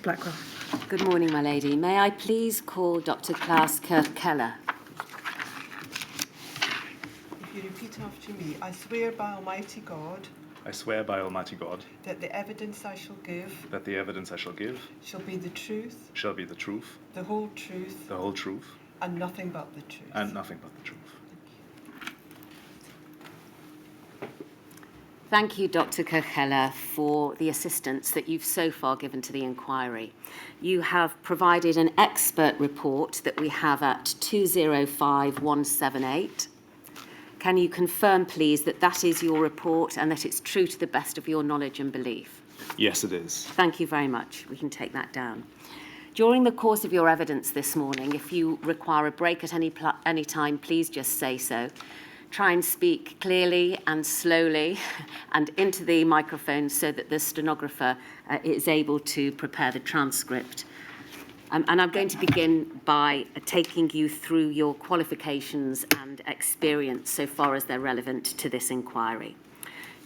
Blackwell. Good morning, my lady. May I please call Dr. Klaus Kirk-Keller? If you repeat after me, I swear by Almighty God. I swear by Almighty God that the evidence I shall give. That the evidence I shall give. Shall be the truth. Shall be the truth. The whole truth. The whole truth. And nothing but the truth. And nothing but the truth. Thank you, Dr. Kirk-Keller, for the assistance that you've so far given to the inquiry. You have provided an expert report that we have at 205178. Can you confirm, please, that that is your report and that it's true to the best of your knowledge and belief? Yes, it is. Thank you very much. We can take that down. During the course of your evidence this morning, if you require a break at any time, please just say so. Try and speak clearly and slowly and into the microphone so that the stenographer is able to prepare the transcript. And I'm going to begin by taking you through your qualifications and experience so far as they're relevant to this inquiry.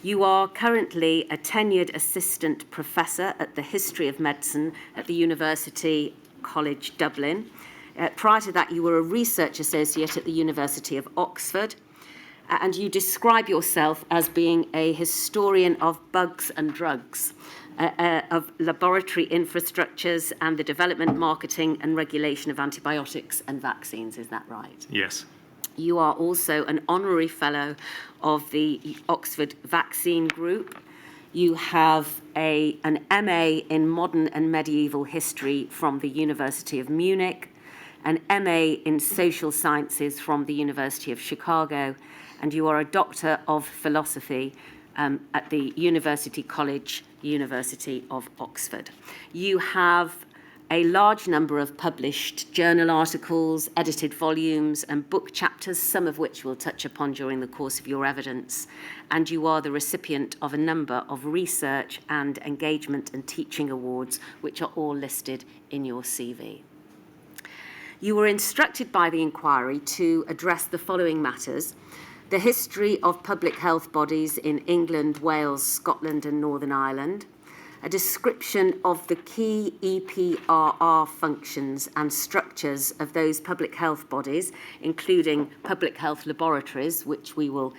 You are currently a tenured assistant professor at the History of Medicine at the University College Dublin. Prior to that, you were a research associate at the University of Oxford. And you describe yourself as being a historian of bugs and drugs, of laboratory infrastructures and the development, marketing and regulation of antibiotics and vaccines. Is that right? Yes. You are also an honorary fellow of the Oxford Vaccine Group. You have an MA in modern and medieval history from the University of Munich, an MA in social sciences from the University of Chicago, and you are a Doctor of Philosophy at the University College, University of Oxford. You have a large number of published journal articles, edited volumes, and book chapters, some of which we'll touch upon during the course of your evidence. And you are the recipient of a number of research and engagement and teaching awards, which are all listed in your CV. You were instructed by the inquiry to address the following matters: the history of public health bodies in England, Wales, Scotland and Northern Ireland, a description of the key EPRR functions and structures of those public health bodies, including public health laboratories, which we will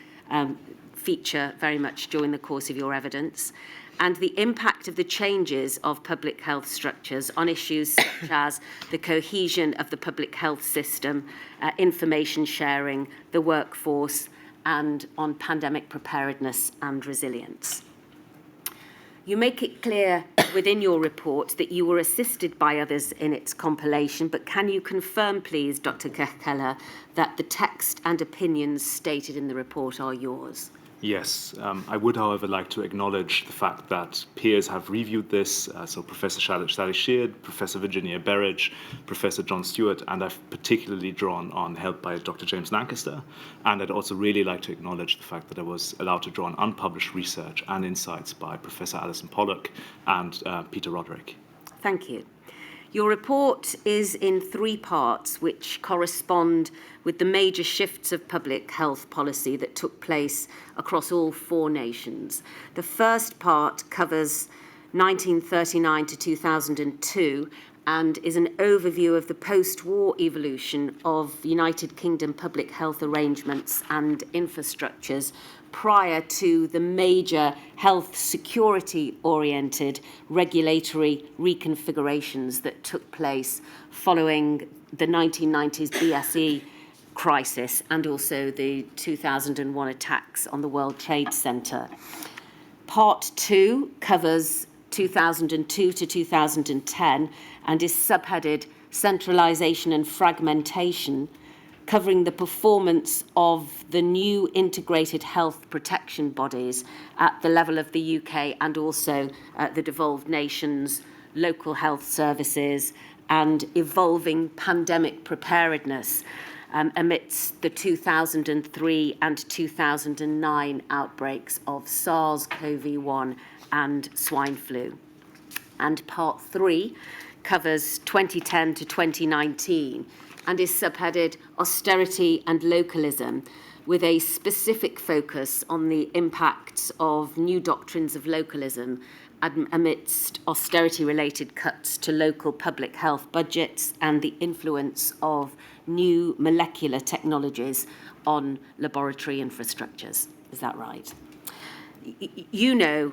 feature very much during the course of your evidence, and the impact of the changes of public health structures on issues such as the cohesion of the public health system, information sharing, the workforce, and on pandemic preparedness and resilience. You make it clear within your report that you were assisted by others in its compilation, but can you confirm, please, Dr. Kirk-Keller, that the text and opinions stated in the report are yours? Yes. I would, however, like to acknowledge the fact that peers have reviewed this, so Professor Sally Sheard, Professor Virginia Berridge, Professor John Stewart, and I've particularly drawn on help by Dr. James Lancaster. And I'd also really like to acknowledge the fact that I was allowed to draw on unpublished research and insights by Professor Alison Pollock and Peter Roderick. Thank you. Your report is in 3 parts, which correspond with the major shifts of public health policy that took place across all 4 nations. The first part covers 1939 to 2002 and is an overview of the post-war evolution of United Kingdom public health arrangements and infrastructures prior to the major health security-oriented regulatory reconfigurations that took place following the 1990s BSE crisis and also the 2001 attacks on the World Trade Center. Part 2 covers 2002 to 2010 and is subheaded Centralisation and Fragmentation, covering the performance of the new integrated health protection bodies at the level of the UK and also the devolved nations, local health services, and evolving pandemic preparedness amidst the 2003 and 2009 outbreaks of SARS-CoV-1 and swine flu. And Part 3 covers 2010 to 2019 and is subheaded Austerity and Localism, with a specific focus on the impacts of new doctrines of localism amidst austerity-related cuts to local public health budgets and the influence of new molecular technologies on laboratory infrastructures. Is that right? You know,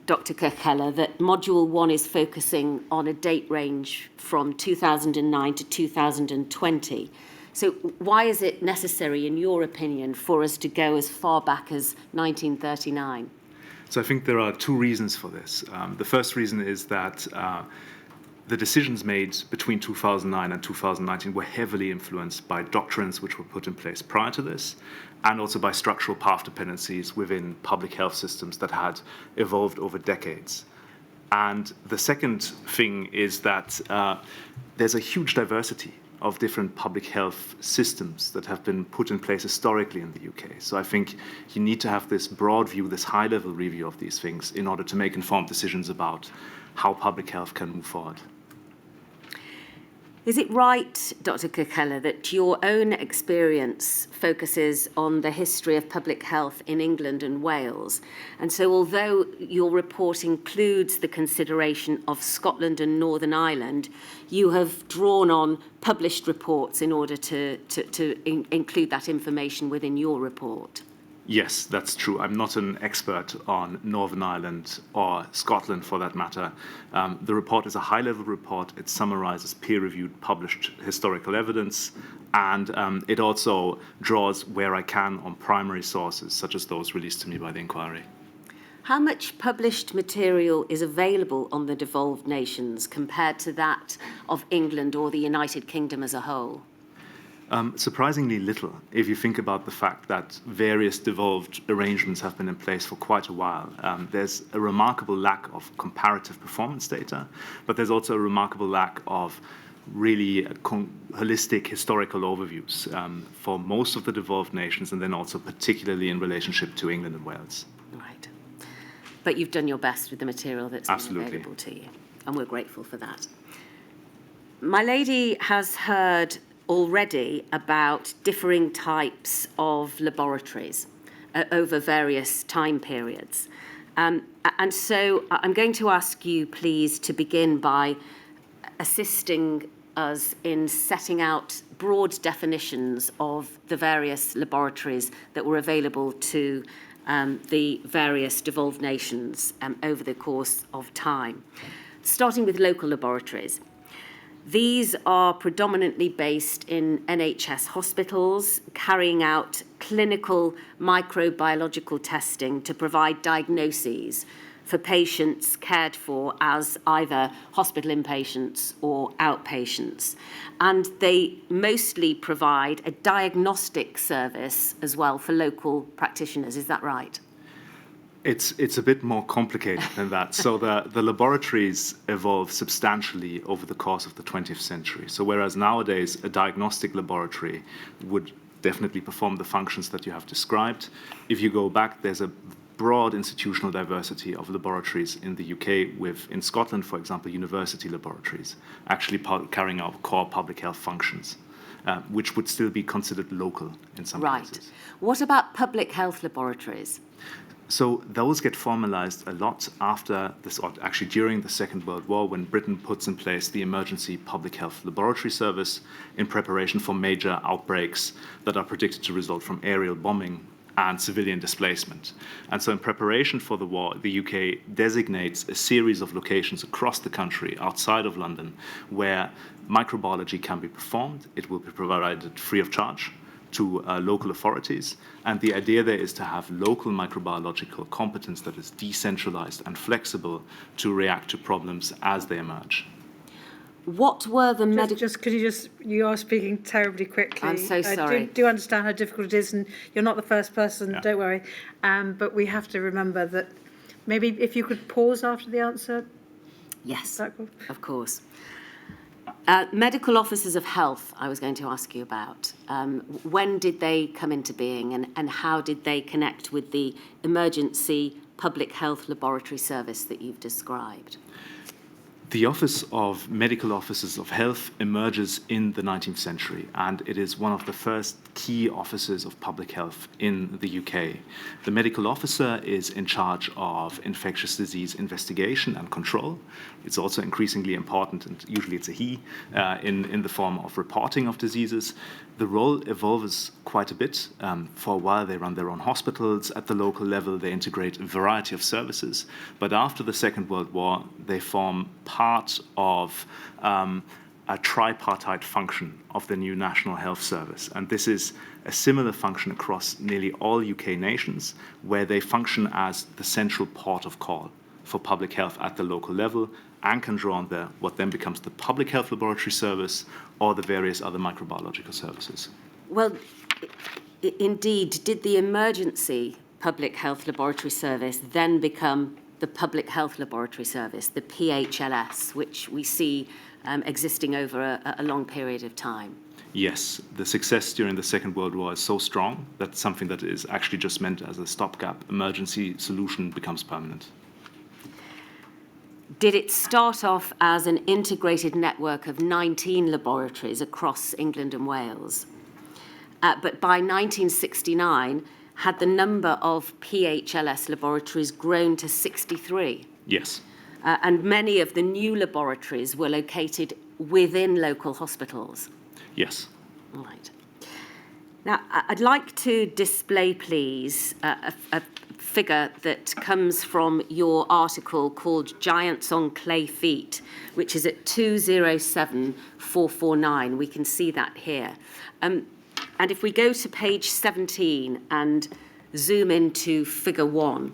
Dr. Kirkheller, that Module 1 is focusing on a date range from 2009 to 2020. So why is it necessary, in your opinion, for us to go as far back as 1939? So I think there are two reasons for this. The first reason is that the decisions made between 2009 and 2019 were heavily influenced by doctrines which were put in place prior to this, and also by structural path dependencies within public health systems that had evolved over decades. And the second thing is that there's a huge diversity of different public health systems that have been put in place historically in the UK. So I think you need to have this broad view, this high-level review of these things in order to make informed decisions about how public health can move forward. Is it right, Dr. Kirkheller, that your own experience focuses on the history of public health in England and Wales? And so although your report includes the consideration of Scotland and Northern Ireland, you have drawn on published reports in order to include that information within your report? Yes, that's true. I'm not an expert on Northern Ireland or Scotland, for that matter. The report is a high-level report. It summarizes peer-reviewed, published historical evidence, and it also draws where I can on primary sources, such as those released to me by the inquiry. How much published material is available on the devolved nations compared to that of England or the United Kingdom as a whole? Surprisingly little, if you think about the fact that various devolved arrangements have been in place for quite a while. There's a remarkable lack of comparative performance data, but there's also a remarkable lack of really holistic historical overviews for most of the devolved nations, and then also particularly in relationship to England and Wales. Right. But you've done your best with the material that's been Absolutely. available to you, and we're grateful for that. My lady has heard already about differing types of laboratories over various time periods. And so I'm going to ask you, please, to begin by assisting us in setting out broad definitions of the various laboratories that were available to the various devolved nations over the course of time. Starting with local laboratories. These are predominantly based in NHS hospitals, carrying out clinical microbiological testing to provide diagnoses for patients cared for as either hospital inpatients or outpatients. And they mostly provide a diagnostic service as well for local practitioners. Is that right? It's a bit more complicated than that. So the laboratories evolved substantially over the course of the 20th century. So whereas nowadays a diagnostic laboratory would definitely perform the functions that you have described, if you go back, there's a broad institutional diversity of laboratories in the UK with, in Scotland, for example, university laboratories actually carrying out core public health functions, which would still be considered local in some cases. Right. What about public health laboratories? So those get formalized a lot after this, or actually during the Second World War, when Britain puts in place the Emergency Public Health Laboratory Service in preparation for major outbreaks that are predicted to result from aerial bombing and civilian displacement. And so in preparation for the war, the UK designates a series of locations across the country outside of London where microbiology can be performed. It will be provided free of charge to local authorities. And the idea there is to have local microbiological competence that is decentralized and flexible to react to problems as they emerge. What were the medical... You are speaking terribly quickly. I'm so sorry. I do understand how difficult it is, and you're not the first person, don't worry. But we have to remember that maybe if you could pause after the answer. Yes, Cool? of course. Medical officers of health, I was going to ask you about. When did they come into being, and how did they connect with the emergency public health laboratory service that you've described? The office of medical officers of health emerges in the 19th century, and it is one of the first key offices of public health in the UK. The medical officer is in charge of infectious disease investigation and control. It's also increasingly important, and usually it's a he, in the form of reporting of diseases. The role evolves quite a bit. For a while, they run their own hospitals. At the local level, they integrate a variety of services. But after the Second World War, they form part of a tripartite function of the new National Health Service. And this is a similar function across nearly all UK nations, where they function as the central port of call for public health at the local level, and can draw on what then becomes the Public Health Laboratory Service or the various other microbiological services. Well, indeed, did the Emergency Public Health Laboratory Service then become the Public Health Laboratory Service, the PHLS, which we see existing over a long period of time? Yes, the success during the Second World War is so strong that something that is actually just meant as a stopgap emergency solution becomes permanent. Did it start off as an integrated network of 19 laboratories across England and Wales? But by 1969, had the number of PHLS laboratories grown to 63? Yes. And many of the new laboratories were located within local hospitals? Yes. All right. Now, I'd like to display, please, a figure that comes from your article called Giants on Clay Feet, which is at 207449. We can see that here. And if we go to page 17 and zoom into figure 1,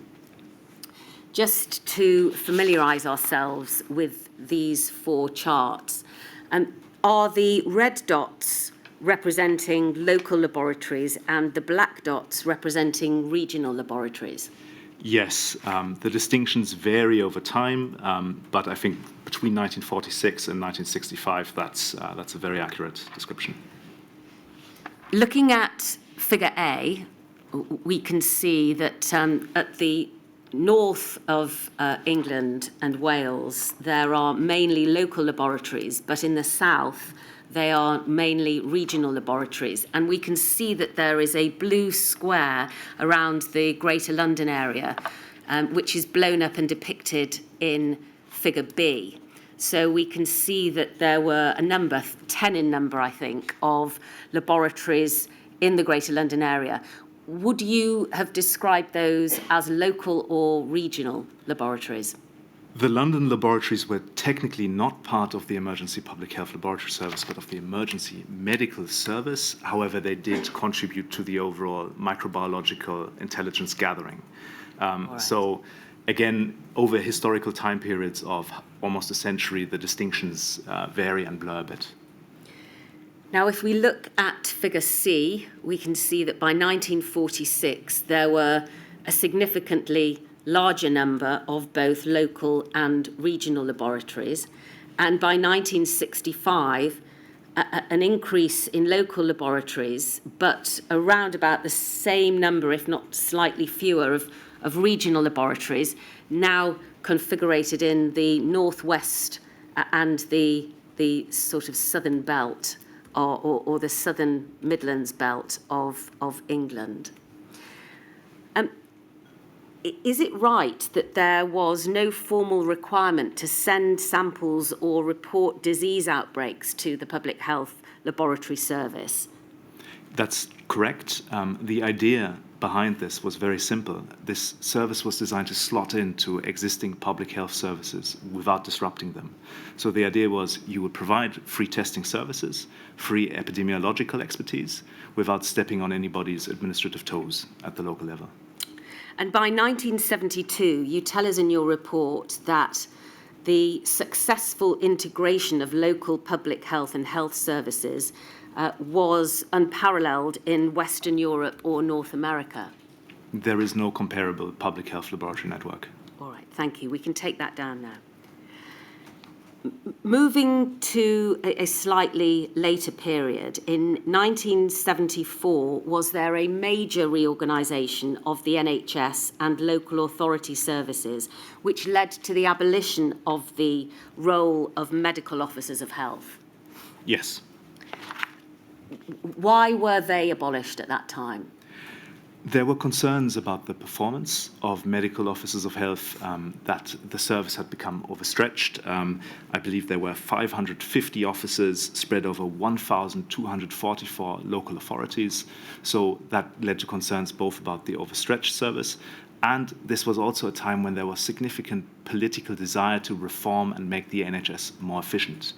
just to familiarise ourselves with these 4 charts, are the red dots representing local laboratories and the black dots representing regional laboratories? Yes, the distinctions vary over time, but I think between 1946 and 1965, that's a very accurate description. Looking at figure A, we can see that at the north of England and Wales, there are mainly local laboratories, but in the south, they are mainly regional laboratories. And we can see that there is a blue square around the Greater London area, which is blown up and depicted in figure B. So we can see that there were a number, 10 in number, I think, of laboratories in the Greater London area. Would you have described those as local or regional laboratories? The London laboratories were technically not part of the Emergency Public Health Laboratory Service, but of the Emergency Medical Service. However, they did contribute to the overall microbiological intelligence gathering. Right. So, again, over historical time periods of almost a century, the distinctions vary and blur a bit. Now, if we look at figure C, we can see that by 1946, there were a significantly larger number of both local and regional laboratories. And by 1965, an increase in local laboratories, but around about the same number, if not slightly fewer, of regional laboratories, now configurated in the northwest and the sort of southern belt or the southern Midlands belt of England. Is it right that there was no formal requirement to send samples or report disease outbreaks to the Public Health Laboratory Service? That's correct. The idea behind this was very simple. This service was designed to slot into existing public health services without disrupting them. So the idea was you would provide free testing services, free epidemiological expertise, without stepping on anybody's administrative toes at the local level. And by 1972, you tell us in your report that the successful integration of local public health and health services was unparalleled in Western Europe or North America. There is no comparable public health laboratory network. All right, thank you. We can take that down now. Moving to a slightly later period, in 1974, was there a major reorganisation of the NHS and local authority services, which led to the abolition of the role of medical officers of health? Yes. Why were they abolished at that time? There were concerns about the performance of medical officers of health, that the service had become overstretched. I believe there were 550 officers spread over 1,244 local authorities. So that led to concerns both about the overstretched service, and this was also a time when there was significant political desire to reform and make the NHS more efficient.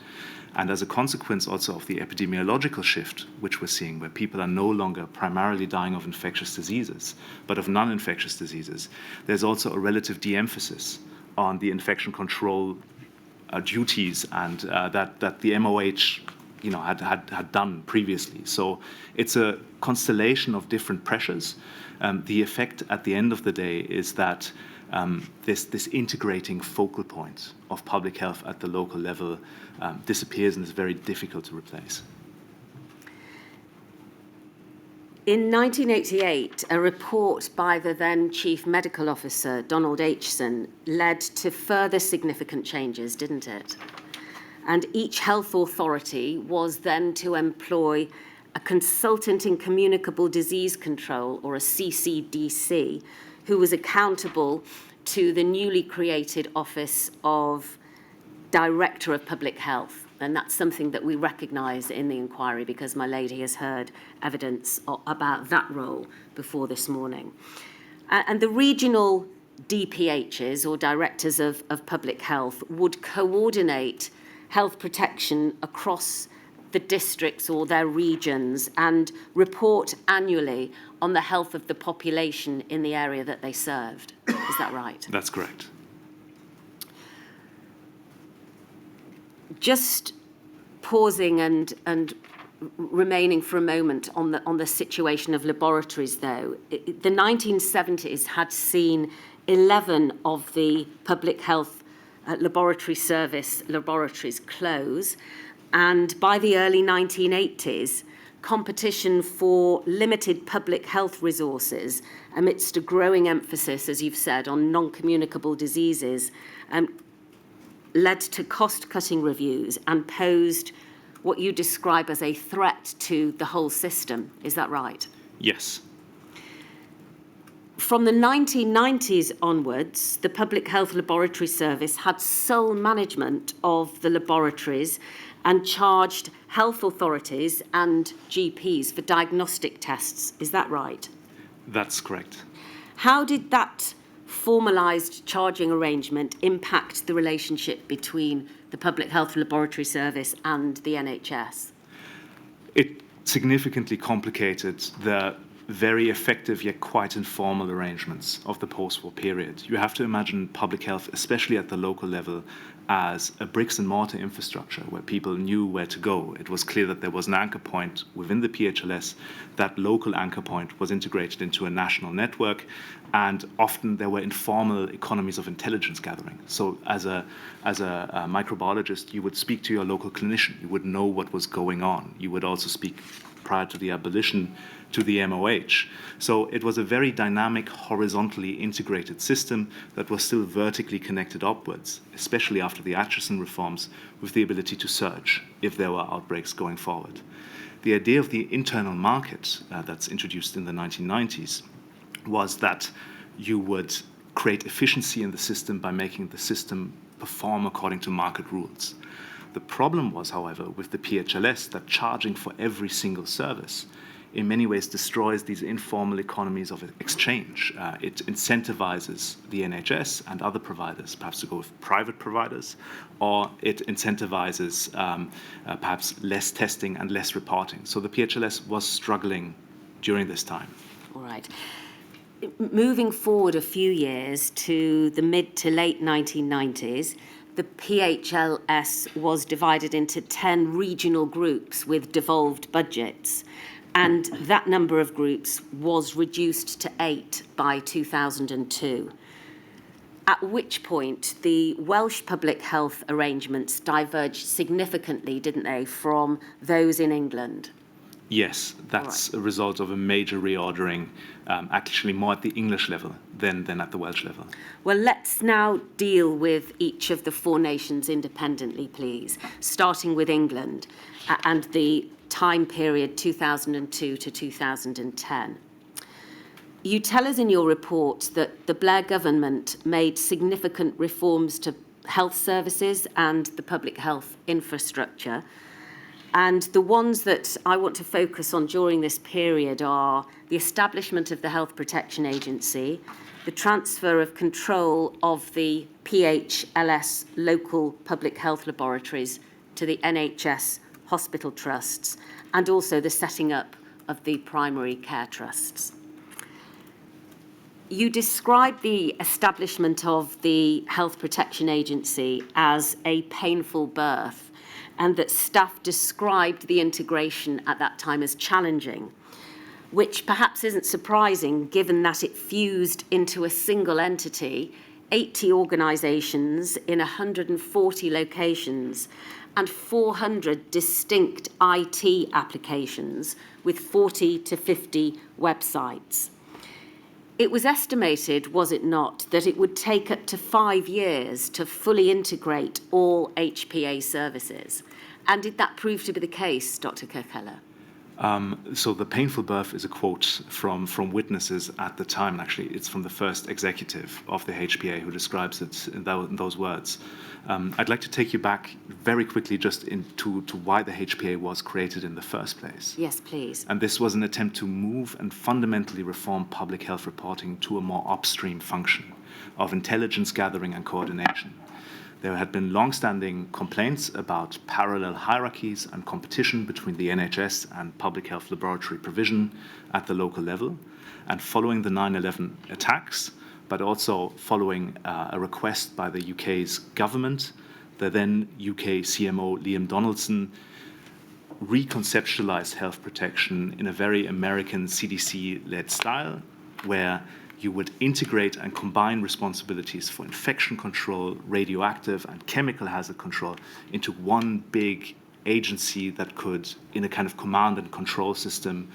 And as a consequence also of the epidemiological shift, which we're seeing, where people are no longer primarily dying of infectious diseases, but of non-infectious diseases, there's also a relative de-emphasis on the infection control duties and that the MOH had done previously. So it's a constellation of different pressures. The effect at the end of the day is that this integrating focal point of public health at the local level disappears and is very difficult to replace. In 1988, a report by the then Chief Medical Officer, Donald Aitchison, led to further significant changes, didn't it? And each health authority was then to employ a consultant in communicable disease control, or a CCDC, who was accountable to the newly created Office of Director of Public Health. And that's something that we recognise in the inquiry, because my lady has heard evidence about that role before this morning. And the regional DPHs, or Directors of Public Health, would coordinate health protection across the districts or their regions and report annually on the health of the population in the area that they served. Is that right? That's correct. Just pausing and remaining for a moment on the situation of laboratories, though, the 1970s had seen 11 of the public health laboratory service laboratories close, and by the early 1980s, competition for limited public health resources, amidst a growing emphasis, as you've said, on non-communicable diseases, led to cost-cutting reviews and posed what you describe as a threat to the whole system. Is that right? Yes. From the 1990s onwards, the Public Health Laboratory Service had sole management of the laboratories and charged health authorities and GPs for diagnostic tests. Is that right? That's correct. How did that formalised charging arrangement impact the relationship between the Public Health Laboratory Service and the NHS? It significantly complicated the very effective yet quite informal arrangements of the post-war period. You have to imagine public health, especially at the local level, as a bricks and mortar infrastructure where people knew where to go. It was clear that there was an anchor point within the PHLS. That local anchor point was integrated into a national network, and often there were informal economies of intelligence gathering. So as a microbiologist, you would speak to your local clinician. You would know what was going on. You would also speak, prior to the abolition, to the MOH. So it was a very dynamic, horizontally integrated system that was still vertically connected upwards, especially after the Aitchison reforms, with the ability to surge if there were outbreaks going forward. The idea of the internal market that's introduced in the 1990s was that you would create efficiency in the system by making the system perform according to market rules. The problem was, however, with the PHLS that charging for every single service in many ways destroys these informal economies of exchange. It incentivizes the NHS and other providers perhaps to go with private providers, or it incentivizes perhaps less testing and less reporting. So the PHLS was struggling during this time. All right. Moving forward a few years to the mid to late 1990s, the PHLS was divided into 10 regional groups with devolved budgets, and that number of groups was reduced to 8 by 2002. at which point the Welsh public health arrangements diverged significantly, didn't they, from those in England? Yes, that's a result of a major reordering, actually more at the English level than at the Welsh level. Well, let's now deal with each of the four nations independently, please, starting with England and the time period 2002 to 2010. You tell us in your report that the Blair government made significant reforms to health services and the public health infrastructure. And the ones that I want to focus on during this period are the establishment of the Health Protection Agency, the transfer of control of the PHLS local public health laboratories to the NHS hospital trusts, and also the setting up of the primary care trusts. You describe the establishment of the Health Protection Agency as a painful birth, and that staff described the integration at that time as challenging, which perhaps isn't surprising given that it fused into a single entity, 80 organisations in 140 locations, and 400 distinct IT applications with 40 to 50 websites. It was estimated, was it not, that it would take up to 5 years to fully integrate all HPA services. And did that prove to be the case, Dr. Kirkella? So the painful birth is a quote from witnesses at the time, and actually it's from the first executive of the HPA who describes it in those words. I'd like to take you back very quickly just to why the HPA was created in the first place. Yes, please. And this was an attempt to move and fundamentally reform public health reporting to a more upstream function of intelligence gathering and coordination. There had been long-standing complaints about parallel hierarchies and competition between the NHS and public health laboratory provision at the local level. And following the 9/11 attacks, but also following a request by the UK's government, the then UK CMO Liam Donaldson reconceptualized health protection in a very American CDC-led style, where you would integrate and combine responsibilities for infection control, radioactive and chemical hazard control into one big agency that could, in a kind of command and control system,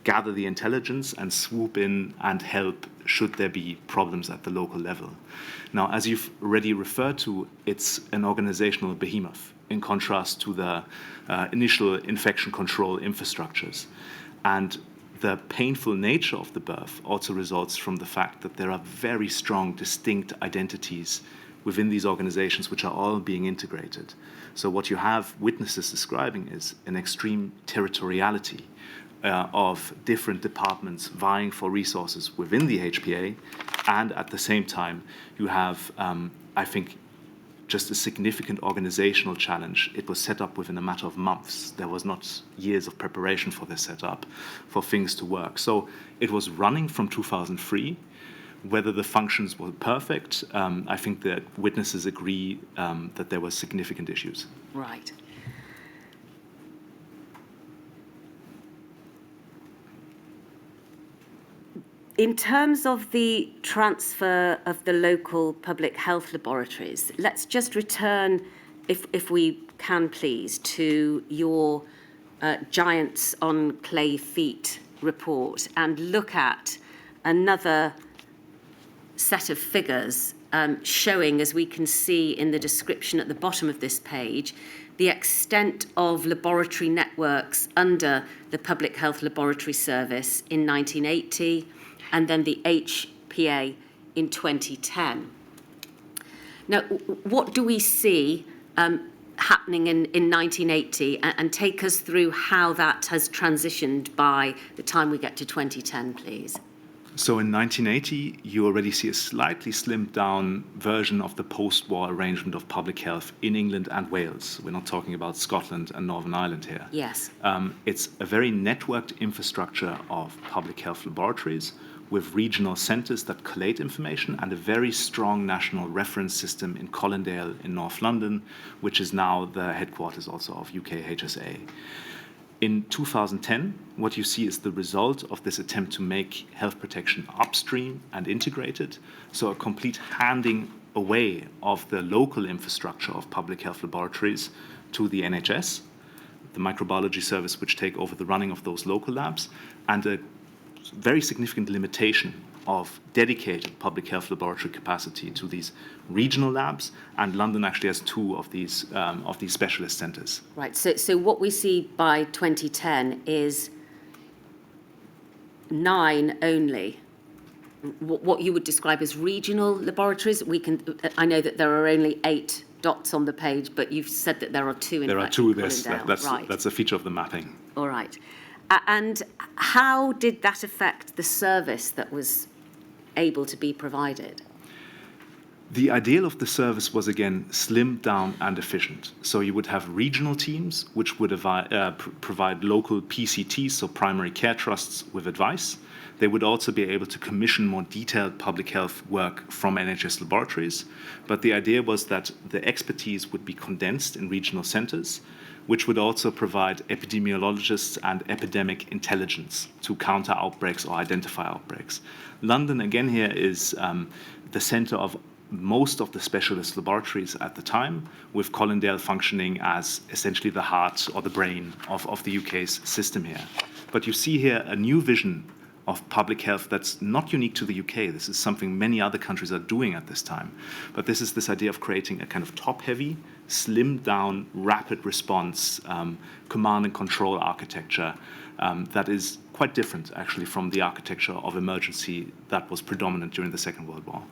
gather the intelligence and swoop in and help should there be problems at the local level. Now, as you've already referred to, it's an organizational behemoth in contrast to the initial infection control infrastructures. And the painful nature of the birth also results from the fact that there are very strong, distinct identities within these organizations which are all being integrated. So what you have witnesses describing is an extreme territoriality of different departments vying for resources within the HPA, and at the same time you have, I think, just a significant organizational challenge. It was set up within a matter of months. There was not years of preparation for this setup, for things to work. So it was running from 2003. Whether the functions were perfect, I think that witnesses agree that there were significant issues. Right. In terms of the transfer of the local public health laboratories, let's just return, if we can please, to your Giants on Clay Feet report and look at another set of figures showing, as we can see in the description at the bottom of this page, the extent of laboratory networks under the Public Health Laboratory Service in 1980, and then the HPA in 2010. Now, what do we see happening in 1980, and take us through how that has transitioned by the time we get to 2010, please? So in 1980, you already see a slightly slimmed down version of the post-war arrangement of public health in England and Wales. We're not talking about Scotland and Northern Ireland here. Yes. It's a very networked infrastructure of public health laboratories with regional centres that collate information and a very strong national reference system in Colindale in North London, which is now the headquarters also of UK HSA. In 2010, what you see is the result of this attempt to make health protection upstream and integrated, so a complete handing away of the local infrastructure of public health laboratories to the NHS, the microbiology service which take over the running of those local labs, and a very significant limitation of dedicated public health laboratory capacity to these regional labs, and London actually has 2 of these specialist centres. Right, so what we see by 2010 is 9 only, what you would describe as regional laboratories. I know that there are only 8 dots on the page, but you've said that there are 2 in There are fact, 2, right. that's a feature of the mapping. All right. And how did that affect the service that was able to be provided? The ideal of the service was, again, slimmed down and efficient. So you would have regional teams which would provide local PCTs, so primary care trusts, with advice. They would also be able to commission more detailed public health work from NHS laboratories. But the idea was that the expertise would be condensed in regional centres, which would also provide epidemiologists and epidemic intelligence to counter outbreaks or identify outbreaks. London, again, here is the centre of most of the specialist laboratories at the time, with Colindale functioning as essentially the heart or the brain of the UK's system here. But you see here a new vision of public health that's not unique to the UK. This is something many other countries are doing at this time. But this is this idea of creating a kind of top-heavy, slimmed-down, rapid response, command and control architecture that is quite different, actually, from the architecture of emergency that was predominant during the Second World War.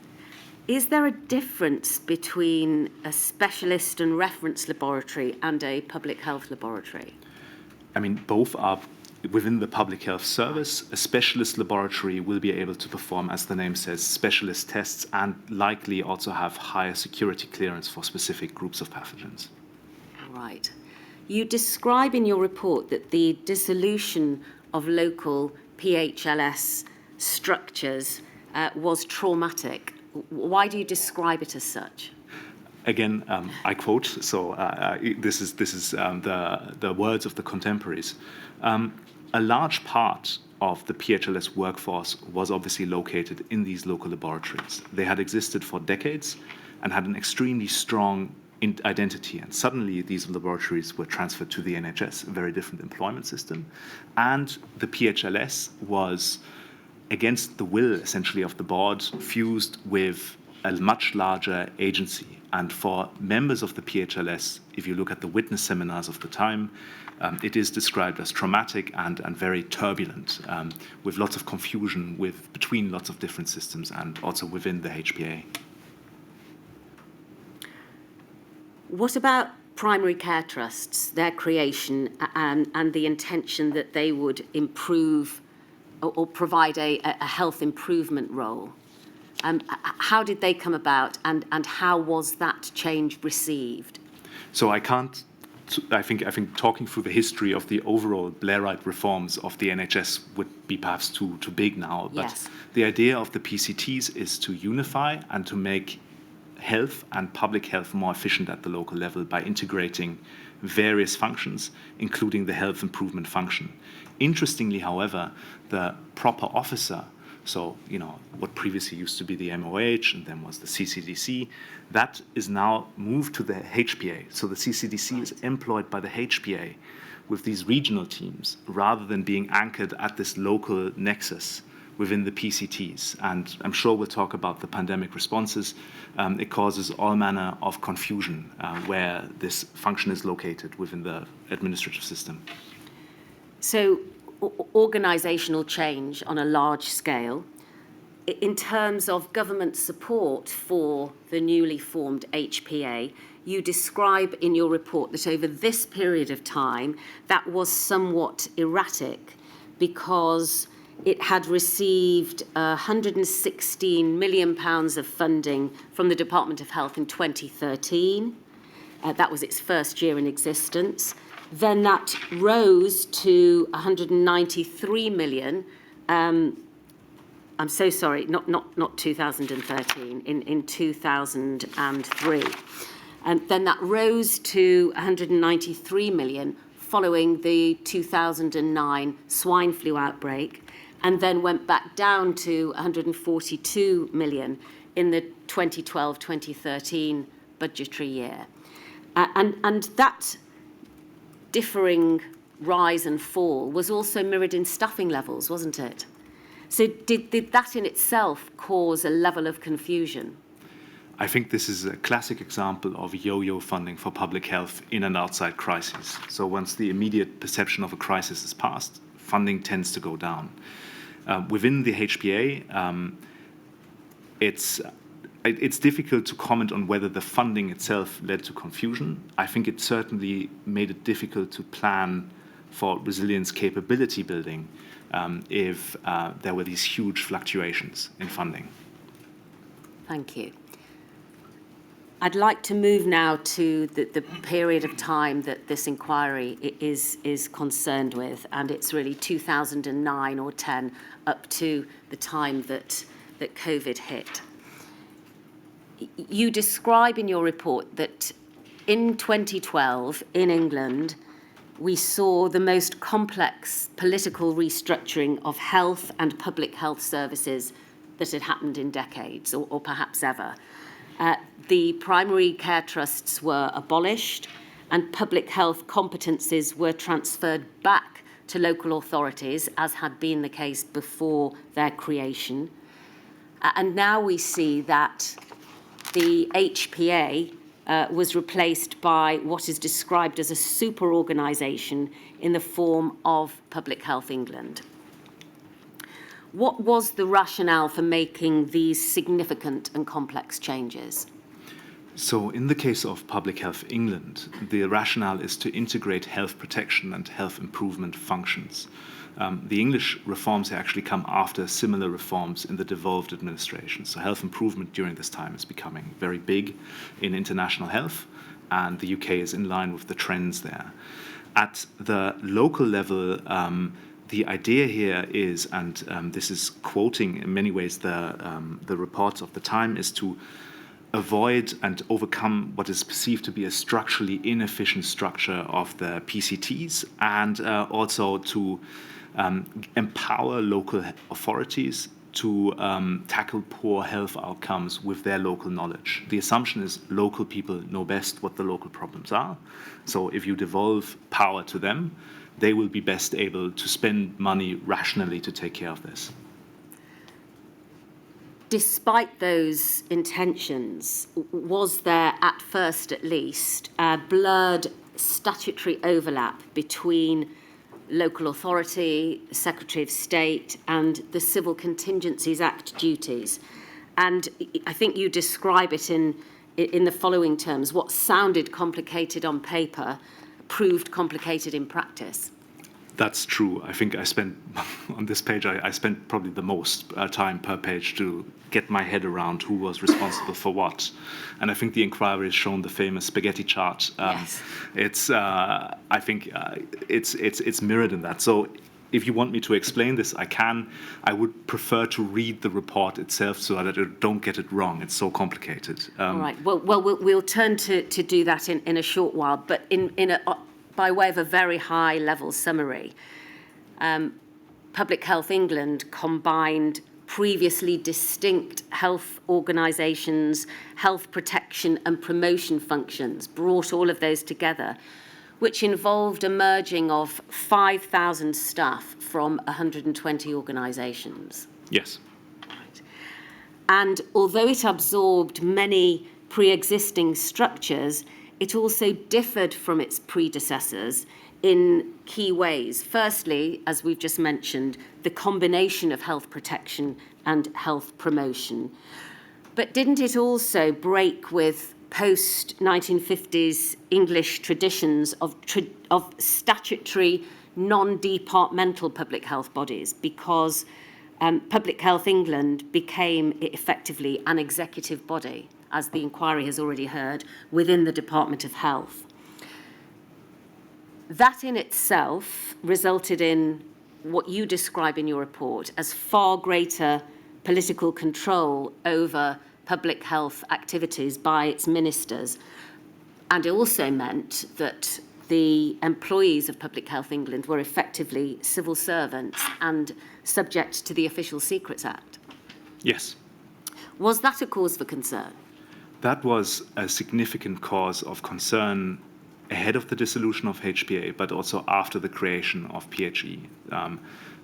Is there a difference between a specialist and reference laboratory and a public health laboratory? I mean, both are within the public health service. A specialist laboratory will be able to perform, as the name says, specialist tests and likely also have higher security clearance for specific groups of pathogens. Right. You describe in your report that the dissolution of local PHLS structures was traumatic. Why do you describe it as such? Again, I quote, so this is the words of the contemporaries. A large part of the PHLS workforce was obviously located in these local laboratories. They had existed for decades and had an extremely strong identity, and suddenly these laboratories were transferred to the NHS, a very different employment system, and the PHLS was, against the will essentially of the board, fused with a much larger agency. And for members of the PHLS, if you look at the witness seminars of the time, it is described as traumatic and very turbulent, with lots of confusion between lots of different systems and also within the HPA. What about primary care trusts, their creation and the intention that they would improve or provide a health improvement role? How did they come about, and how was that change received? So I think talking through the history of the overall Blairite reforms of the NHS would be perhaps too big now. But yes. The idea of the PCTs is to unify and to make health and public health more efficient at the local level by integrating various functions, including the health improvement function. Interestingly, however, the proper officer, so, what previously used to be the MOH and then was the CCDC, that is now moved to the HPA. So the CCDC is employed by the HPA with these regional teams rather than being anchored at this local nexus within the PCTs. And I'm sure we'll talk about the pandemic responses. It causes all manner of confusion where this function is located within the administrative system. So, organisational change on a large scale. In terms of government support for the newly formed HPA, you describe in your report that over this period of time, that was somewhat erratic because it had received £116 million of funding from the Department of Health in 2013. That was its first year in existence. Then that rose to 193 million. I'm so sorry, not 2013, in 2003. And then that rose to 193 million following the 2009 swine flu outbreak, and then went back down to 142 million in the 2012-2013 budgetary year. And that differing rise and fall was also mirrored in staffing levels, wasn't it? So did that in itself cause a level of confusion? I think this is a classic example of yo-yo funding for public health in and outside crises. So once the immediate perception of a crisis is passed, funding tends to go down. Within the HPA, it's difficult to comment on whether the funding itself led to confusion. I think it certainly made it difficult to plan for resilience capability building if there were these huge fluctuations in funding. Thank you. I'd like to move now to the period of time that this inquiry is concerned with, and it's really 2009 or 10 up to the time that COVID hit. You describe in your report that in 2012 in England, we saw the most complex political restructuring of health and public health services that had happened in decades, or perhaps ever. The primary care trusts were abolished, and public health competences were transferred back to local authorities, as had been the case before their creation. And now we see that the HPA was replaced by what is described as a super organisation in the form of Public Health England. What was the rationale for making these significant and complex changes? So in the case of Public Health England, the rationale is to integrate health protection and health improvement functions. The English reforms actually come after similar reforms in the devolved administration. So health improvement during this time is becoming very big in international health, and the UK is in line with the trends there. At the local level, the idea here is, and this is quoting in many ways the reports of the time, is to avoid and overcome what is perceived to be a structurally inefficient structure of the PCTs, and also to empower local authorities to tackle poor health outcomes with their local knowledge. The assumption is local people know best what the local problems are. So if you devolve power to them, they will be best able to spend money rationally to take care of this. Despite those intentions, was there, at first at least, a blurred statutory overlap between local authority, the Secretary of State, and the Civil Contingencies Act duties? And I think you describe it in the following terms: what sounded complicated on paper proved complicated in practice. That's true. I think I spent, on this page, I spent probably the most time per page to get my head around who was responsible for what. And I think the inquiry has shown the famous spaghetti chart. Yes. It's, I think it's mirrored in that. So if you want me to explain this, I can. I would prefer to read the report itself so that I don't get it wrong. It's so complicated. All right. Well, we'll turn to do that in a short while. But by way of a very high-level summary, Public Health England combined previously distinct health organisations, health protection and promotion functions, brought all of those together, which involved a merging of 5,000 staff from 120 organisations. Yes. Right. And although it absorbed many pre-existing structures, it also differed from its predecessors in key ways. Firstly, as we've just mentioned, the combination of health protection and health promotion. But didn't it also break with post-1950s English traditions of statutory, non-departmental public health bodies, because Public Health England became effectively an executive body, as the inquiry has already heard, within the Department of Health. That in itself resulted in what you describe in your report as far greater political control over public health activities by its ministers. And it also meant that the employees of Public Health England were effectively civil servants and subject to the Official Secrets Act. Yes. Was that a cause for concern? That was a significant cause of concern ahead of the dissolution of HPA, but also after the creation of PHE.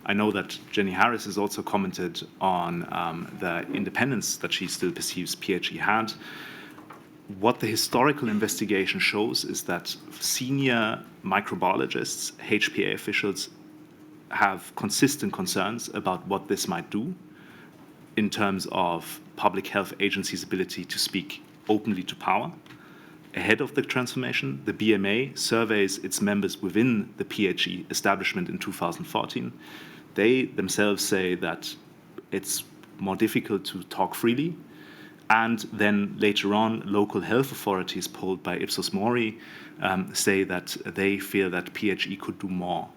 I know that Jenny Harris has also commented on the independence that she still perceives PHE had. What the historical investigation shows is that senior microbiologists, HPA officials, have consistent concerns about what this might do in terms of public health agencies' ability to speak openly to power. Ahead of the transformation, the BMA surveys its members within the PHE establishment in 2014. They themselves say that it's more difficult to talk freely. And then later on, local health authorities polled by Ipsos Mori say that they feel that PHE could do more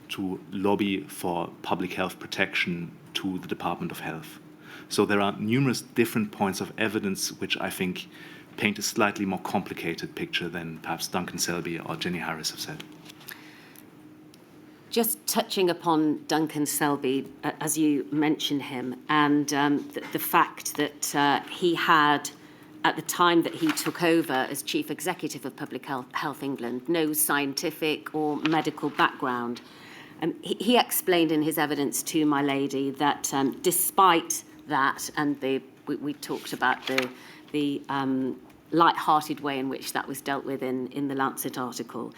to lobby for public health protection to the Department of Health. So there are numerous different points of evidence which I think paint a slightly more complicated picture than perhaps Duncan Selby or Jenny Harris have said. Just touching upon Duncan Selby, as you mentioned him, and the fact that he had, at the time that he took over as Chief Executive of Public Health England, no scientific or medical background. He explained in his evidence to my lady that despite that, and we talked about the light-hearted way in which that was dealt with in the Lancet article.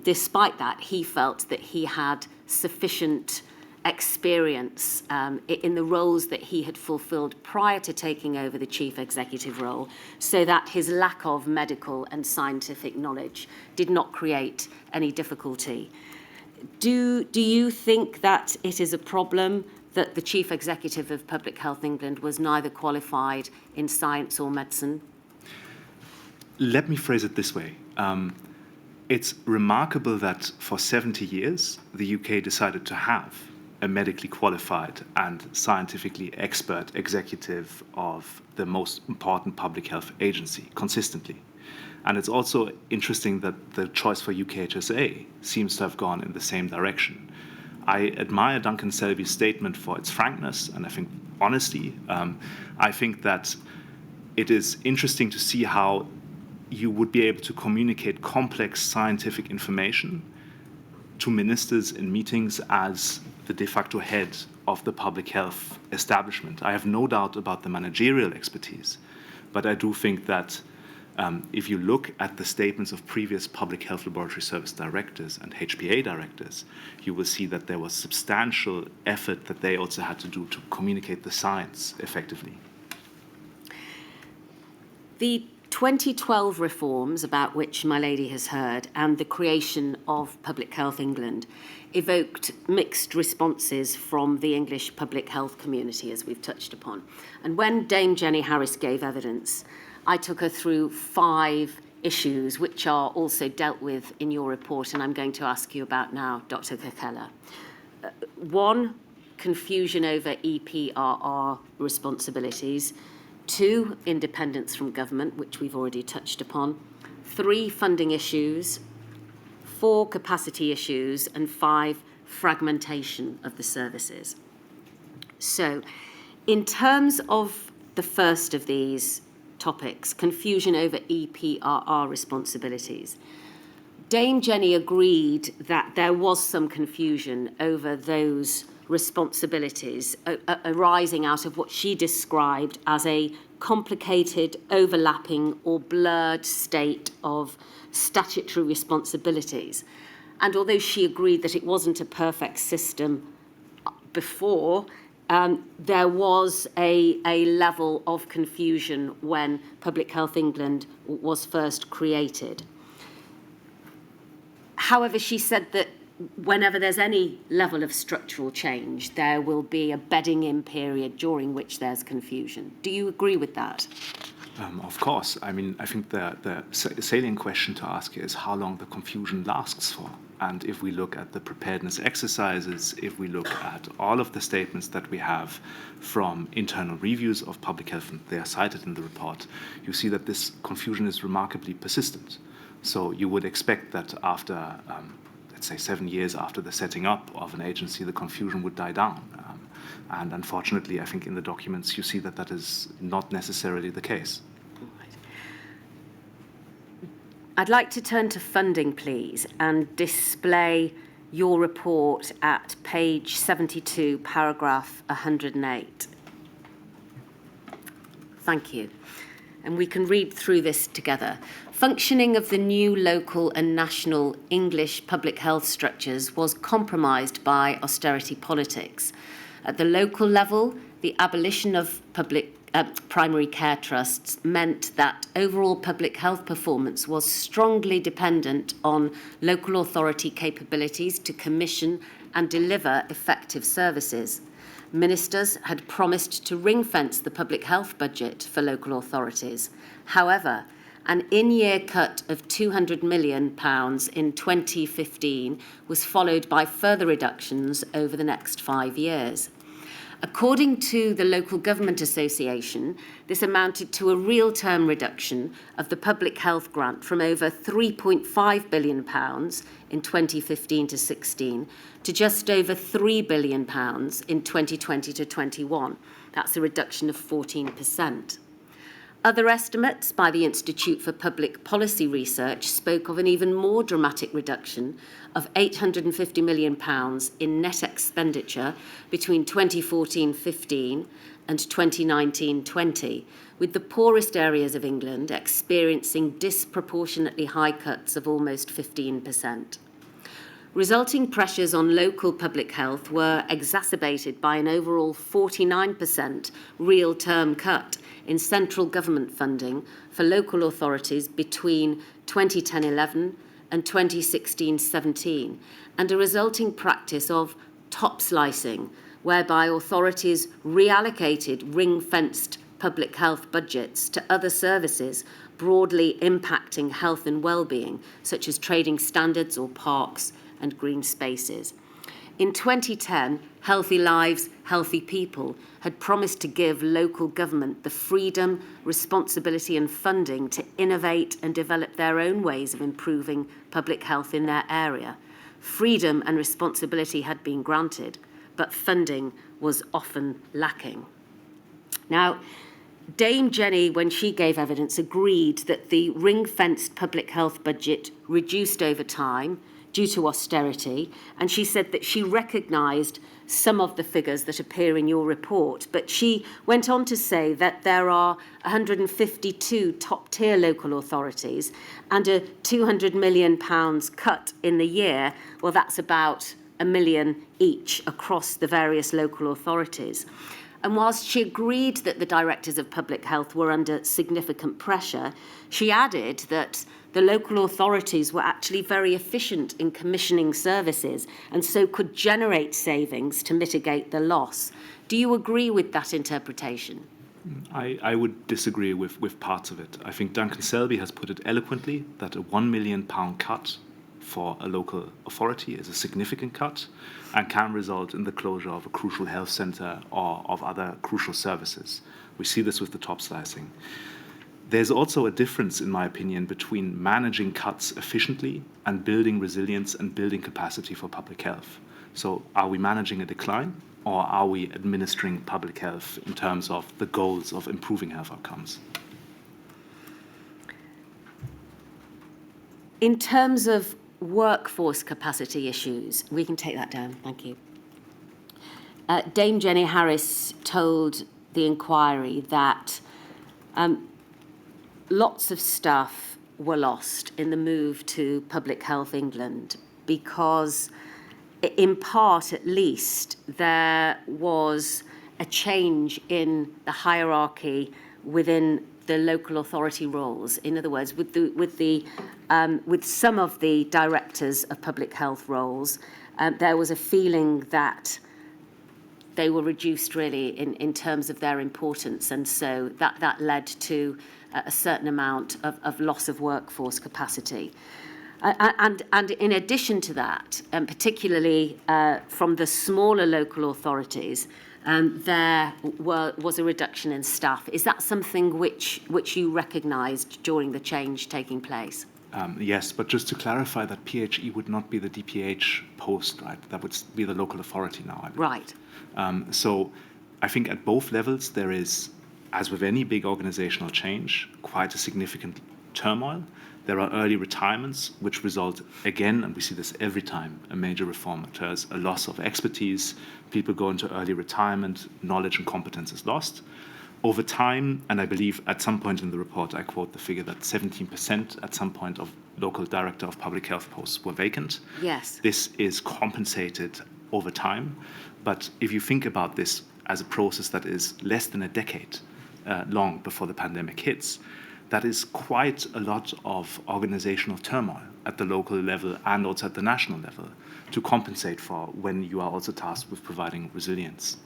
Despite that, he felt that he had sufficient experience in the roles that he had fulfilled prior to taking over the chief executive role, so that his lack of medical and scientific knowledge did not create any difficulty. Do you think that it is a problem that the chief executive of Public Health England was neither qualified in science or medicine? Let me phrase it this way. It's remarkable that for 70 years, the UK decided to have a medically qualified and scientifically expert executive of the most important public health agency consistently. And it's also interesting that the choice for UKHSA seems to have gone in the same direction. I admire Duncan Selby's statement for its frankness and I think honesty. I think that it is interesting to see how you would be able to communicate complex scientific information to ministers in meetings as the de facto head of the public health establishment. I have no doubt about the managerial expertise, but I do think that if you look at the statements of previous public health laboratory service directors and HPA directors, you will see that there was substantial effort that they also had to do to communicate the science effectively. The 2012 reforms, about which my lady has heard, and the creation of Public Health England evoked mixed responses from the English public health community, as we've touched upon. And when Dame Jenny Harris gave evidence, I took her through 5 issues, which are also dealt with in your report, and I'm going to ask you about now, Dr. Kekela. 1, confusion over EPRR responsibilities. 2, independence from government, which we've already touched upon. 3, funding issues. 4, capacity issues. And 5, fragmentation of the services. So, in terms of the first of these topics, confusion over EPRR responsibilities, Dame Jenny agreed that there was some confusion over those responsibilities arising out of what she described as a complicated, overlapping or blurred state of statutory responsibilities. And although she agreed that it wasn't a perfect system before, there was a level of confusion when Public Health England was first created. However, she said that whenever there's any level of structural change, there will be a bedding-in period during which there's confusion. Do you agree with that? Of course. I mean, I think the salient question to ask is how long the confusion lasts for. And if we look at the preparedness exercises, if we look at all of the statements that we have from internal reviews of public health, and they are cited in the report, you see that this confusion is remarkably persistent. So you would expect that after, let's say, 7 years after the setting up of an agency, the confusion would die down. And unfortunately, I think in the documents you see that that is not necessarily the case. I'd like to turn to funding, please, and display your report at page 72, paragraph 108. Thank you. And we can read through this together. Functioning of the new local and national English public health structures was compromised by austerity politics. At the local level, the abolition of primary care trusts meant that overall public health performance was strongly dependent on local authority capabilities to commission and deliver effective services. Ministers had promised to ring-fence the public health budget for local authorities. However, an in-year cut of £200 million in 2015 was followed by further reductions over the next 5 years. According to the Local Government Association, this amounted to a real-term reduction of the public health grant from over £3.5 billion in 2015 to 16 to just over £3 billion in 2020 to 21. That's a reduction of 14%. Other estimates by the Institute for Public Policy Research spoke of an even more dramatic reduction of £850 million in net expenditure between 2014-15 and 2019-20, with the poorest areas of England experiencing disproportionately high cuts of almost 15%. Resulting pressures on local public health were exacerbated by an overall 49% real-term cut in central government funding for local authorities between 2010-11 and 2016-17, and a resulting practice of top slicing, whereby authorities reallocated ring-fenced public health budgets to other services broadly impacting health and well-being, such as trading standards or parks and green spaces. In 2010, Healthy Lives, Healthy People had promised to give local government the freedom, responsibility and funding to innovate and develop their own ways of improving public health in their area. Freedom and responsibility had been granted, but funding was often lacking. Now, Dame Jenny, when she gave evidence, agreed that the ring-fenced public health budget reduced over time due to austerity, and she said that she recognised some of the figures that appear in your report, but she went on to say that there are 152 top-tier local authorities and a £200 million cut in the year. Well, that's about £1 million each across the various local authorities. And whilst she agreed that the directors of public health were under significant pressure, she added that the local authorities were actually very efficient in commissioning services and so could generate savings to mitigate the loss. Do you agree with that interpretation? I would disagree with parts of it. I think Duncan Selby has put it eloquently that a £1 million cut for a local authority is a significant cut and can result in the closure of a crucial health centre or of other crucial services. We see this with the top slicing. There's also a difference, in my opinion, between managing cuts efficiently and building resilience and building capacity for public health. So are we managing a decline, or are we administering public health in terms of the goals of improving health outcomes? In terms of workforce capacity issues, we can take that down, thank you. Dame Jenny Harris told the inquiry that lots of staff were lost in the move to Public Health England because, in part at least, there was a change in the hierarchy within the local authority roles. In other words, with some of the directors of public health roles, there was a feeling that they were reduced really in terms of their importance, and so that led to a certain amount of loss of workforce capacity. And in addition to that, particularly from the smaller local authorities, there was a reduction in staff. Is that something which you recognised during the change taking place? Yes, but just to clarify that PHE would not be the DPH post, right? That would be the local authority now. I believe. Right. So I think at both levels there is, as with any big organizational change, quite a significant turmoil. There are early retirements, which result again, and we see this every time a major reform occurs, a loss of expertise. People go into early retirement, knowledge and competence is lost. Over time, and I believe at some point in the report, I quote the figure that 17% at some point of local director of public health posts were vacant. Yes. This is compensated over time. But if you think about this as a process that is less than a decade long before the pandemic hits, that is quite a lot of organizational turmoil at the local level and also at the national level to compensate for when you are also tasked with providing resilience.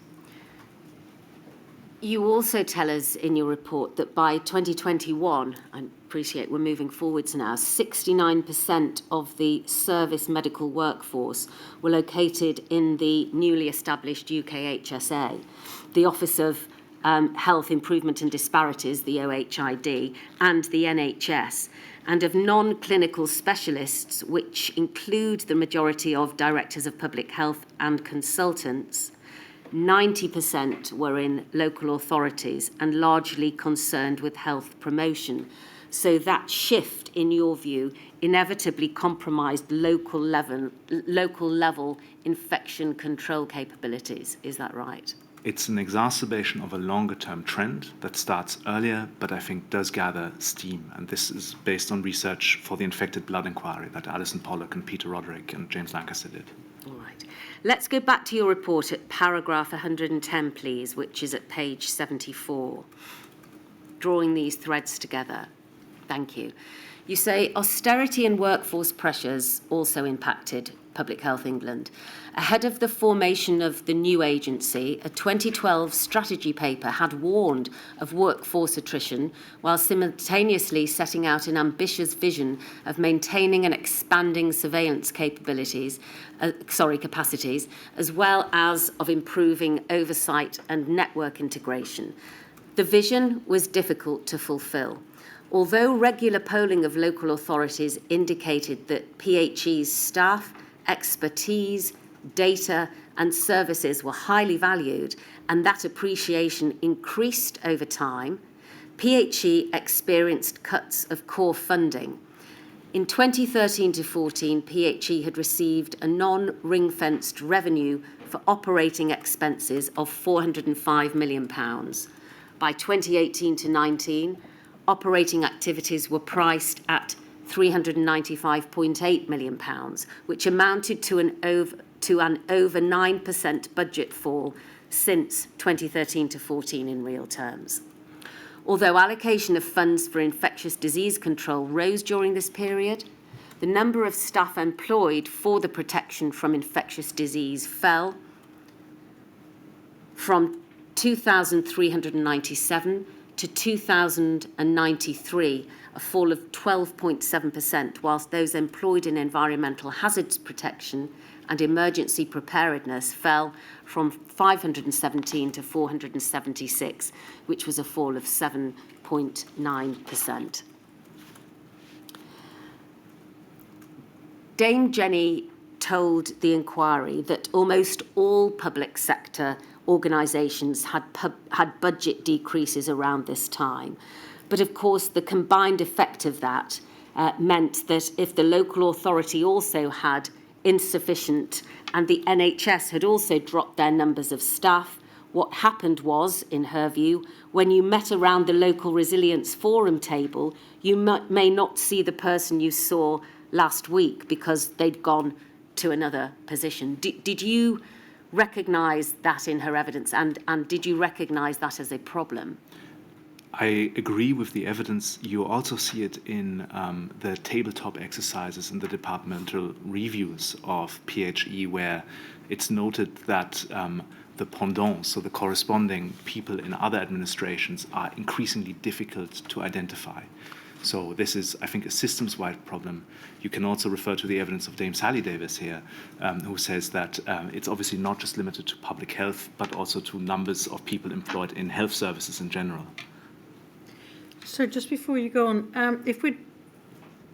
You also tell us in your report that by 2021, I appreciate we're moving forwards now, 69% of the service medical workforce were located in the newly established UK HSA, the Office of Health Improvement and Disparities, the OHID, and the NHS, and of non-clinical specialists, which include the majority of directors of public health and consultants. 90% were in local authorities and largely concerned with health promotion. So that shift, in your view, inevitably compromised local level infection control capabilities. Is that right? It's an exacerbation of a longer-term trend that starts earlier, but I think does gather steam. And this is based on research for the infected blood inquiry that Alison Pollock and Peter Roderick and James Lancaster did. All right. Let's go back to your report at paragraph 110, please, which is at page 74. Drawing these threads together. Thank you. You say austerity and workforce pressures also impacted Public Health England. Ahead of the formation of the new agency, a 2012 strategy paper had warned of workforce attrition while simultaneously setting out an ambitious vision of maintaining and expanding surveillance capacities, as well as of improving oversight and network integration. The vision was difficult to fulfill. Although regular polling of local authorities indicated that PHE's staff, expertise, data and services were highly valued and that appreciation increased over time, PHE experienced cuts of core funding. In 2013 to 14, PHE had received a non-ring-fenced revenue for operating expenses of £405 million. By 2018 to 19, operating activities were priced at £395.8 million, which amounted to an over 9% budget fall since 2013 to 14 in real terms. Although allocation of funds for infectious disease control rose during this period, the number of staff employed for the protection from infectious disease fell from 2,397 to 2,093, a fall of 12.7%, whilst those employed in environmental hazards protection and emergency preparedness fell from 517 to 476, which was a fall of 7.9%. Dame Jenny told the inquiry that almost all public sector organisations had budget decreases around this time. But of course, the combined effect of that meant that if the local authority also had insufficient and the NHS had also dropped their numbers of staff, what happened was, in her view, when you met around the local resilience forum table, you may not see the person you saw last week because they'd gone to another position. Did you recognise that in her evidence, and did you recognise that as a problem? I agree with the evidence. You also see it in the tabletop exercises in the departmental reviews of PHE, where it's noted that the pendants, so the corresponding people in other administrations, are increasingly difficult to identify. So this is, I think, a systems-wide problem. You can also refer to the evidence of Dame Sally Davis here, who says that it's obviously not just limited to public health, but also to numbers of people employed in health services in general. So just before you go on, if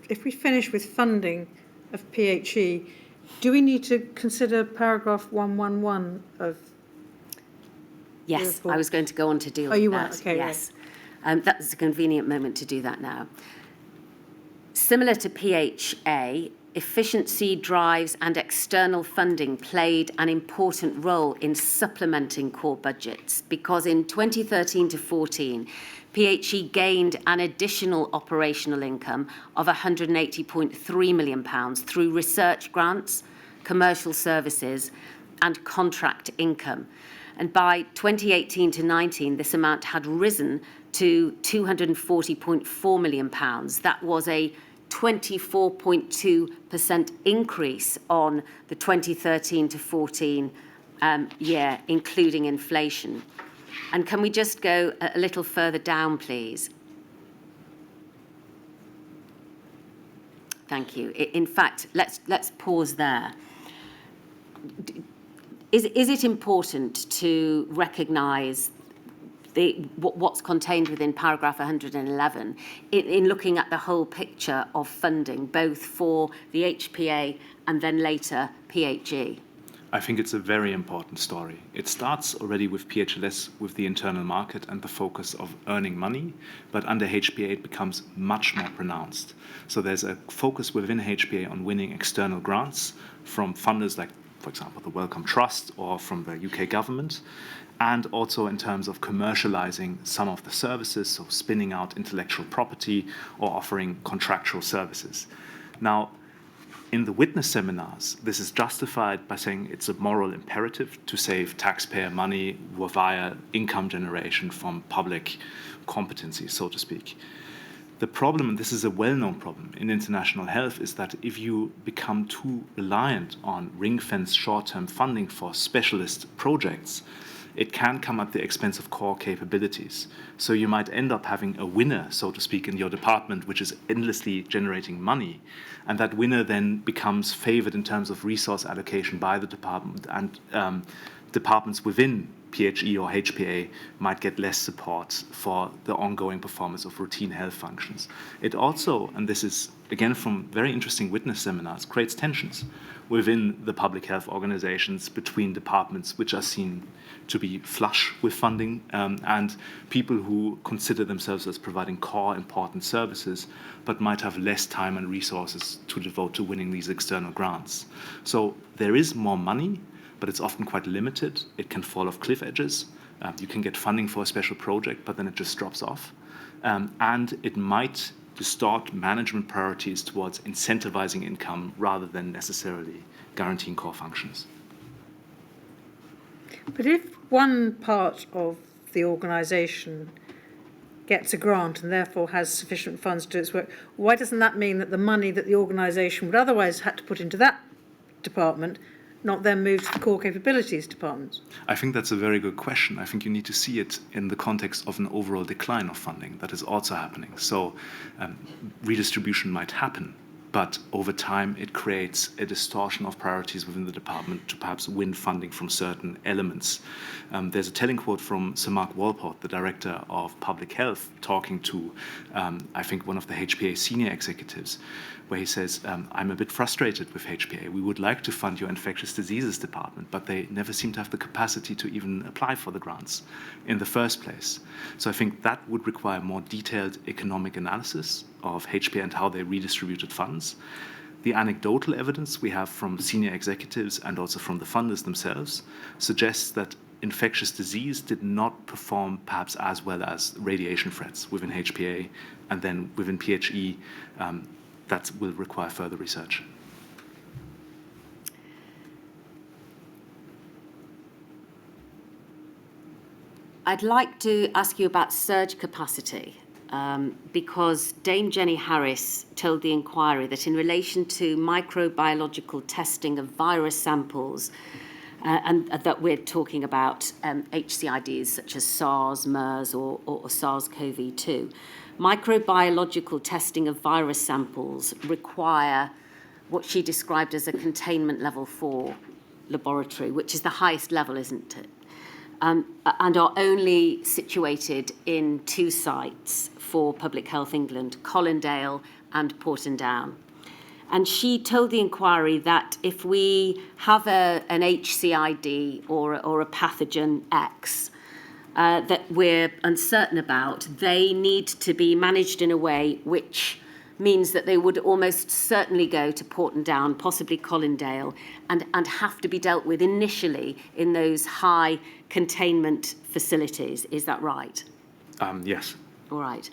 if we finish with funding of PHE, do we need to consider paragraph 111 of? Yes, I was going to go on to deal with you that. were? Okay, yes. That's a convenient moment to do that now. Similar to PHA, efficiency drives and external funding played an important role in supplementing core budgets because in 2013 to 14, PHE gained an additional operational income of £180.3 million through research grants, commercial services, and contract income. And by 2018 to 19, this amount had risen to £240.4 million. That was a 24.2% increase on the 2013 to 14 year, including inflation. And can we just go a little further down, please? Thank you. In fact, let's pause there. Is it important to recognise what's contained within paragraph 111 in looking at the whole picture of funding, both for the HPA and then later PHE? I think it's a very important story. It starts already with PHLS, with the internal market and the focus of earning money, but under HPA it becomes much more pronounced. So there's a focus within HPA on winning external grants from funders like, for example, the Wellcome Trust or from the UK government, and also in terms of commercializing some of the services, so spinning out intellectual property or offering contractual services. Now, in the witness seminars, this is justified by saying it's a moral imperative to save taxpayer money via income generation from public competency, so to speak. The problem, and this is a well-known problem in international health, is that if you become too reliant on ring-fenced short-term funding for specialist projects, it can come at the expense of core capabilities. So you might end up having a winner, so to speak, in your department, which is endlessly generating money. And that winner then becomes favored in terms of resource allocation by the department, and departments within PHE or HPA might get less support for the ongoing performance of routine health functions. It also, and this is again from very interesting witness seminars, creates tensions within the public health organizations between departments which are seen to be flush with funding and people who consider themselves as providing core important services but might have less time and resources to devote to winning these external grants. So there is more money, but it's often quite limited. It can fall off cliff edges. You can get funding for a special project, but then it just drops off. And it might distort management priorities towards incentivizing income rather than necessarily guaranteeing core functions. But if one part of the organisation gets a grant and therefore has sufficient funds to do its work, why doesn't that mean that the money that the organisation would otherwise have to put into that department not then move to the core capabilities departments? I think that's a very good question. I think you need to see it in the context of an overall decline of funding that is also happening. So redistribution might happen, but over time it creates a distortion of priorities within the department to perhaps win funding from certain elements. There's a telling quote from Sir Mark Walport, the Director of Public Health, talking to, I think, one of the HPA senior executives, where he says, I'm a bit frustrated with HPA. We would like to fund your infectious diseases department, but they never seem to have the capacity to even apply for the grants in the first place. So I think that would require more detailed economic analysis of HPA and how they redistributed funds. The anecdotal evidence we have from senior executives and also from the funders themselves suggests that infectious disease did not perform perhaps as well as radiation threats within HPA, and then within PHE, that will require further research. I'd like to ask you about surge capacity, because Dame Jenny Harris told the inquiry that in relation to microbiological testing of virus samples, and that we're talking about HCIDs such as SARS, MERS, or SARS-CoV-2, microbiological testing of virus samples require what she described as a containment level 4 laboratory, which is the highest level, isn't it? And are only situated in 2 sites for Public Health England, Colindale and Portendown. And she told the inquiry that if we have an HCID or a pathogen X that we're uncertain about, they need to be managed in a way which means that they would almost certainly go to Portendown, possibly Colindale, and have to be dealt with initially in those high containment facilities. Is that right? Yes. All right.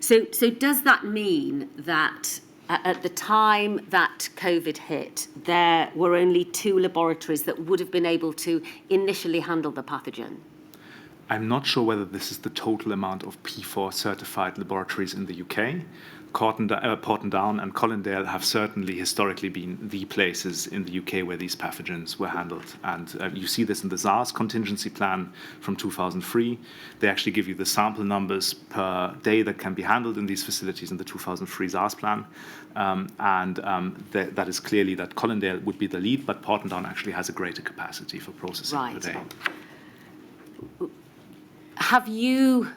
So does that mean that at the time that COVID hit, there were only 2 laboratories that would have been able to initially handle the pathogen? I'm not sure whether this is the total amount of P4 certified laboratories in the UK. Portendown and Colindale have certainly historically been the places in the UK where these pathogens were handled. And you see this in the SARS contingency plan from 2003. They actually give you the sample numbers per day that can be handled in these facilities in the 2003 SARS plan. That is clearly that Colindale would be the lead, but Portendown actually has a greater capacity for processing per day. Have you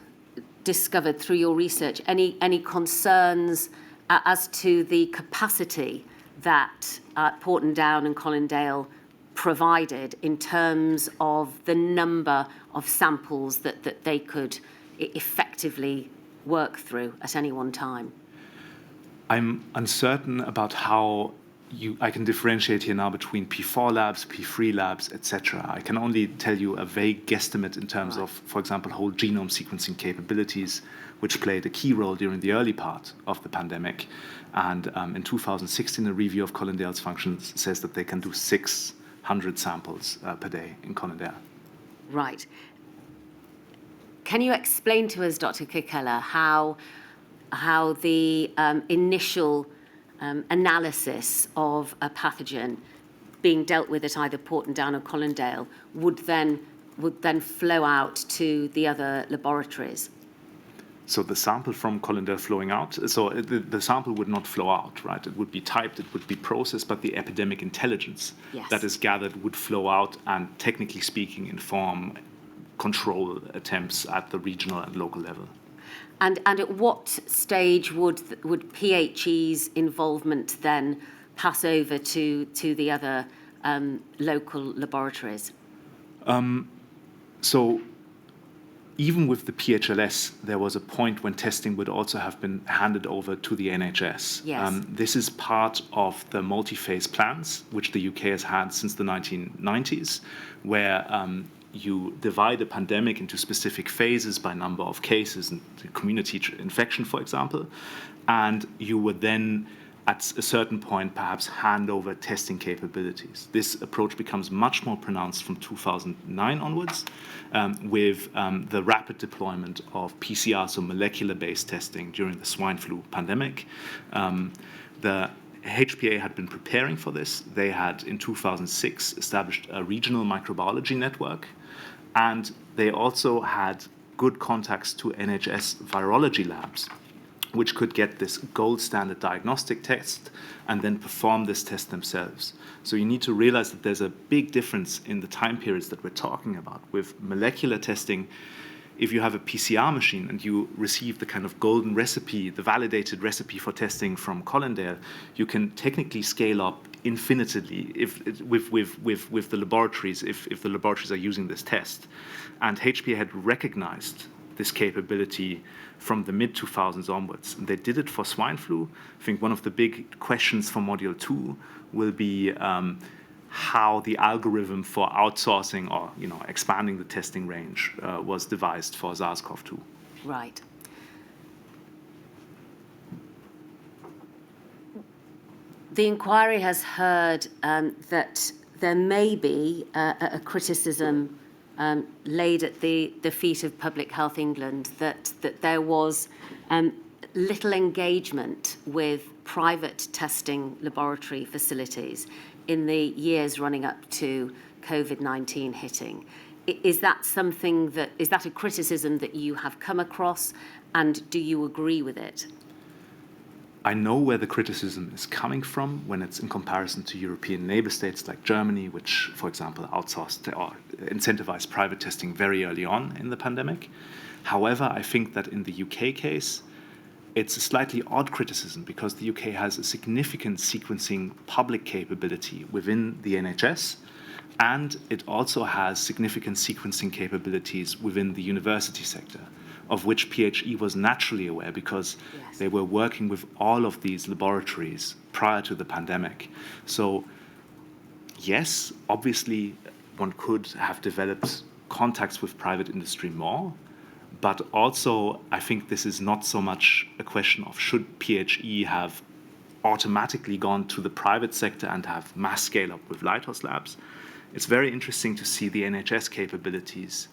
discovered through your research any concerns as to the capacity that Portendown and Colindale provided in terms of the number of samples that they could effectively work through at any one time? I'm uncertain about how I can differentiate here now between P4 labs, P3 labs, etc. I can only tell you a vague guesstimate in terms of, for example, whole genome sequencing capabilities, which played a key role during the early part of the pandemic. And in 2016, a review of Colindale's functions says that they can do 600 samples per day in Colindale. Right. Can you explain to us, Dr. Kikela, how the initial analysis of a pathogen being dealt with at either Portendown or Colindale would then flow out to the other laboratories? So the sample from Colindale flowing out, so the sample would not flow out, right? It would be typed, it would be processed, but the epidemic intelligence that is gathered would flow out and, technically speaking, inform control attempts at the regional and local level. And at what stage would PHE's involvement then pass over to the other local laboratories? So even with the PHLS, there was a point when testing would also have been handed over to the NHS. Yes. This is part of the multi-phase plans, which the UK has had since the 1990s, where you divide a pandemic into specific phases by number of cases and community infection, for example, and you would then, at a certain point, perhaps hand over testing capabilities. This approach becomes much more pronounced from 2009 onwards, with the rapid deployment of PCR, so molecular-based testing during the swine flu pandemic. The HPA had been preparing for this. They had, in 2006, established a regional microbiology network, and they also had good contacts to NHS virology labs, which could get this gold standard diagnostic test and then perform this test themselves. So you need to realize that there's a big difference in the time periods that we're talking about. With molecular testing, if you have a PCR machine and you receive the kind of golden recipe, the validated recipe for testing from Colindale, you can technically scale up infinitely with the laboratories, if the laboratories are using this test. And HPA had recognized this capability from the mid-2000s onwards. And they did it for swine flu. I think one of the big questions for Module 2 will be how the algorithm for outsourcing or expanding the testing range was devised for SARS-CoV-2. Right. The inquiry has heard that there may be a criticism laid at the feet of Public Health England that there was little engagement with private testing laboratory facilities in the years running up to COVID-19 hitting. Is that a criticism that you have come across, and do you agree with it? I know where the criticism is coming from when it's in comparison to European neighbor states like Germany, which, for example, outsourced or incentivized private testing very early on in the pandemic. However, I think that in the UK case, it's a slightly odd criticism because the UK has a significant sequencing public capability within the NHS, and it also has significant sequencing capabilities within the university sector, of which PHE was naturally aware because they were working with all of these laboratories prior to the pandemic. So, yes, obviously one could have developed contacts with private industry more, but also I think this is not so much a question of should PHE have automatically gone to the private sector and have mass scale up with lighthouse labs. It's very interesting to see the NHS capabilities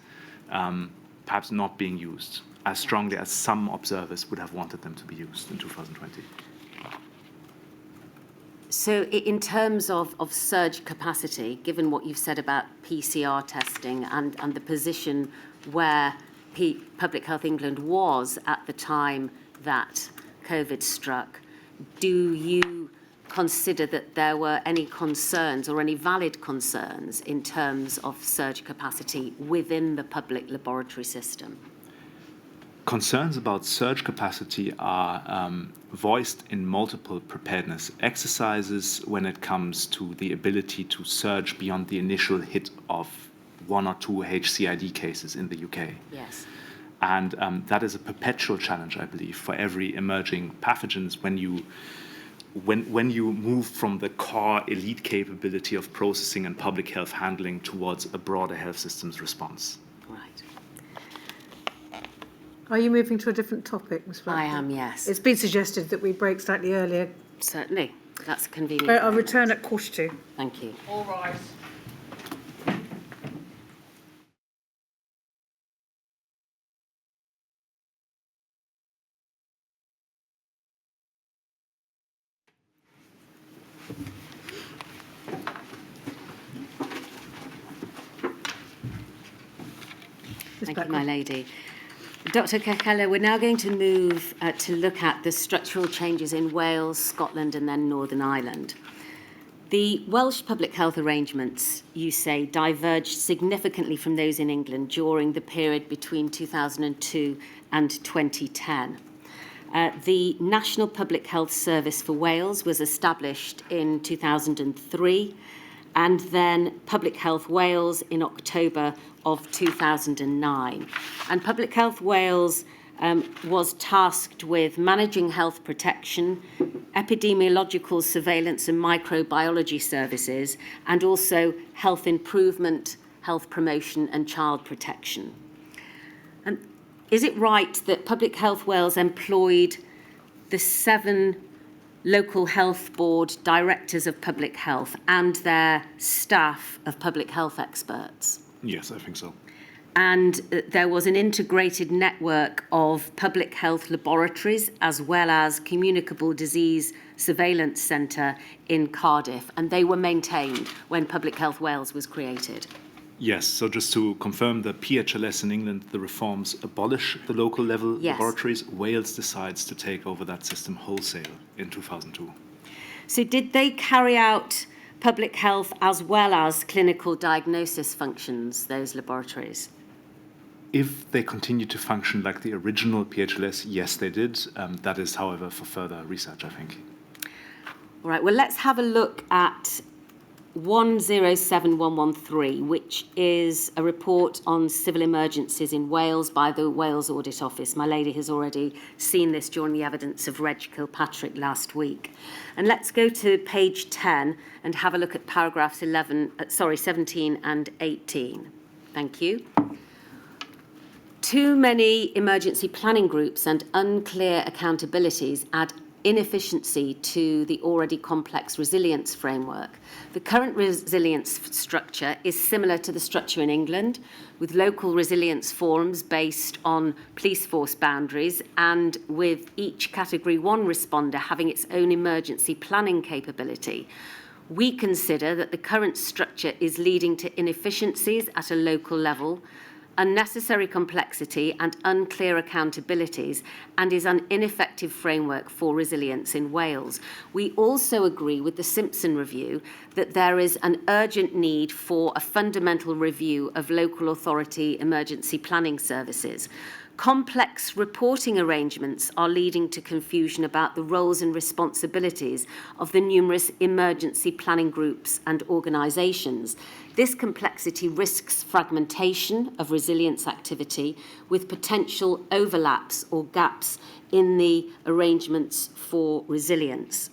perhaps not being used as strongly as some observers would have wanted them to be used in 2020. So in terms of surge capacity, given what you've said about PCR testing and the position where Public Health England was at the time that COVID struck, do you consider that there were any concerns or any valid concerns in terms of surge capacity within the public laboratory system? Concerns about surge capacity are voiced in multiple preparedness exercises when it comes to the ability to surge beyond the initial hit of 1 or 2 HCID cases in the UK. Yes. And that is a perpetual challenge, I believe, for every emerging pathogens when you move from the core elite capability of processing and public health handling towards a broader health systems response. Right. Are you moving to a different topic, Ms. Blackburn? I am, yes. It's been suggested that we break slightly earlier. Certainly. That's convenient. I'll return at 1:45. Thank you. All rise. Thank you, my lady. Dr. Kekeler, we're now going to move to look at the structural changes in Wales, Scotland, and then Northern Ireland. The Welsh public health arrangements, you say, diverged significantly from those in England during the period between 2002 and 2010. The National Public Health Service for Wales was established in 2003, and then Public Health Wales in October of 2009. And Public Health Wales was tasked with managing health protection, epidemiological surveillance and microbiology services, and also health improvement, health promotion and child protection. And is it right that Public Health Wales employed the 7 local health board directors of public health and their staff of public health experts? Yes, I think so. And there was an integrated network of public health laboratories as well as communicable disease surveillance centre in Cardiff, and they were maintained when Public Health Wales was created. Yes, so just to confirm, the PHLS in England, the reforms abolish the local level laboratories. Wales decides to take over that system wholesale in 2002. So did they carry out public health as well as clinical diagnosis functions, those laboratories? If they continue to function like the original PHLS, yes, they did. That is, however, for further research, I think. All right, well, let's have a look at 107113, which is a report on civil emergencies in Wales by the Wales Audit Office. My lady has already seen this during the evidence of Reg Kilpatrick last week. And let's go to page 10 and have a look at paragraphs 17 and 18. Thank you. Too many emergency planning groups and unclear accountabilities add inefficiency to the already complex resilience framework. The current resilience structure is similar to the structure in England, with local resilience forums based on police force boundaries and with each Category 1 responder having its own emergency planning capability. We consider that the current structure is leading to inefficiencies at a local level, unnecessary complexity and unclear accountabilities, and is an ineffective framework for resilience in Wales. We also agree with the Simpson Review that there is an urgent need for a fundamental review of local authority emergency planning services. Complex reporting arrangements are leading to confusion about the roles and responsibilities of the numerous emergency planning groups and organisations. This complexity risks fragmentation of resilience activity with potential overlaps or gaps in the arrangements for resilience.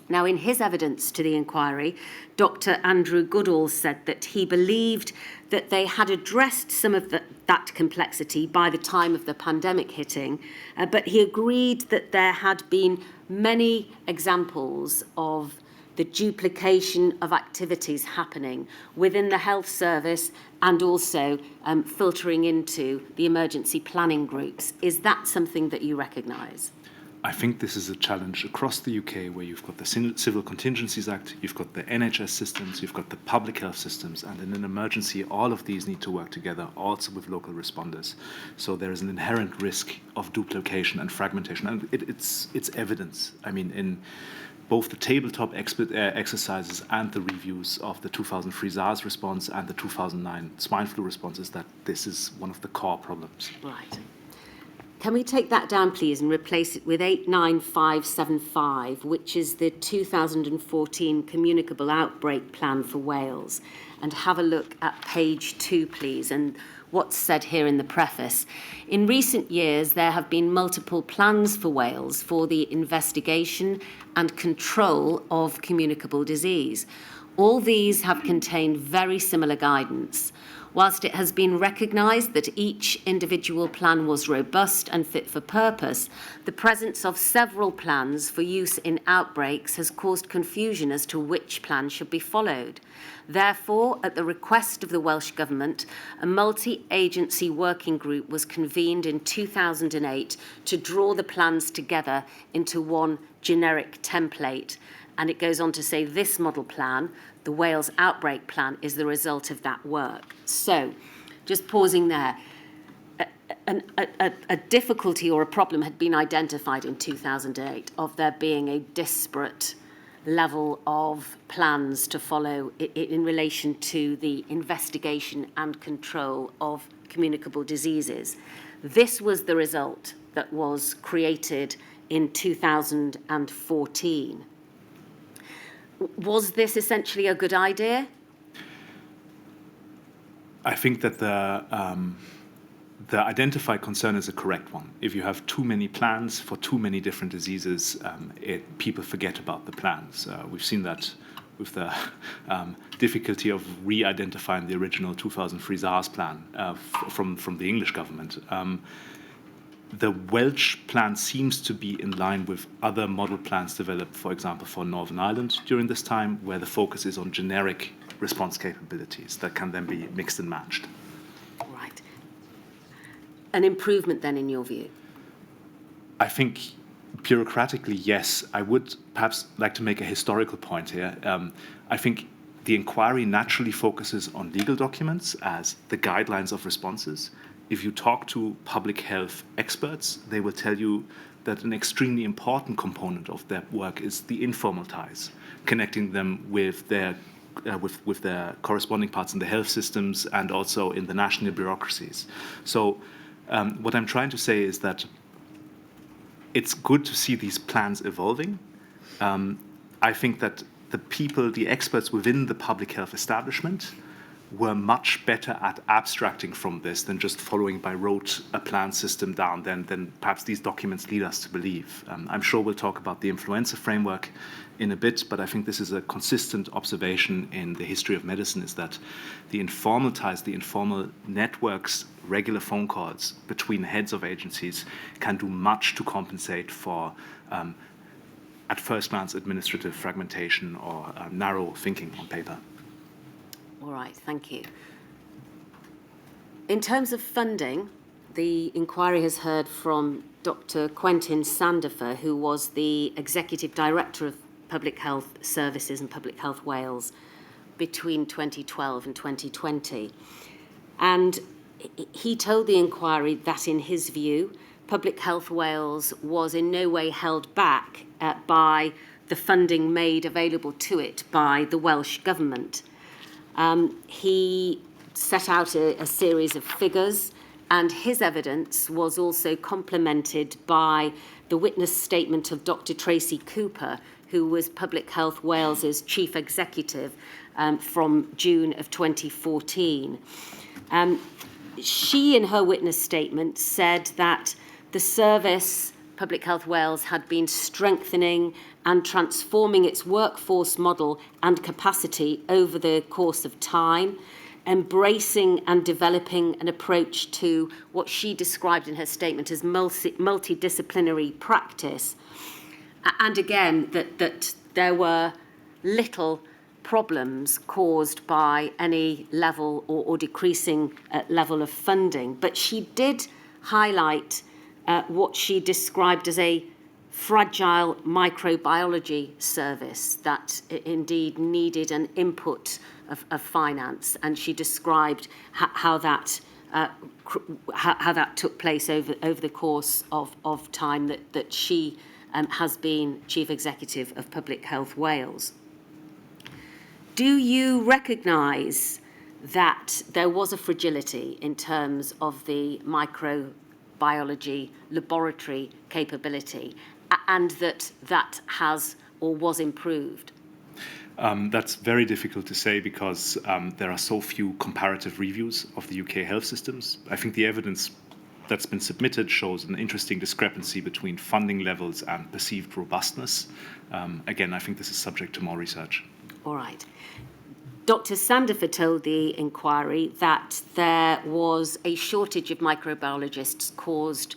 Now, in his evidence to the inquiry, Dr. Andrew Goodall said that he believed that they had addressed some of that complexity by the time of the pandemic hitting, but he agreed that there had been many examples of the duplication of activities happening within the health service and also filtering into the emergency planning groups. Is that something that you recognise? I think this is a challenge across the UK, where you've got the Civil Contingencies Act, you've got the NHS systems, you've got the public health systems, and in an emergency, all of these need to work together, also with local responders. So there is an inherent risk of duplication and fragmentation, and it's evidence. I mean, in both the tabletop exercises and the reviews of the 2003 SARS response and the 2009 swine flu responses, that this is one of the core problems. Right. Can we take that down, please, and replace it with 89575, which is the 2014 Communicable Outbreak Plan for Wales? And have a look at page 2, please, and what's said here in the preface. In recent years, there have been multiple plans for Wales for the investigation and control of communicable disease. All these have contained very similar guidance. Whilst it has been recognised that each individual plan was robust and fit for purpose, the presence of several plans for use in outbreaks has caused confusion as to which plan should be followed. Therefore, at the request of the Welsh Government, a multi-agency working group was convened in 2008 to draw the plans together into one generic template. And it goes on to say this model plan, the Wales Outbreak Plan, is the result of that work. So, just pausing there, a difficulty or a problem had been identified in 2008 of there being a disparate level of plans to follow in relation to the investigation and control of communicable diseases. This was the result that was created in 2014. Was this essentially a good idea? I think that the identified concern is a correct one. If you have too many plans for too many different diseases, people forget about the plans. We've seen that with the difficulty of re-identifying the original 2003 SARS plan from the English government. The Welsh plan seems to be in line with other model plans developed, for example, for Northern Ireland during this time, where the focus is on generic response capabilities that can then be mixed and matched. Right. An improvement then, in your view? I think bureaucratically, yes. I would perhaps like to make a historical point here. I think the inquiry naturally focuses on legal documents as the guidelines of responses. If you talk to public health experts, they will tell you that an extremely important component of their work is the informal ties, connecting them with their corresponding parts in the health systems and also in the national bureaucracies. So what I'm trying to say is that it's good to see these plans evolving. I think that the experts within the public health establishment were much better at abstracting from this than just following by rote a plan system down than perhaps these documents lead us to believe. I'm sure we'll talk about the influenza framework in a bit, but I think this is a consistent observation in the history of medicine, is that the informal ties, the informal networks, regular phone calls between heads of agencies can do much to compensate for at first glance administrative fragmentation or narrow thinking on paper. All right, thank you. In terms of funding, the inquiry has heard from Dr. Quentin Sandifer, who was the Executive Director of Public Health Services and Public Health Wales between 2012 and 2020. And he told the inquiry that, in his view, Public Health Wales was in no way held back by the funding made available to it by the Welsh Government. He set out a series of figures, and his evidence was also complemented by the witness statement of Dr. Tracy Cooper, who was Public Health Wales's chief executive from June of 2014. She, in her witness statement, said that the service, Public Health Wales, had been strengthening and transforming its workforce model and capacity over the course of time, embracing and developing an approach to what she described in her statement as multidisciplinary practice. And again, that there were little problems caused by any level or decreasing level of funding. But she did highlight what she described as a fragile microbiology service that indeed needed an input of finance, and she described how that took place over the course of time that she has been Chief Executive of Public Health Wales. Do you recognise that there was a fragility in terms of the microbiology laboratory capability, and that has or was improved? That's very difficult to say because there are so few comparative reviews of the UK health systems. I think the evidence that's been submitted shows an interesting discrepancy between funding levels and perceived robustness. Again, I think this is subject to more research. All right. Dr. Sandifer told the inquiry that there was a shortage of microbiologists caused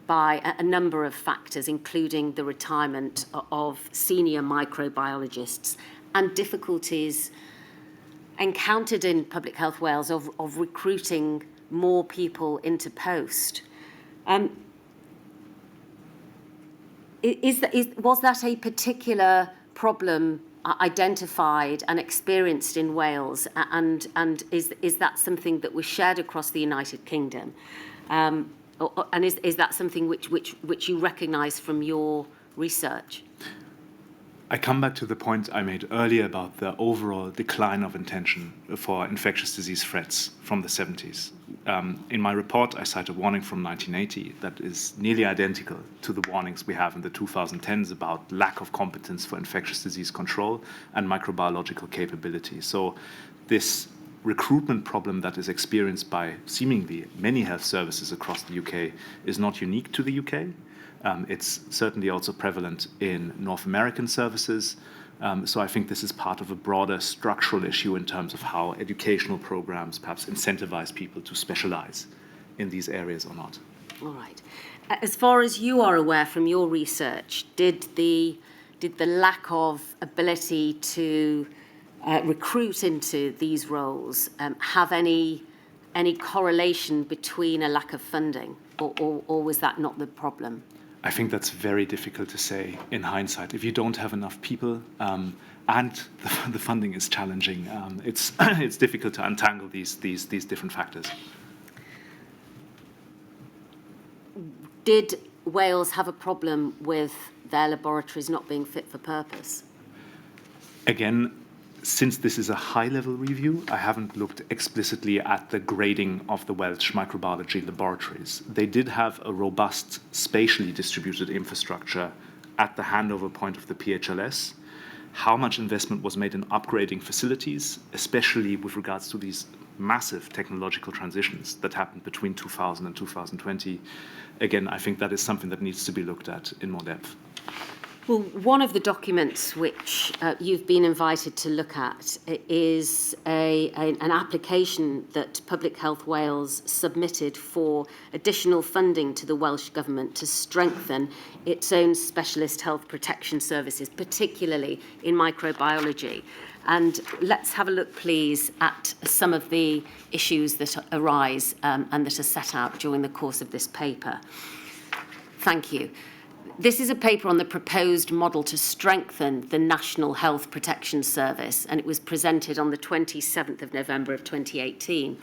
by a number of factors, including the retirement of senior microbiologists and difficulties encountered in Public Health Wales of recruiting more people into post. Was that a particular problem identified and experienced in Wales, and is that something that was shared across the United Kingdom? And is that something which you recognise from your research? I come back to the point I made earlier about the overall decline of intention for infectious disease threats from the 70s. In my report, I cite a warning from 1980 that is nearly identical to the warnings we have in the 2010s about lack of competence for infectious disease control and microbiological capability. So this recruitment problem that is experienced by seemingly many health services across the UK is not unique to the UK. It's certainly also prevalent in North American services. So I think this is part of a broader structural issue in terms of how educational programs perhaps incentivize people to specialize in these areas or not. All right. As far as you are aware from your research, did the lack of ability to recruit into these roles have any correlation between a lack of funding, or was that not the problem? I think that's very difficult to say in hindsight. If you don't have enough people and the funding is challenging, it's difficult to untangle these different factors. Did Wales have a problem with their laboratories not being fit for purpose? Again, since this is a high-level review, I haven't looked explicitly at the grading of the Welsh microbiology laboratories. They did have a robust, spatially distributed infrastructure at the handover point of the PHLS. How much investment was made in upgrading facilities, especially with regards to these massive technological transitions that happened between 2000 and 2020? Again, I think that is something that needs to be looked at in more depth. Well, one of the documents which you've been invited to look at is an application that Public Health Wales submitted for additional funding to the Welsh Government to strengthen its own specialist health protection services, particularly in microbiology. And let's have a look, please, at some of the issues that arise and that are set out during the course of this paper. Thank you. This is a paper on the proposed model to strengthen the National Health Protection Service, and it was presented on the 27th of November of 2018.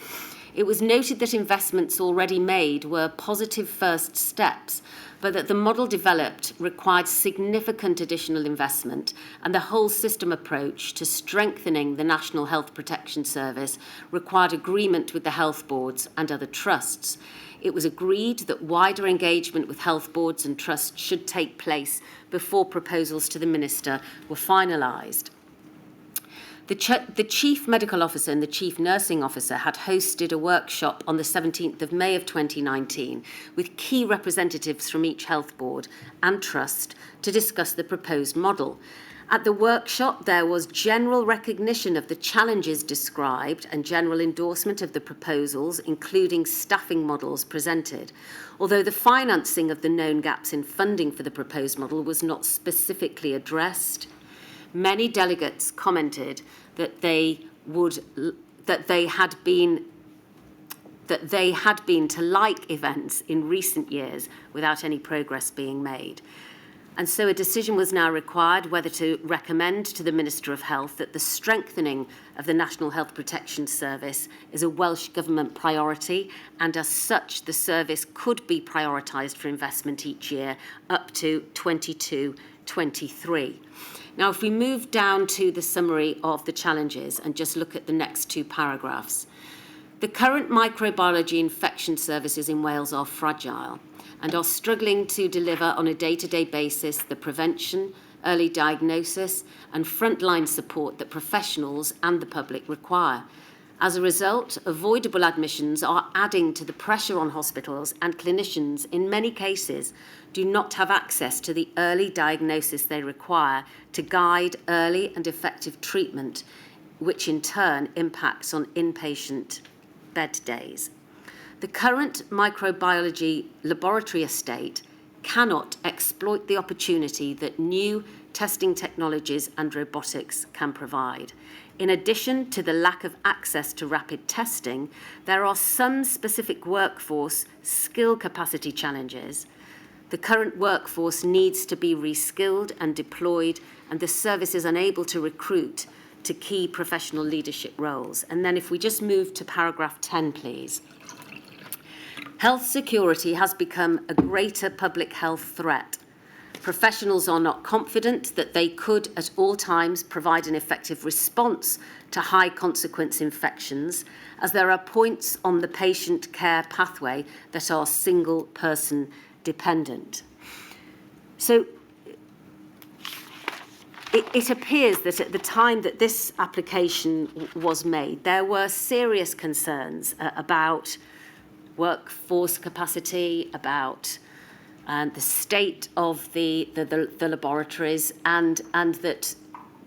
It was noted that investments already made were positive first steps, but that the model developed required significant additional investment, and the whole system approach to strengthening the National Health Protection Service required agreement with the health boards and other trusts. It was agreed that wider engagement with health boards and trusts should take place before proposals to the Minister were finalised. The Chief Medical Officer and the Chief Nursing Officer had hosted a workshop on the 17th of May of 2019 with key representatives from each health board and trust to discuss the proposed model. At the workshop, there was general recognition of the challenges described and general endorsement of the proposals, including staffing models presented, although the financing of the known gaps in funding for the proposed model was not specifically addressed. Many delegates commented that they had been to like events in recent years without any progress being made. And so a decision was now required whether to recommend to the Minister of Health that the strengthening of the National Health Protection Service is a Welsh Government priority, and as such the service could be prioritised for investment each year up to 22-23. Now, if we move down to the summary of the challenges and just look at the next two paragraphs, the current microbiology infection services in Wales are fragile and are struggling to deliver on a day-to-day basis the prevention, early diagnosis and frontline support that professionals and the public require. As a result, avoidable admissions are adding to the pressure on hospitals, and clinicians, in many cases, do not have access to the early diagnosis they require to guide early and effective treatment, which in turn impacts on inpatient bed days. The current microbiology laboratory estate cannot exploit the opportunity that new testing technologies and robotics can provide. In addition to the lack of access to rapid testing, there are some specific workforce skill capacity challenges. The current workforce needs to be reskilled and deployed, and the service is unable to recruit to key professional leadership roles. And then if we just move to paragraph 10, please. Health security has become a greater public health threat. Professionals are not confident that they could at all times provide an effective response to high consequence infections, as there are points on the patient care pathway that are single person dependent. So it appears that at the time that this application was made, there were serious concerns about workforce capacity, about the state of the laboratories, and that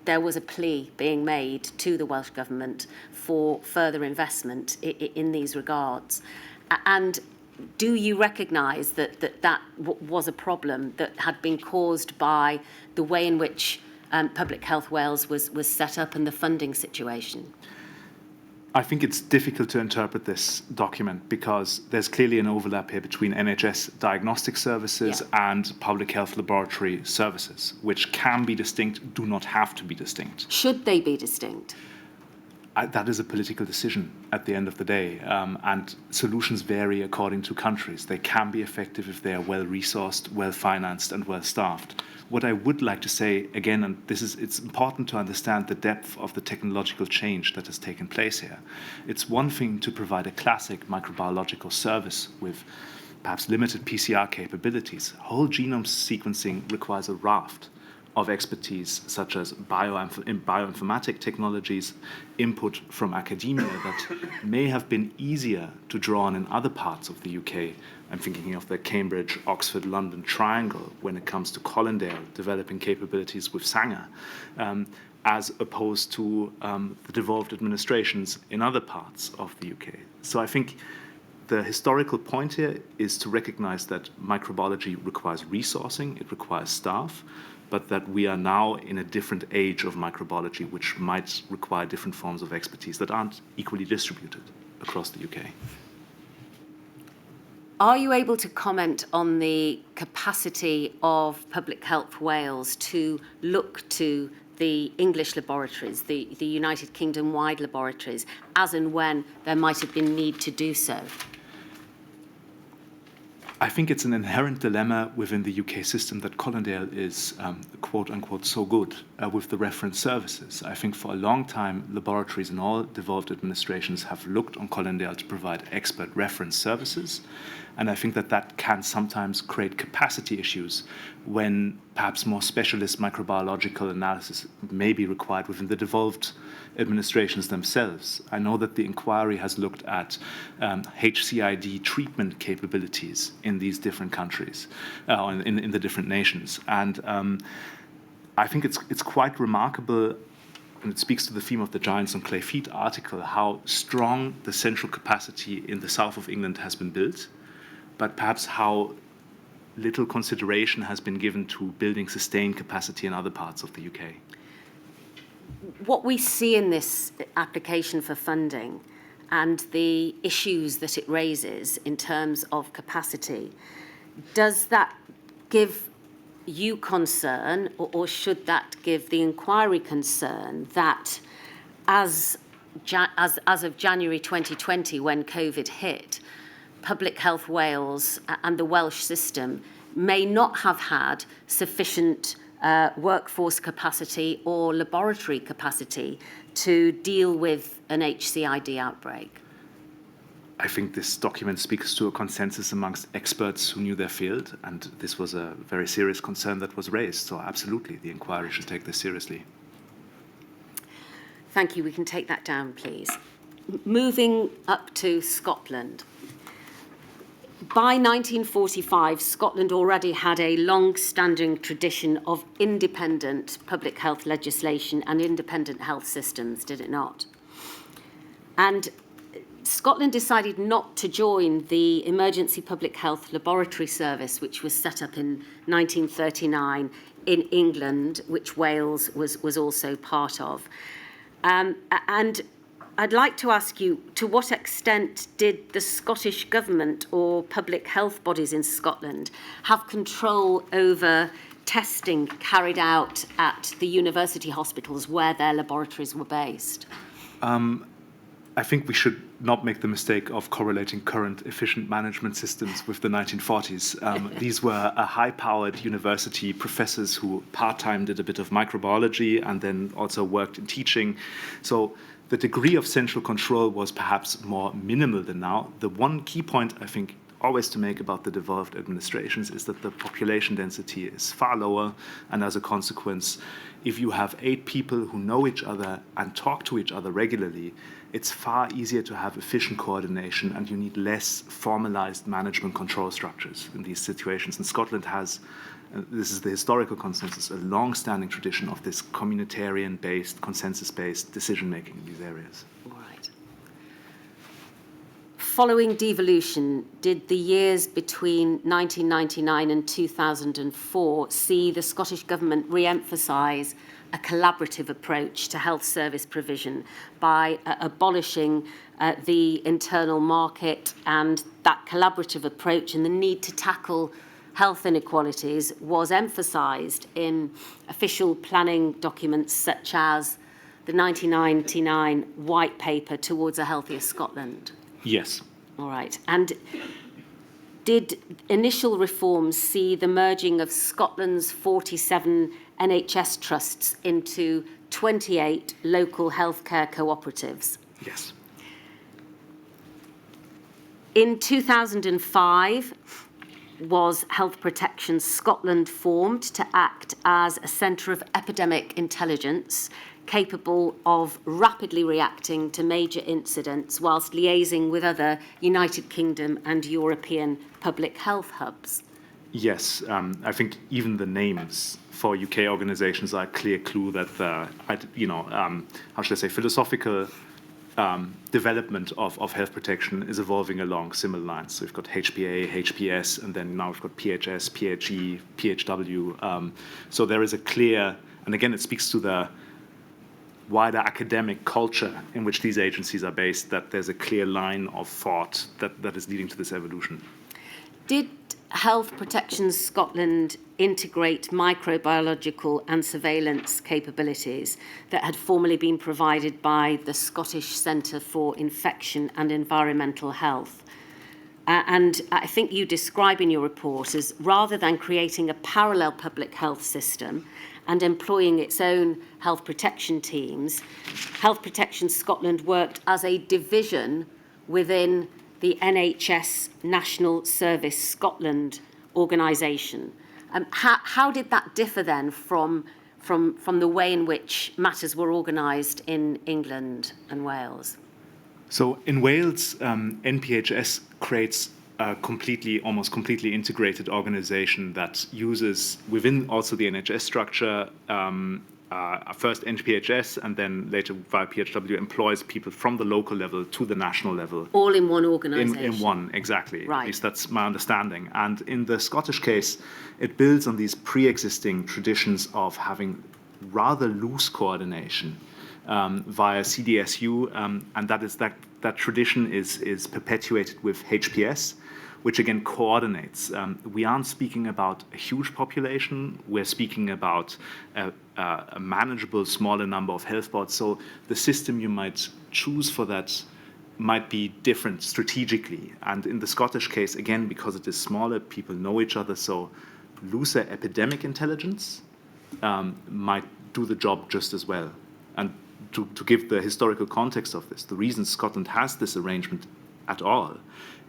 there was a plea being made to the Welsh Government for further investment in these regards. And do you recognise that was a problem that had been caused by the way in which Public Health Wales was set up and the funding situation? I think it's difficult to interpret this document because there's clearly an overlap here between NHS diagnostic services and public health laboratory services, which can be distinct, do not have to be distinct. Should they be distinct? That is a political decision at the end of the day, and solutions vary according to countries. They can be effective if they are well-resourced, well-financed, and well-staffed. What I would like to say, again, and it's important to understand the depth of the technological change that has taken place here. It's one thing to provide a classic microbiological service with perhaps limited PCR capabilities. Whole genome sequencing requires a raft of expertise, such as bioinformatic technologies, input from academia that may have been easier to draw on in other parts of the UK. I'm thinking of the Cambridge, Oxford, London triangle when it comes to Colindale developing capabilities with Sanger, as opposed to the devolved administrations in other parts of the UK. So I think the historical point here is to recognize that microbiology requires resourcing, it requires staff, but that we are now in a different age of microbiology, which might require different forms of expertise that aren't equally distributed across the UK. Are you able to comment on the capacity of Public Health Wales to look to the English laboratories, the United Kingdom-wide laboratories, as and when there might have been need to do so? I think it's an inherent dilemma within the UK system that Colindale is, quote unquote, so good with the reference services. I think for a long time, laboratories in all devolved administrations have looked on Colindale to provide expert reference services. And I think that that can sometimes create capacity issues when perhaps more specialist microbiological analysis may be required within the devolved administrations themselves. I know that the inquiry has looked at HCID treatment capabilities in these different countries, in the different nations. And I think it's quite remarkable, and it speaks to the theme of the Giants on Clay Feet article, how strong the central capacity in the south of England has been built, but perhaps how little consideration has been given to building sustained capacity in other parts of the UK. What we see in this application for funding and the issues that it raises in terms of capacity, does that give you concern, or should that give the inquiry concern that as of January 2020, when COVID hit, Public Health Wales and the Welsh system may not have had sufficient workforce capacity or laboratory capacity to deal with an HCID outbreak? I think this document speaks to a consensus amongst experts who knew their field, and this was a very serious concern that was raised. So absolutely, the inquiry should take this seriously. Thank you. We can take that down, please. Moving up to Scotland. By 1945, Scotland already had a long-standing tradition of independent public health legislation and independent health systems, did it not? And Scotland decided not to join the Emergency Public Health Laboratory Service, which was set up in 1939 in England, which Wales was also part of. And I'd like to ask you, to what extent did the Scottish Government or public health bodies in Scotland have control over testing carried out at the university hospitals where their laboratories were based? I think we should not make the mistake of correlating current efficient management systems with the 1940s. These were high-powered university professors who part-time did a bit of microbiology and then also worked in teaching. So the degree of central control was perhaps more minimal than now. The one key point I think always to make about the devolved administrations is that the population density is far lower, and as a consequence, if you have 8 people who know each other and talk to each other regularly, it's far easier to have efficient coordination, and you need less formalized management control structures in these situations. And Scotland has, this is the historical consensus, a long-standing tradition of this communitarian-based, consensus-based decision-making in these areas. All right. Following devolution, did the years between 1999 and 2004 see the Scottish Government re-emphasise a collaborative approach to health service provision by abolishing the internal market, and that collaborative approach and the need to tackle health inequalities was emphasised in official planning documents such as the 1999 White Paper Towards a Healthier Scotland? Yes. All right. And did initial reforms see the merging of Scotland's 47 NHS trusts into 28 local healthcare cooperatives? Yes. In 2005, was Health Protection Scotland formed to act as a centre of epidemic intelligence capable of rapidly reacting to major incidents whilst liaising with other United Kingdom and European public health hubs? Yes, I think even the names for UK organizations are a clear clue that the, how should I say, philosophical development of health protection is evolving along similar lines. So we've got HPA, HPS, and then now we've got PHS, PHE, PHW. So there is a clear, and again, it speaks to the wider academic culture in which these agencies are based, that there's a clear line of thought that is leading to this evolution. Did Health Protection Scotland integrate microbiological and surveillance capabilities that had formerly been provided by the Scottish Centre for Infection and Environmental Health. And I think you describe in your report as rather than creating a parallel public health system and employing its own health protection teams, Health Protection Scotland worked as a division within the NHS National Service Scotland organisation. How did that differ then from the way in which matters were organised in England and Wales? So in Wales, NPHS creates a almost completely integrated organisation that uses, within also the NHS structure, first NPHS and then later via PHW employs people from the local level to the national level. All in one organisation? In one, exactly. Right. At least that's my understanding. And in the Scottish case, it builds on these pre-existing traditions of having rather loose coordination via CDSU, and that tradition is perpetuated with HPS, which again coordinates. We aren't speaking about a huge population. We're speaking about a manageable, smaller number of health boards. So the system you might choose for that might be different strategically. And in the Scottish case, again, because it is smaller, people know each other, so looser epidemic intelligence might do the job just as well. And to give the historical context of this, the reason Scotland has this arrangement at all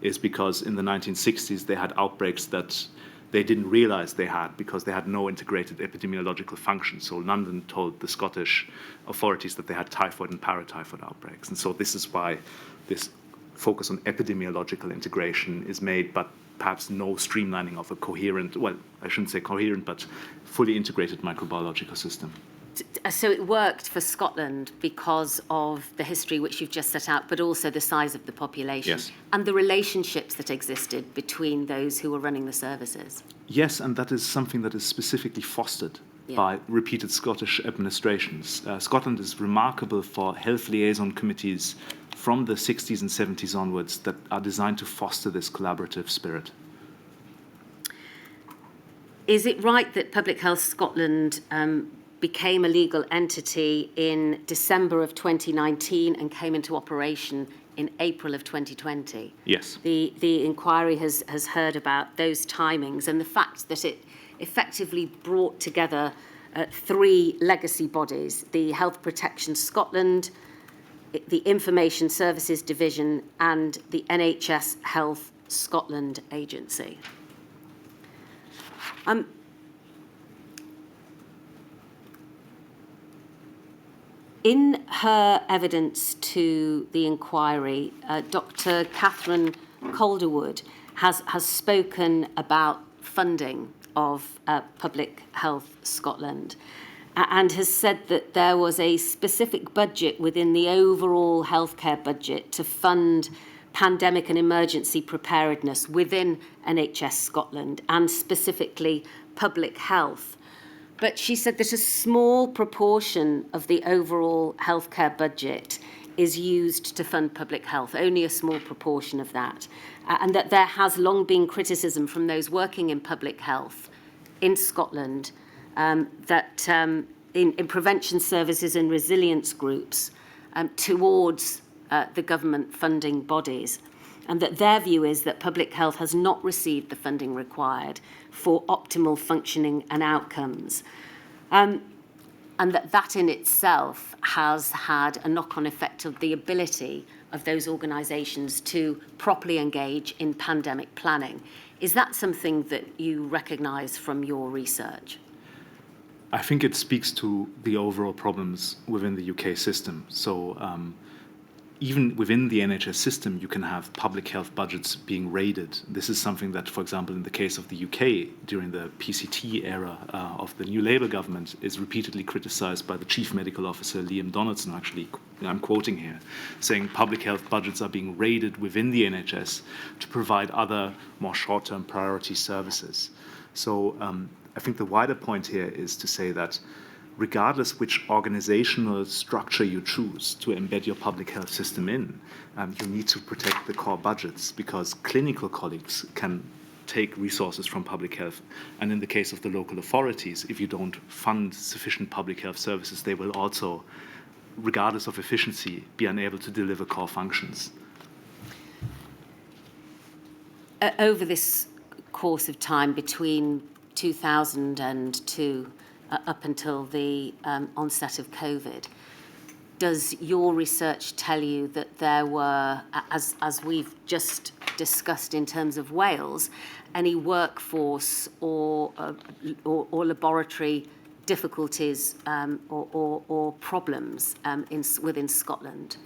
is because in the 1960s they had outbreaks that they didn't realize they had because they had no integrated epidemiological function. So London told the Scottish authorities that they had typhoid and paratyphoid outbreaks. And so this is why this focus on epidemiological integration is made, but perhaps no streamlining of a coherent, well, I shouldn't say coherent, but fully integrated microbiological system. So it worked for Scotland because of the history which you've just set out, but also the size of the population. Yes. And the relationships that existed between those who were running the services. Yes, and that is something that is specifically fostered by repeated Scottish administrations. Scotland is remarkable for health liaison committees from the 60s and 70s onwards that are designed to foster this collaborative spirit. Is it right that Public Health Scotland became a legal entity in December of 2019 and came into operation in April of 2020? Yes. The inquiry has heard about those timings and the fact that it effectively brought together three legacy bodies, the Health Protection Scotland, the Information Services Division and the NHS Health Scotland Agency. In her evidence to the inquiry, Dr. Catherine Calderwood has spoken about funding of Public Health Scotland and has said that there was a specific budget within the overall healthcare budget to fund pandemic and emergency preparedness within NHS Scotland and specifically public health. But she said that a small proportion of the overall healthcare budget is used to fund public health, only a small proportion of that, and that there has long been criticism from those working in public health in Scotland that in prevention services and resilience groups towards the government funding bodies, and that their view is that public health has not received the funding required for optimal functioning and outcomes. And that in itself has had a knock-on effect of the ability of those organisations to properly engage in pandemic planning. Is that something that you recognise from your research? I think it speaks to the overall problems within the UK system. So even within the NHS system, you can have public health budgets being raided. This is something that, for example, in the case of the UK, during the PCT era of the new Labour government, is repeatedly criticised by the Chief Medical Officer, Liam Donaldson, actually, I'm quoting here, saying public health budgets are being raided within the NHS to provide other, more short-term priority services. So I think the wider point here is to say that regardless which organizational structure you choose to embed your public health system in, you need to protect the core budgets because clinical colleagues can take resources from public health. And in the case of the local authorities, if you don't fund sufficient public health services, they will also, regardless of efficiency, be unable to deliver core functions. Over this course of time between 2002 up until the onset of COVID, does your research tell you that there were, as we've just discussed in terms of Wales, any workforce or laboratory difficulties or problems within Scotland?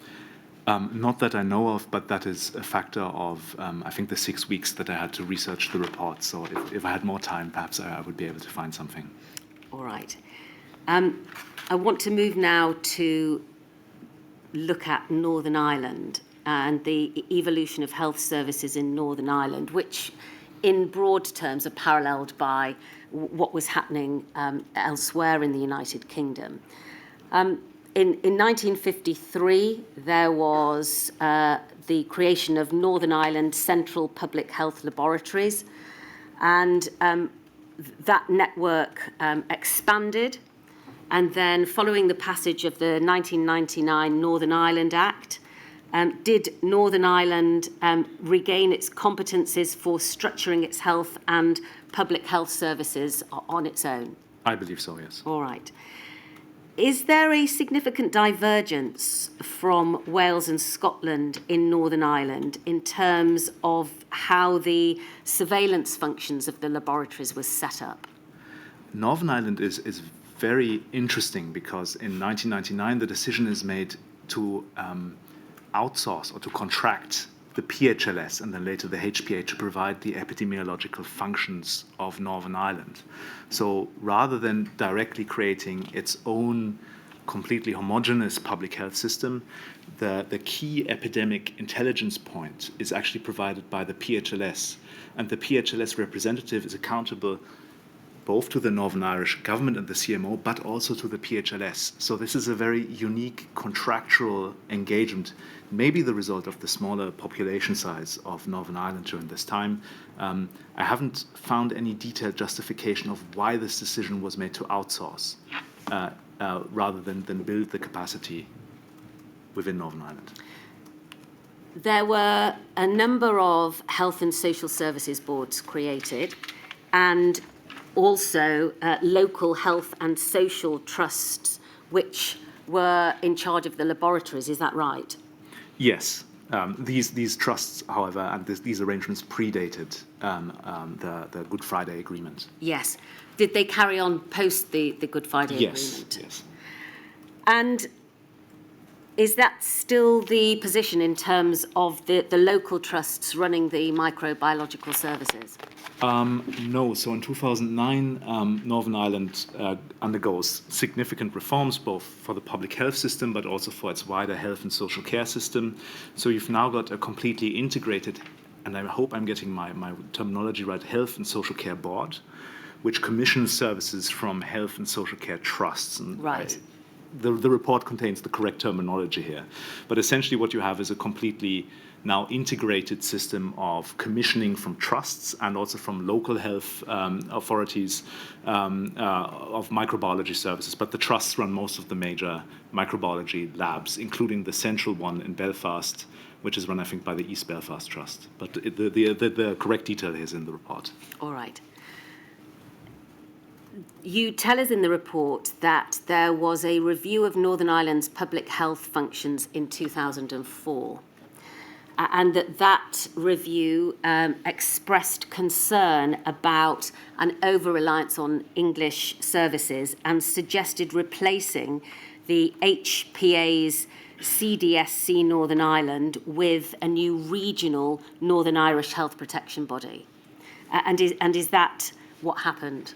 Not that I know of, but that is a factor of, I think, the 6 weeks that I had to research the report. So if I had more time, perhaps I would be able to find something. All right. I want to move now to look at Northern Ireland and the evolution of health services in Northern Ireland, which in broad terms are paralleled by what was happening elsewhere in the United Kingdom. In 1953, there was the creation of Northern Ireland Central Public Health Laboratories, and that network expanded. And then, following the passage of the 1999 Northern Ireland Act, did Northern Ireland regain its competencies for structuring its health and public health services on its own? I believe so, yes. All right. Is there a significant divergence from Wales and Scotland in Northern Ireland in terms of how the surveillance functions of the laboratories were set up? Northern Ireland is very interesting because in 1999 the decision is made to outsource or to contract the PHLS and then later the HPA to provide the epidemiological functions of Northern Ireland. So rather than directly creating its own completely homogeneous public health system, the key epidemic intelligence point is actually provided by the PHLS. And the PHLS representative is accountable both to the Northern Irish government and the CMO, but also to the PHLS. So this is a very unique contractual engagement, maybe the result of the smaller population size of Northern Ireland during this time. I haven't found any detailed justification of why this decision was made to outsource rather than build the capacity within Northern Ireland. There were a number of health and social services boards created, and also local health and social trusts which were in charge of the laboratories. Is that right? Yes. These trusts, however, and these arrangements predated the Good Friday Agreement. Yes. Did they carry on post the Good Friday Agreement? Yes. And is that still the position in terms of the local trusts running the microbiological services? No. So in 2009, Northern Ireland undergoes significant reforms, both for the public health system, but also for its wider health and social care system. So you've now got a completely integrated, and I hope I'm getting my terminology right, health and social care board, which commissions services from health and social care trusts. And right. The report contains the correct terminology here. But essentially what you have is a completely now integrated system of commissioning from trusts and also from local health authorities of microbiology services. But the trusts run most of the major microbiology labs, including the central one in Belfast, which is run, I think, by the East Belfast Trust. But the correct detail is in the report. All right. You tell us in the report that there was a review of Northern Ireland's public health functions in 2004, and that review expressed concern about an over-reliance on English services and suggested replacing the HPA's CDSC Northern Ireland with a new regional Northern Irish health protection body. And is that what happened?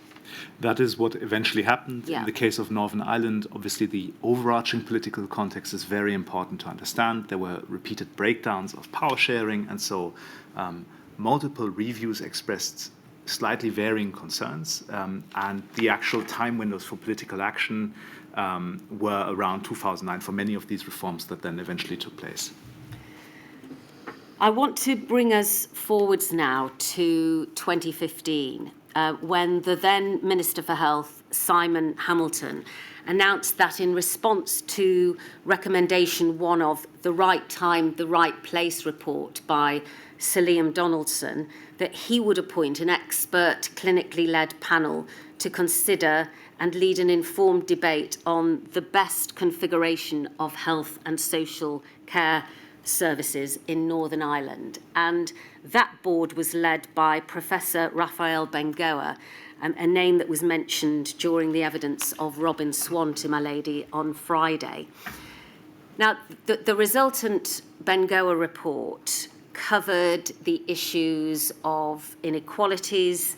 That is what eventually happened. Yeah. In the case of Northern Ireland, obviously the overarching political context is very important to understand. There were repeated breakdowns of power sharing, and so multiple reviews expressed slightly varying concerns, and the actual time windows for political action were around 2009 for many of these reforms that then eventually took place. I want to bring us forwards now to 2015, when the then Minister for Health, Simon Hamilton, announced that in response to recommendation 1 of the Right Time, the Right Place report by Sir Liam Donaldson, that he would appoint an expert, clinically led panel to consider and lead an informed debate on the best configuration of health and social care services in Northern Ireland. And that board was led by Professor Raphael Bengoa, a name that was mentioned during the evidence of Robin Swan to my lady on Friday. Now, the resultant Bengoa report covered the issues of inequalities,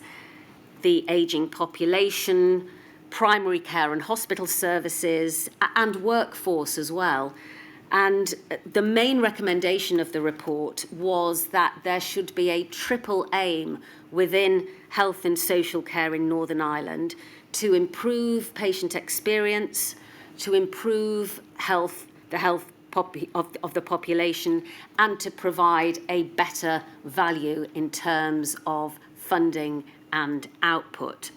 the ageing population, primary care and hospital services, and workforce as well. And the main recommendation of the report was that there should be a triple aim within health and social care in Northern Ireland to improve patient experience, to improve the health of the population, and to provide a better value in terms of funding and output.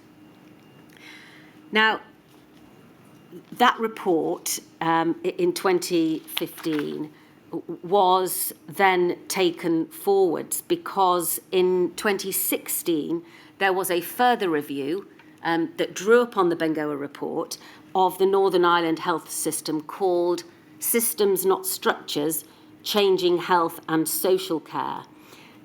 Now, that report in 2015 was then taken forwards because in 2016 there was a further review that drew upon the Bengoa report of the Northern Ireland health system called Systems Not Structures, Changing Health and Social Care.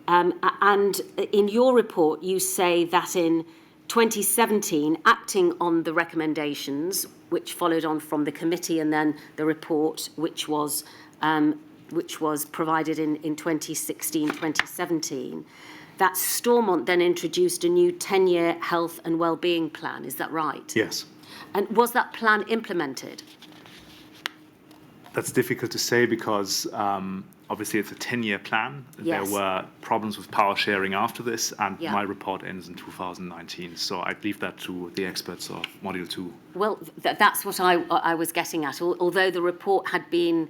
And in your report you say that in 2017, acting on the recommendations, which followed on from the committee and then the report, which was provided in 2016-2017, that Stormont then introduced a new 10-year health and wellbeing plan. Is that right? Yes. And was that plan implemented? That's difficult to say because obviously it's a 10-year plan. Yes. There were problems with power sharing after this, and Yeah. my report ends in 2019. So I'd leave that to the experts of Module 2. Well, that's what I was getting at. Although the report had been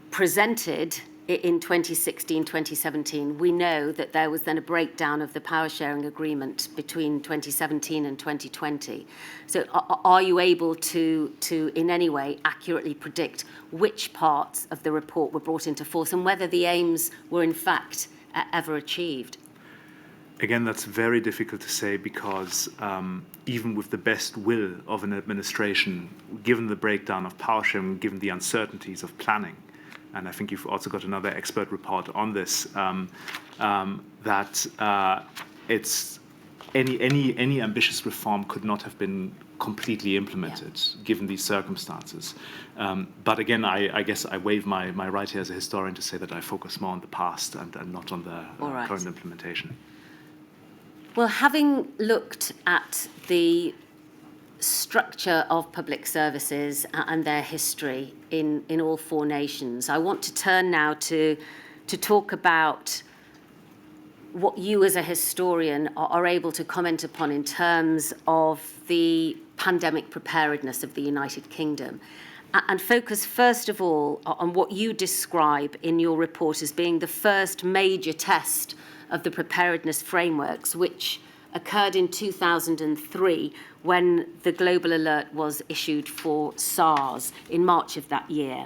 presented in 2016-2017, we know that there was then a breakdown of the power sharing agreement between 2017 and 2020. So are you able to in any way accurately predict which parts of the report were brought into force and whether the aims were in fact ever achieved? Again, that's very difficult to say because even with the best will of an administration, given the breakdown of power sharing, given the uncertainties of planning, and I think you've also got another expert report on this, that it's any ambitious reform could not have been completely implemented given these circumstances. But again, I guess I waive my right here as a historian to say that I focus more on the past and not on the current implementation. Well, having looked at the structure of public services and their history in all 4 nations, I want to turn now to talk about what you as a historian are able to comment upon in terms of the pandemic preparedness of the United Kingdom, and focus first of all on what you describe in your report as being the first major test of the preparedness frameworks, which occurred in 2003 when the global alert was issued for SARS in March of that year.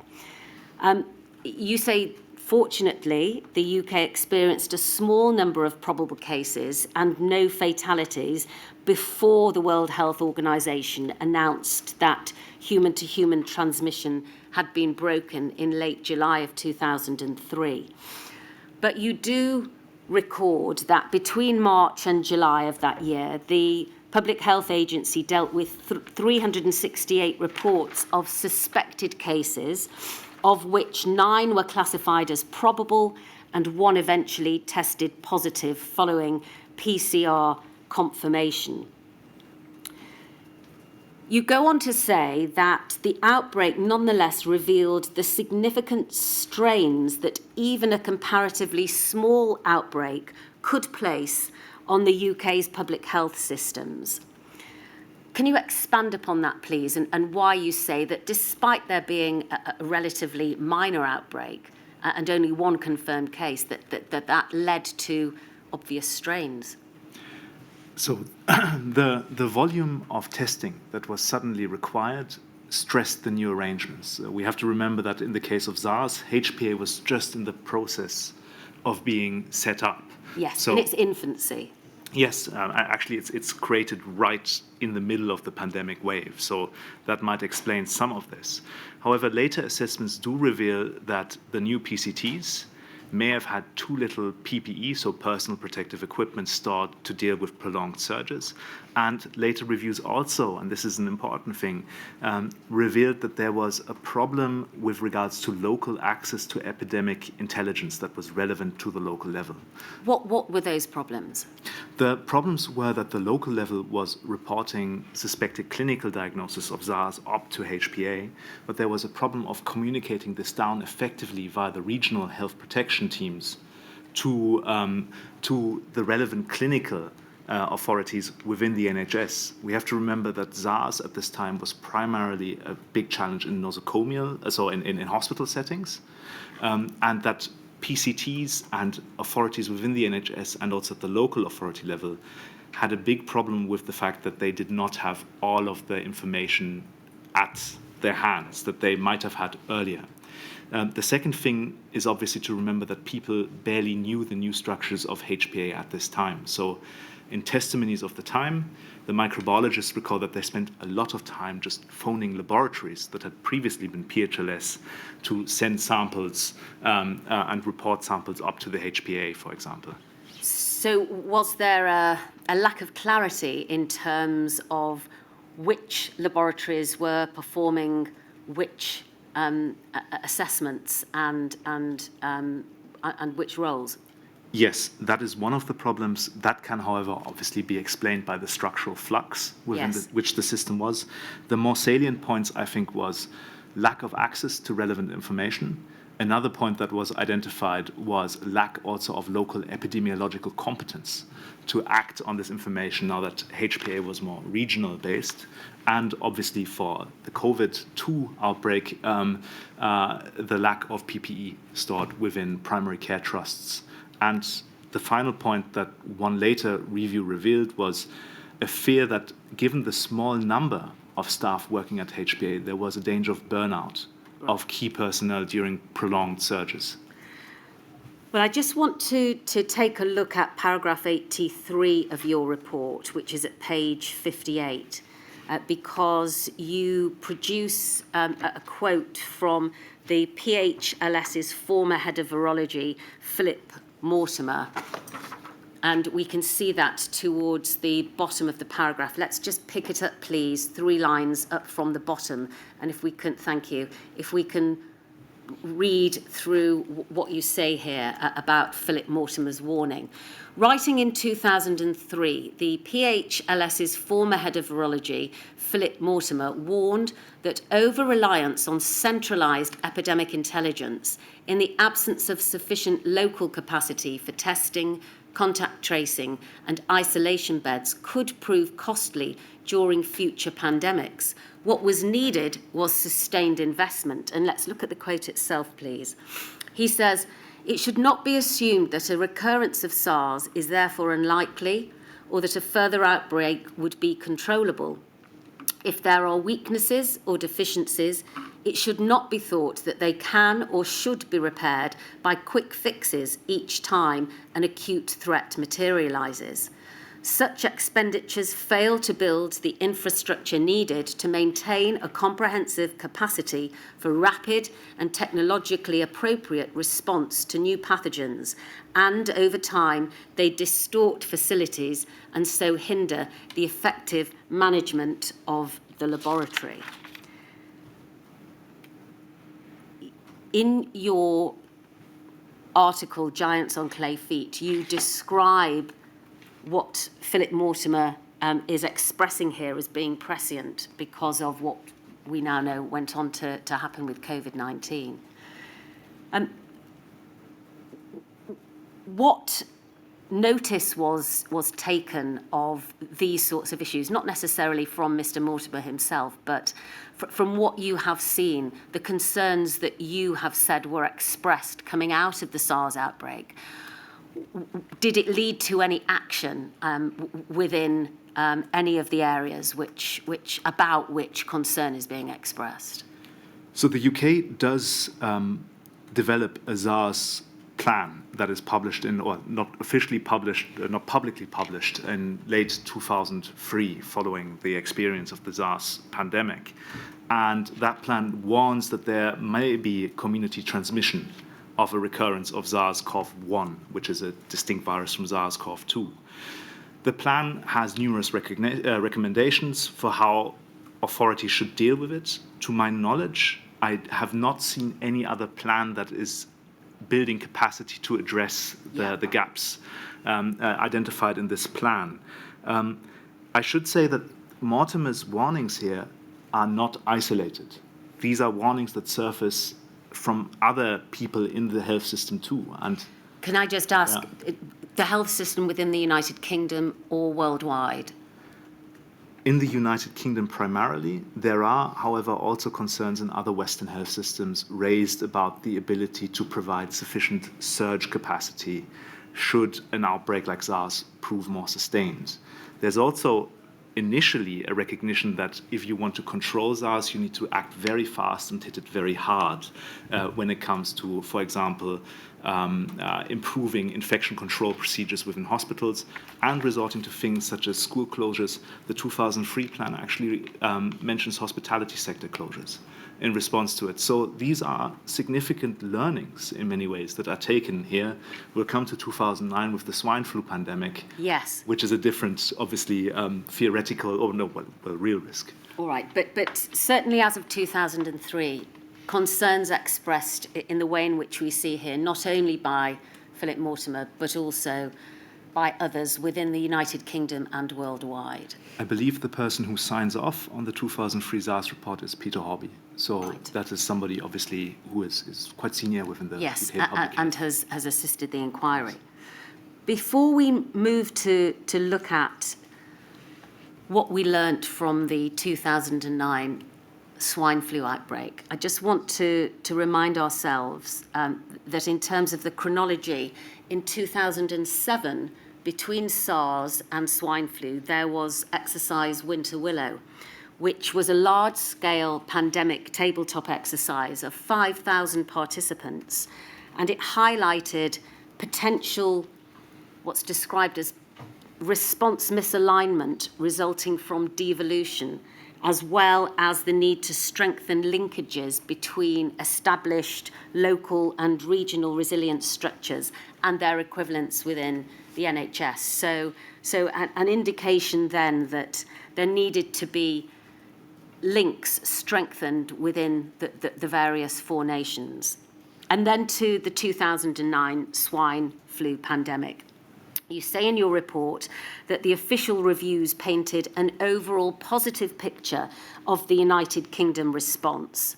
You say, fortunately, the UK experienced a small number of probable cases and no fatalities before the World Health Organization announced that human-to-human transmission had been broken in late July of 2003. But you do record that between March and July of that year, the Public Health Agency dealt with 368 reports of suspected cases, of which 9 were classified as probable and 1 eventually tested positive following PCR confirmation. You go on to say that the outbreak nonetheless revealed the significant strains that even a comparatively small outbreak could place on the UK's public health systems. Can you expand upon that, please, and why you say that despite there being a relatively minor outbreak, and only one confirmed case, that led to obvious strains. So the volume of testing that was suddenly required stressed the new arrangements. We have to remember that in the case of SARS, HPA was just in the process of being set up. Yes, so, in its infancy. Yes, actually, it's created right in the middle of the pandemic wave, so that might explain some of this. However, later assessments do reveal that the new PCTs may have had too little PPE, so personal protective equipment, stored to deal with prolonged surges. And later reviews also, and this is an important thing, revealed that there was a problem with regards to local access to epidemic intelligence that was relevant to the local level. What were those problems? The problems were that the local level was reporting suspected clinical diagnosis of SARS up to HPA, but there was a problem of communicating this down effectively via the regional health protection teams to the relevant clinical authorities within the NHS. We have to remember that SARS at this time was primarily a big challenge in nosocomial, so in hospital settings, and that PCTs and authorities within the NHS and also at the local authority level had a big problem with the fact that they did not have all of the information at their hands that they might have had earlier. The second thing is obviously to remember that people barely knew the new structures of HPA at this time. So in testimonies of the time, the microbiologists recall that they spent a lot of time just phoning laboratories that had previously been PHLS to send samples and report samples up to the HPA, for example. So was there a lack of clarity in terms of which laboratories were performing which assessments and which roles? Yes, that is one of the problems. That can, however, obviously be explained by the structural flux within which the system was. The more salient points, I think, was lack of access to relevant information. Another point that was identified was lack also of local epidemiological competence to act on this information now that HPA was more regional based. And obviously for the COVID-2 outbreak, the lack of PPE stored within primary care trusts. And the final point that one later review revealed was a fear that given the small number of staff working at HPA, there was a danger of burnout of key personnel during prolonged surges. Well, I just want to take a look at paragraph 83 of your report, which is at page 58, because you produce a quote from the PHLS's former head of virology, Philip Mortimer, and we can see that towards the bottom of the paragraph. Let's just pick it up, please, 3 lines up from the bottom, and if we can, thank you, if we can read through what you say here about Philip Mortimer's warning. Writing in 2003, the PHLS's former head of virology, Philip Mortimer, warned that over-reliance on centralised epidemic intelligence in the absence of sufficient local capacity for testing, contact tracing and isolation beds could prove costly during future pandemics. What was needed was sustained investment. And let's look at the quote itself, please. He says, "It should not be assumed that a recurrence of SARS is therefore unlikely or that a further outbreak would be controllable. If there are weaknesses or deficiencies, it should not be thought that they can or should be repaired by quick fixes each time an acute threat materialises. Such expenditures fail to build the infrastructure needed to maintain a comprehensive capacity for rapid and technologically appropriate response to new pathogens, and over time they distort facilities and so hinder the effective management of the laboratory." In your article, Giants on Clay Feet, you describe what Philip Mortimer is expressing here as being prescient because of what we now know went on to happen with COVID-19. What notice was taken of these sorts of issues, not necessarily from Mr. Mortimer himself, but from what you have seen, the concerns that you have said were expressed coming out of the SARS outbreak. Did it lead to any action within any of the areas about which concern is being expressed? So the UK does develop a SARS plan that is published or not officially published, not publicly published in late 2003 following the experience of the SARS pandemic. And that plan warns that there may be community transmission of a recurrence of SARS-CoV-1, which is a distinct virus from SARS-CoV-2. The plan has numerous recommendations for how authorities should deal with it. To my knowledge, I have not seen any other plan that is building capacity to address the gaps identified in this plan. I should say that Mortimer's warnings here are not isolated. These are warnings that surface from other people in the health system too. And can I just ask, the health system within the United Kingdom or worldwide? In the United Kingdom primarily, there are, however, also concerns in other Western health systems raised about the ability to provide sufficient surge capacity should an outbreak like SARS prove more sustained. There's also initially a recognition that if you want to control SARS, you need to act very fast and hit it very hard when it comes to, for example, improving infection control procedures within hospitals and resorting to things such as school closures. The 2003 plan actually mentions hospitality sector closures in response to it. So these are significant learnings in many ways that are taken here. We'll come to 2009 with the swine flu pandemic, Yes. which is a different, obviously, theoretical, or no, well, real risk. All right, but certainly as of 2003, concerns expressed in the way in which we see here, not only by Philip Mortimer, but also by others within the United Kingdom and worldwide. I believe the person who signs off on the 2003 SARS report is Peter Hobby. So Right. that is somebody, obviously, who is quite senior within the Yes, UK public and health. has assisted the inquiry. Before we move to look at what we learnt from the 2009 swine flu outbreak, I just want to remind ourselves that in terms of the chronology, in 2007, between SARS and swine flu, there was Exercise Winter Willow, which was a large-scale pandemic tabletop exercise of 5,000 participants, and it highlighted potential, what's described as response misalignment resulting from devolution, as well as the need to strengthen linkages between established local and regional resilience structures and their equivalents within the NHS. So an indication then that there needed to be links strengthened within the various four nations. And then to the 2009 swine flu pandemic. You say in your report that the official reviews painted an overall positive picture of the United Kingdom response,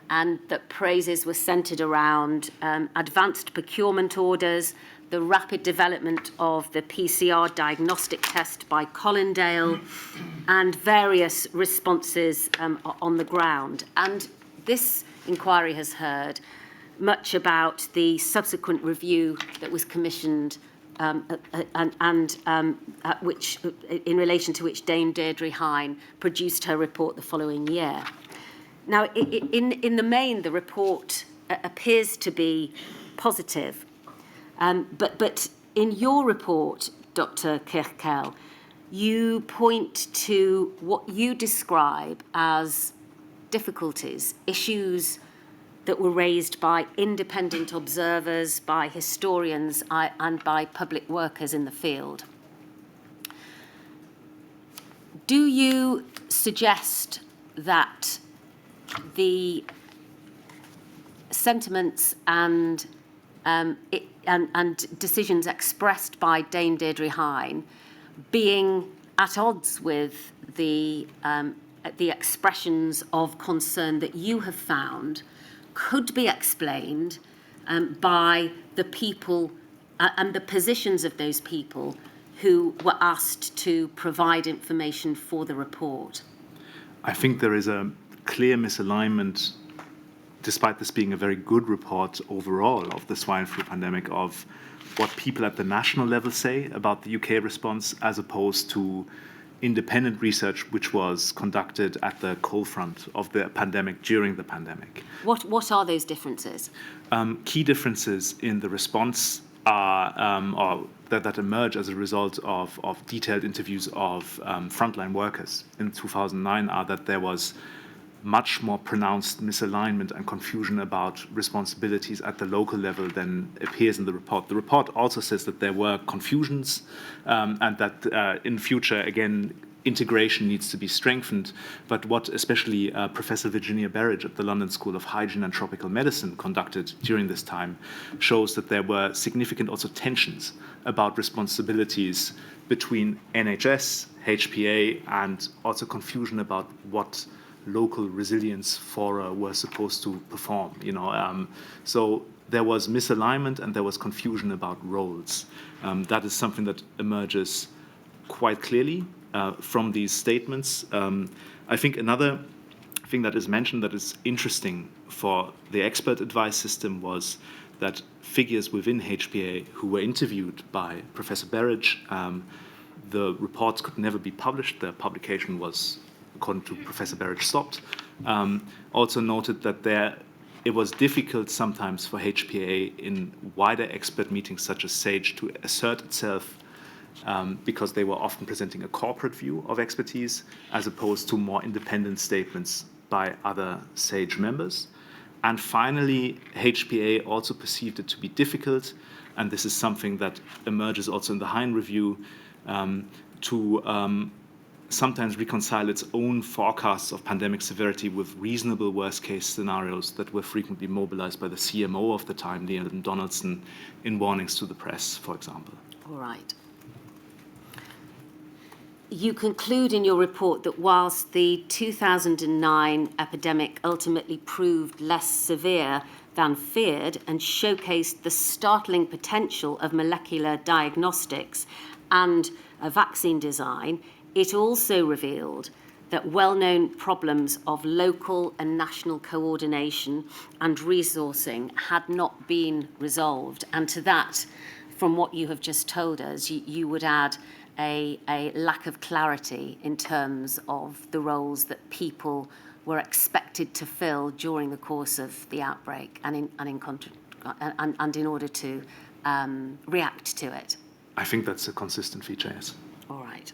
and that praises were centred around advanced procurement orders, the rapid development of the PCR diagnostic test by Colindale, and various responses on the ground. And this inquiry has heard much about the subsequent review that was commissioned which, in relation to which Dame Deirdre Hine produced her report the following year. Now, in the main, the report appears to be positive, but in your report, Dr. Kirkell, you point to what you describe as difficulties, issues that were raised by independent observers, by historians, and by public workers in the field. Do you suggest that the sentiments and decisions expressed by Dame Deirdre Hine, being at odds with the expressions of concern that you have found, could be explained by the people and the positions of those people who were asked to provide information for the report? I think there is a clear misalignment, despite this being a very good report overall of the swine flu pandemic, of what people at the national level say about the UK response as opposed to independent research which was conducted at the cold front of the pandemic during the pandemic. What are those differences? Key differences in the response are, that emerge as a result of detailed interviews of frontline workers in 2009 are that there was much more pronounced misalignment and confusion about responsibilities at the local level than appears in the report. The report also says that there were confusions and that in future, again, integration needs to be strengthened. But what especially Professor Virginia Berridge at the London School of Hygiene and Tropical Medicine conducted during this time shows that there were significant also tensions about responsibilities between NHS, HPA, and also confusion about what local resilience fora were supposed to perform. So there was misalignment and there was confusion about roles. That is something that emerges quite clearly from these statements. I think another thing that is mentioned that is interesting for the expert advice system was that figures within HPA who were interviewed by Professor Berridge, the reports could never be published. The publication was, according to Professor Berridge, stopped. Also noted that it was difficult sometimes for HPA in wider expert meetings such as SAGE to assert itself because they were often presenting a corporate view of expertise as opposed to more independent statements by other SAGE members. And finally, HPA also perceived it to be difficult, and this is something that emerges also in the Hein review, to sometimes reconcile its own forecasts of pandemic severity with reasonable worst-case scenarios that were frequently mobilized by the CMO of the time, Leon Donaldson, in warnings to the press, for example. All right. You conclude in your report that whilst the 2009 epidemic ultimately proved less severe than feared and showcased the startling potential of molecular diagnostics and a vaccine design, it also revealed that well-known problems of local and national coordination and resourcing had not been resolved. And to that, from what you have just told us, you would add a lack of clarity in terms of the roles that people were expected to fill during the course of the outbreak and in order to react to it. I think that's a consistent feature, yes. All right.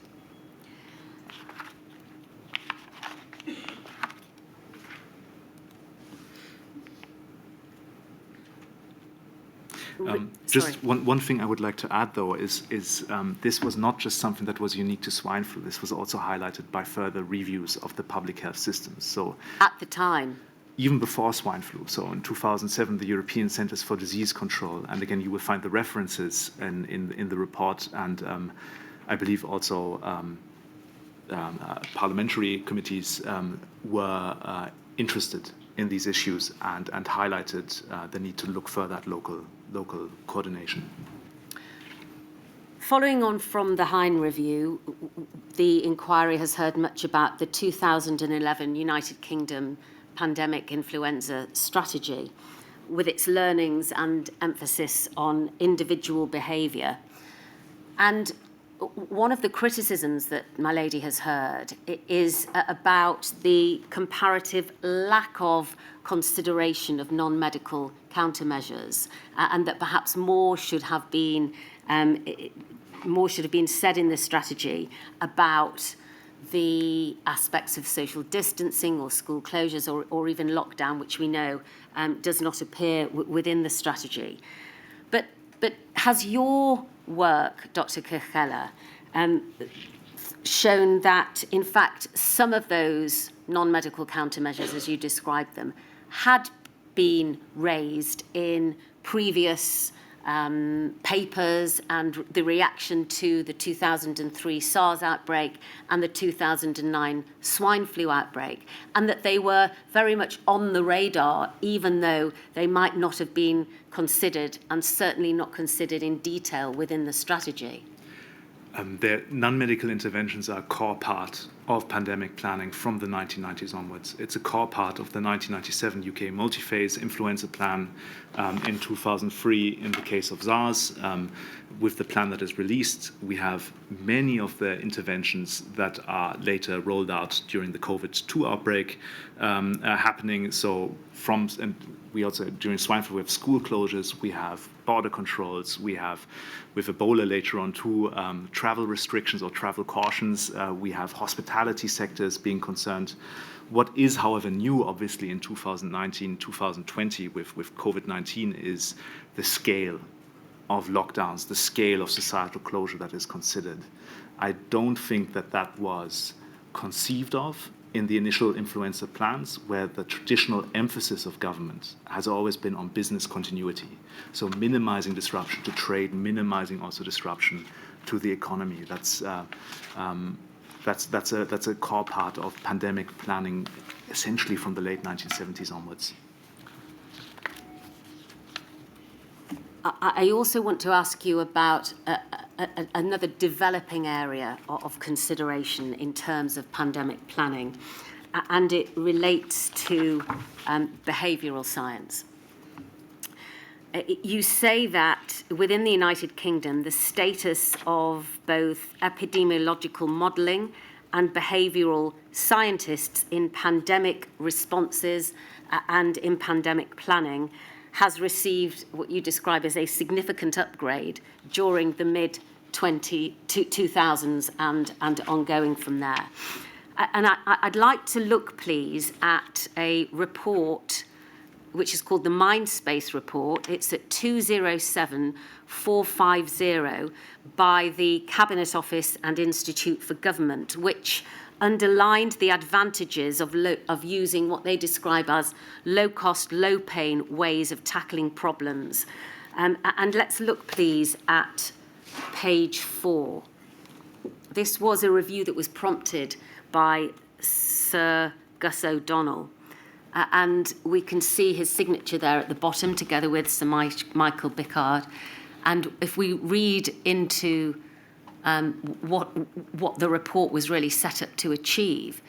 Just one thing I would like to add, though, is this was not just something that was unique to swine flu. This was also highlighted by further reviews of the public health systems. So at the time, even before swine flu, so in 2007, the European Centers for Disease Control, and again, you will find the references in the report, and I believe also parliamentary committees were interested in these issues and highlighted the need to look further at local coordination. Following on from the Hein review, the inquiry has heard much about the 2011 United Kingdom pandemic influenza strategy, with its learnings and emphasis on individual behaviour. And one of the criticisms that my lady has heard is about the comparative lack of consideration of non-medical countermeasures, and that perhaps more should have been said in this strategy about the aspects of social distancing or school closures or even lockdown, which we know does not appear within the strategy. But has your work, Dr. Kirchheller, shown that, in fact, some of those non-medical countermeasures, as you described them, had been raised in previous papers and the reaction to the 2003 SARS outbreak and the 2009 swine flu outbreak, and that they were very much on the radar, even though they might not have been considered, and certainly not considered in detail within the strategy. Non-medical interventions are a core part of pandemic planning from the 1990s onwards. It's a core part of the 1997 UK multi-phase influenza plan, in 2003 in the case of SARS. With the plan that is released, we have many of the interventions that are later rolled out during the COVID-2 outbreak happening. So and we also, during swine flu, we have school closures, we have border controls, we have, with Ebola later on too, travel restrictions or travel cautions, we have hospitality sectors being concerned. What is, however, new, obviously, in 2019, 2020 with COVID-19 is the scale of lockdowns, the scale of societal closure that is considered. I don't think that that was conceived of in the initial influenza plans, where the traditional emphasis of government has always been on business continuity. So minimizing disruption to trade, minimizing also disruption to the economy. That's a core part of pandemic planning, essentially from the late 1970s onwards. I also want to ask you about another developing area of consideration in terms of pandemic planning, and it relates to behavioural science. You say that within the United Kingdom, the status of both epidemiological modelling and behavioural scientists in pandemic responses and in pandemic planning has received what you describe as a significant upgrade during the mid-2000s and ongoing from there. And I'd like to look, please, at a report which is called the Mindspace Report. It's at 207450 by the Cabinet Office and Institute for Government, which underlined the advantages of using what they describe as low-cost, low-pain ways of tackling problems. And let's look, please, at page 4. This was a review that was prompted by Sir Gus O'Donnell. And we can see his signature there at the bottom, together with Sir Michael Bickard. And if we read into what the report was really set up to achieve,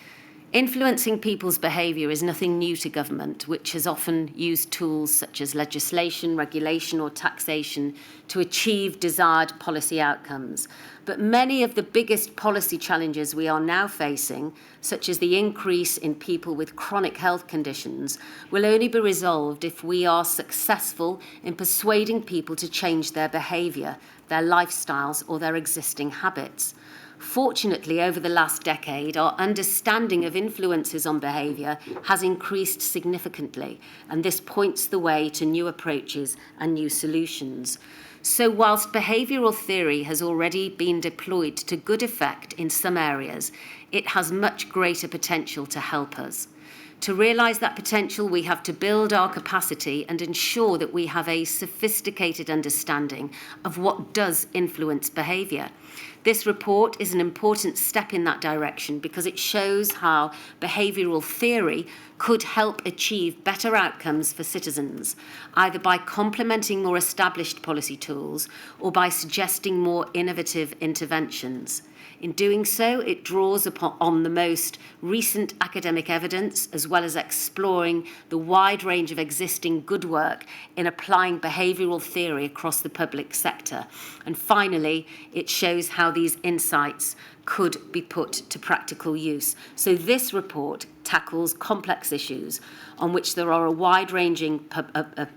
influencing people's behaviour is nothing new to government, which has often used tools such as legislation, regulation or taxation to achieve desired policy outcomes. But many of the biggest policy challenges we are now facing, such as the increase in people with chronic health conditions, will only be resolved if we are successful in persuading people to change their behaviour, their lifestyles or their existing habits. Fortunately, over the last decade, our understanding of influences on behaviour has increased significantly, and this points the way to new approaches and new solutions. So whilst behavioural theory has already been deployed to good effect in some areas, it has much greater potential to help us. To realise that potential, we have to build our capacity and ensure that we have a sophisticated understanding of what does influence behaviour. This report is an important step in that direction because it shows how behavioural theory could help achieve better outcomes for citizens, either by complementing more established policy tools or by suggesting more innovative interventions. In doing so, it draws on the most recent academic evidence, as well as exploring the wide range of existing good work in applying behavioural theory across the public sector. And finally, it shows how these insights could be put to practical use. So this report tackles complex issues on which there are a wide-ranging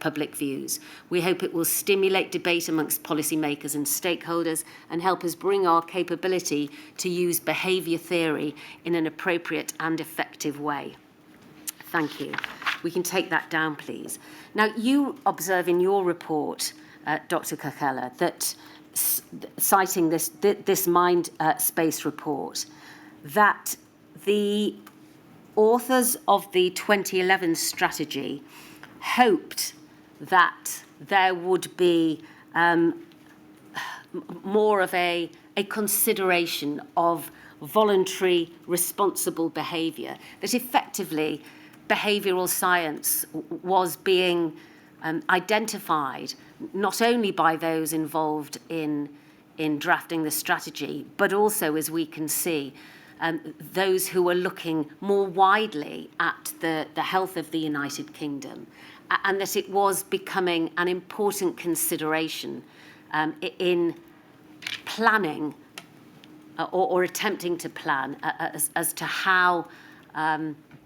public views. We hope it will stimulate debate amongst policymakers and stakeholders and help us bring our capability to use behaviour theory in an appropriate and effective way. Thank you. We can take that down, please. Now, you observe in your report, Dr. Kakela, that citing this Mindspace report, that the authors of the 2011 strategy hoped that there would be more of a consideration of voluntary, responsible behaviour, that effectively behavioural science was being identified not only by those involved in drafting the strategy, but also, as we can see, those who were looking more widely at the health of the United Kingdom, and that it was becoming an important consideration in planning or attempting to plan as to how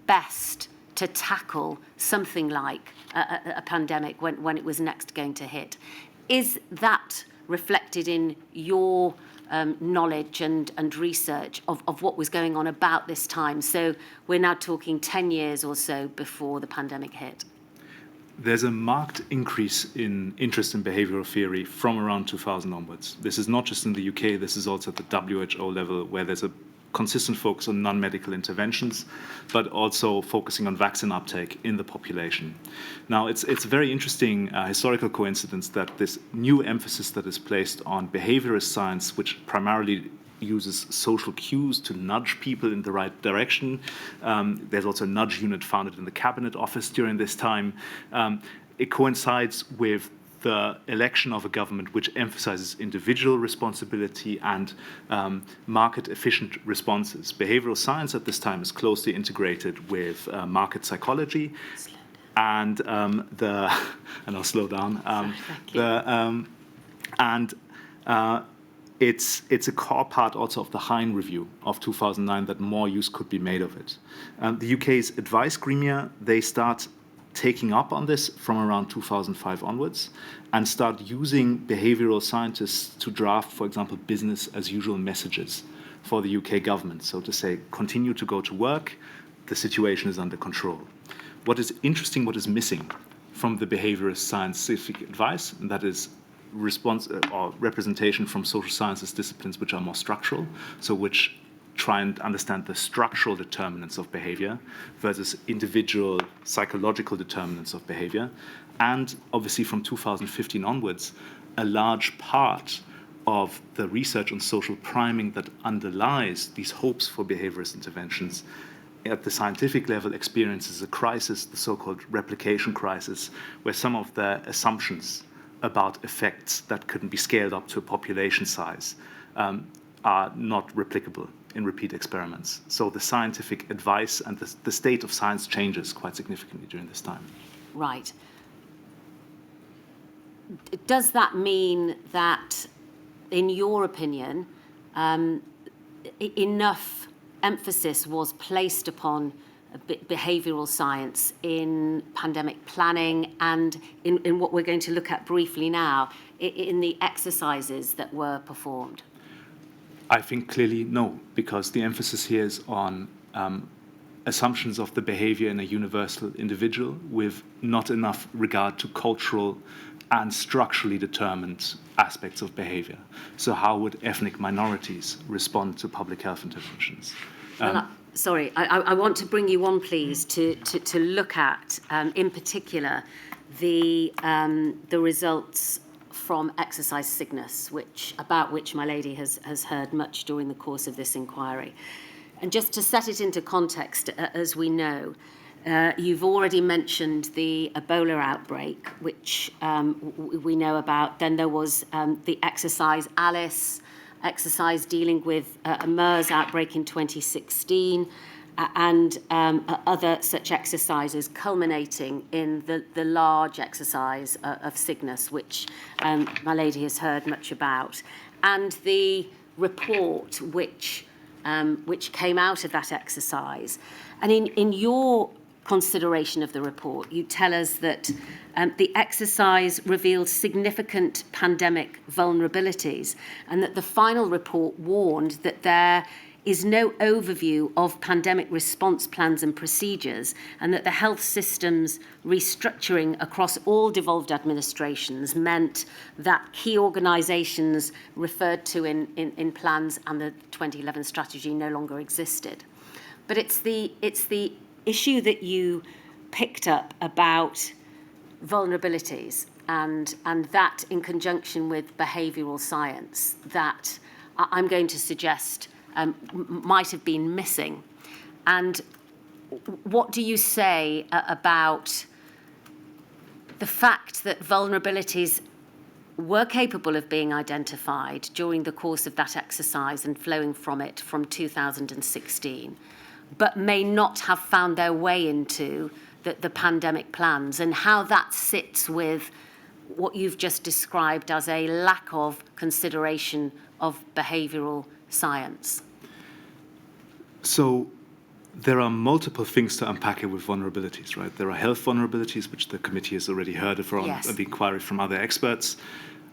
best to tackle something like a pandemic when it was next going to hit. Is that reflected in your knowledge and research of what was going on about this time? So we're now talking 10 years or so before the pandemic hit. There's a marked increase in interest in behavioral theory from around 2000 onwards. This is not just in the UK, this is also at the WHO level, where there's a consistent focus on non-medical interventions, but also focusing on vaccine uptake in the population. Now, it's a very interesting historical coincidence that this new emphasis that is placed on behaviorist science, which primarily uses social cues to nudge people in the right direction. There's also a nudge unit founded in the Cabinet Office during this time. It coincides with the election of a government which emphasizes individual responsibility and market-efficient responses. Behavioral science at this time is closely integrated with market psychology, and and I'll slow down. It's a core part also of the Hine Review of 2009 that more use could be made of it. The UK's advice gremia, they start taking up on this from around 2005 onwards and start using behavioral scientists to draft, for example, business as usual messages for the UK government. So to say, continue to go to work, the situation is under control. What is interesting, what is missing from the behaviorist scientific advice, and that is response or representation from social sciences disciplines which are more structural, so which try and understand the structural determinants of behavior versus individual psychological determinants of behavior. And obviously from 2015 onwards, a large part of the research on social priming that underlies these hopes for behaviorist interventions at the scientific level experiences a crisis, the so-called replication crisis, where some of the assumptions about effects that couldn't be scaled up to a population size are not replicable in repeat experiments. So the scientific advice and the state of science changes quite significantly during this time. Right. Does that mean that, in your opinion, enough emphasis was placed upon behavioural science in pandemic planning and in what we're going to look at briefly now, in the exercises that were performed? I think clearly no, because the emphasis here is on assumptions of the behavior in a universal individual with not enough regard to cultural and structurally determined aspects of behavior. So how would ethnic minorities respond to public health interventions? Sorry, I want to bring you on, please, to look at, in particular, the results from exercise sickness, about which my lady has heard much during the course of this inquiry. And just to set it into context, as we know, you've already mentioned the Ebola outbreak, which we know about. Then there was the exercise Alice, exercise dealing with a MERS outbreak in 2016, and other such exercises culminating in the large exercise of Cygnus, which my lady has heard much about, and the report which came out of that exercise. And in your consideration of the report, you tell us that the exercise revealed significant pandemic vulnerabilities, and that the final report warned that there is no overview of pandemic response plans and procedures, and that the health system's restructuring across all devolved administrations meant that key organisations referred to in plans and the 2011 strategy no longer existed. But it's the issue that you picked up about vulnerabilities and that in conjunction with behavioural science that I'm going to suggest might have been missing. And what do you say about the fact that vulnerabilities were capable of being identified during the course of that exercise and flowing from it from 2016, but may not have found their way into the pandemic plans, and how that sits with what you've just described as a lack of consideration of behavioural science? So there are multiple things to unpack here with vulnerabilities, right? There are health vulnerabilities, which the committee has already heard from the inquiry from other experts.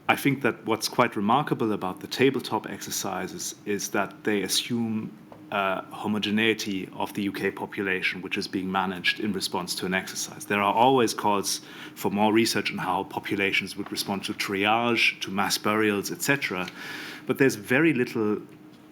I think that what's quite remarkable about the tabletop exercises is that they assume homogeneity of the UK population, which is being managed in response to an exercise. There are always calls for more research on how populations would respond to triage, to mass burials, etc. But there's very little,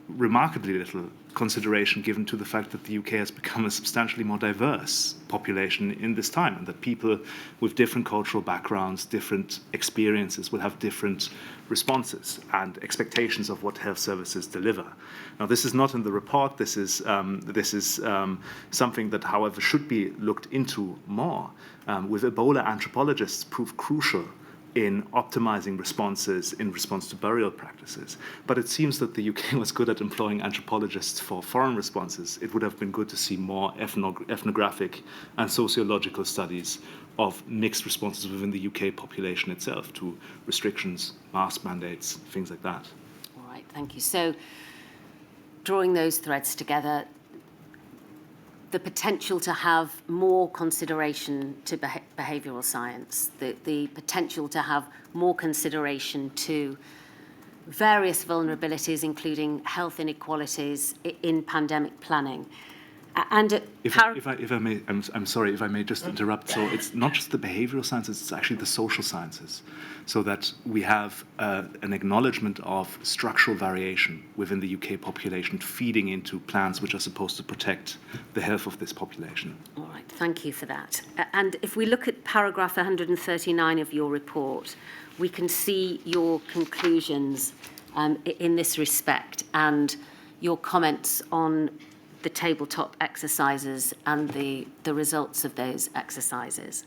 remarkably little, consideration given to the fact that the UK has become a substantially more diverse population in this time, and that people with different cultural backgrounds, different experiences will have different responses and expectations of what health services deliver. Now, this is not in the report. This is something that, however, should be looked into more. With Ebola, anthropologists prove crucial in optimizing responses in response to burial practices. But it seems that the UK was good at employing anthropologists for foreign responses. It would have been good to see more ethnographic and sociological studies of mixed responses within the UK population itself to restrictions, mask mandates, things like that. All right, thank you. So, drawing those threads together, the potential to have more consideration to behavioural science, the potential to have more consideration to various vulnerabilities, including health inequalities in pandemic planning. And if I may, I'm sorry, if I may just interrupt. So it's not just the behavioral sciences, it's actually the social sciences. So that we have an acknowledgement of structural variation within the UK population feeding into plans which are supposed to protect the health of this population. All right, thank you for that. And if we look at paragraph 139 of your report, we can see your conclusions in this respect and your comments on the tabletop exercises and the results of those exercises.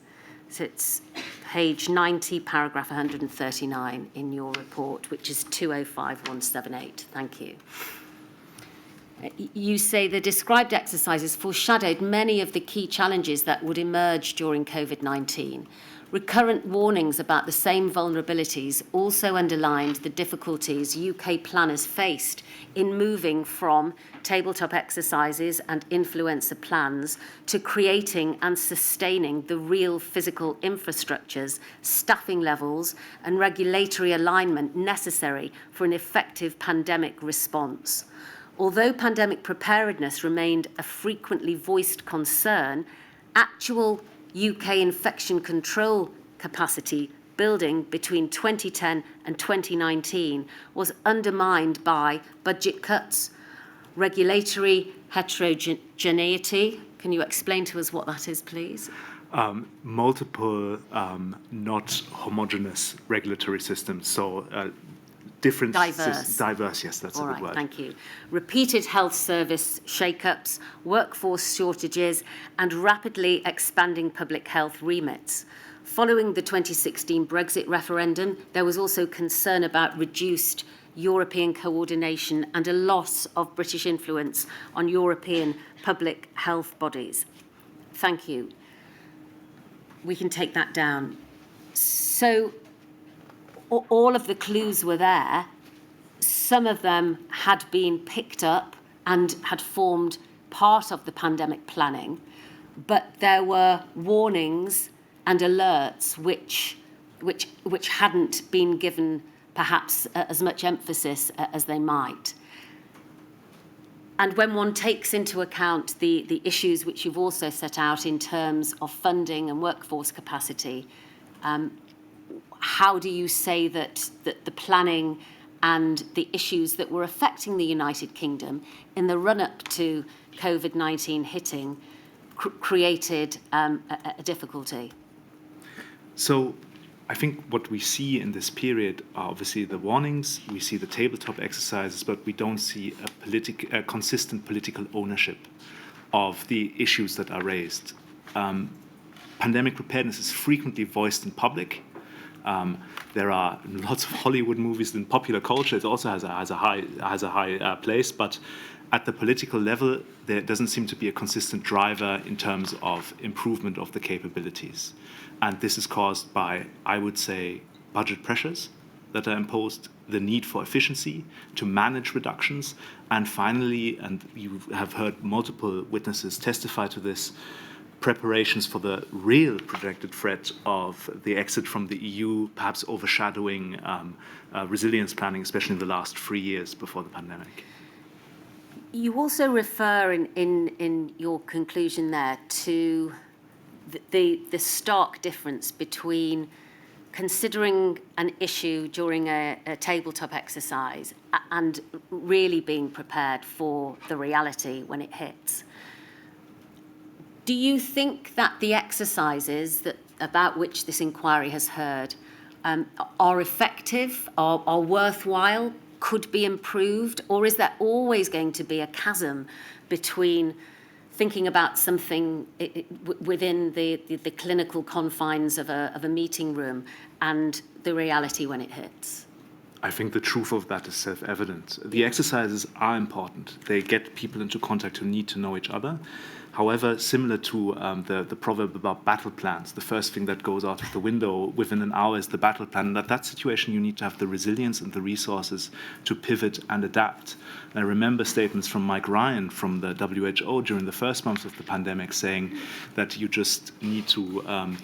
So it's page 90, paragraph 139 in your report, which is 205178. Thank you. You say the described exercises foreshadowed many of the key challenges that would emerge during COVID-19. Recurrent warnings about the same vulnerabilities also underlined the difficulties UK planners faced in moving from tabletop exercises and influencer plans to creating and sustaining the real physical infrastructures, staffing levels, and regulatory alignment necessary for an effective pandemic response. Although pandemic preparedness remained a frequently voiced concern, actual UK infection control capacity building between 2010 and 2019 was undermined by budget cuts, regulatory heterogeneity. Can you explain to us what that is, please? Multiple, not homogeneous regulatory systems. So different. Diverse, yes, that's a good word. All right, thank you. Repeated health service shake-ups, workforce shortages, and rapidly expanding public health remits. Following the 2016 Brexit referendum, there was also concern about reduced European coordination and a loss of British influence on European public health bodies. Thank you. We can take that down. So, all of the clues were there. Some of them had been picked up and had formed part of the pandemic planning, but there were warnings and alerts which hadn't been given perhaps as much emphasis as they might. And when one takes into account the issues which you've also set out in terms of funding and workforce capacity, how do you say that the planning and the issues that were affecting the United Kingdom in the run-up to COVID-19 hitting created a difficulty? So I think what we see in this period are obviously the warnings, we see the tabletop exercises, but we don't see a consistent political ownership of the issues that are raised. Pandemic preparedness is frequently voiced in public. There are lots of Hollywood movies in popular culture. It also has a high place, but at the political level, there doesn't seem to be a consistent driver in terms of improvement of the capabilities. And this is caused by, I would say, budget pressures that are imposed, the need for efficiency to manage reductions, and finally, and you have heard multiple witnesses testify to this, preparations for the real projected threat of the exit from the EU, perhaps overshadowing resilience planning, especially in the last 3 years before the pandemic. You also refer in your conclusion there to the stark difference between considering an issue during a tabletop exercise and really being prepared for the reality when it hits. Do you think that the exercises about which this inquiry has heard are effective, are worthwhile, could be improved, or is there always going to be a chasm between thinking about something within the clinical confines of a meeting room and the reality when it hits? I think the truth of that is self-evident. The exercises are important. They get people into contact who need to know each other. However, similar to the proverb about battle plans, the first thing that goes out of the window within an hour is the battle plan. And at that situation, you need to have the resilience and the resources to pivot and adapt. And I remember statements from Mike Ryan from the WHO during the first months of the pandemic saying that you just need to,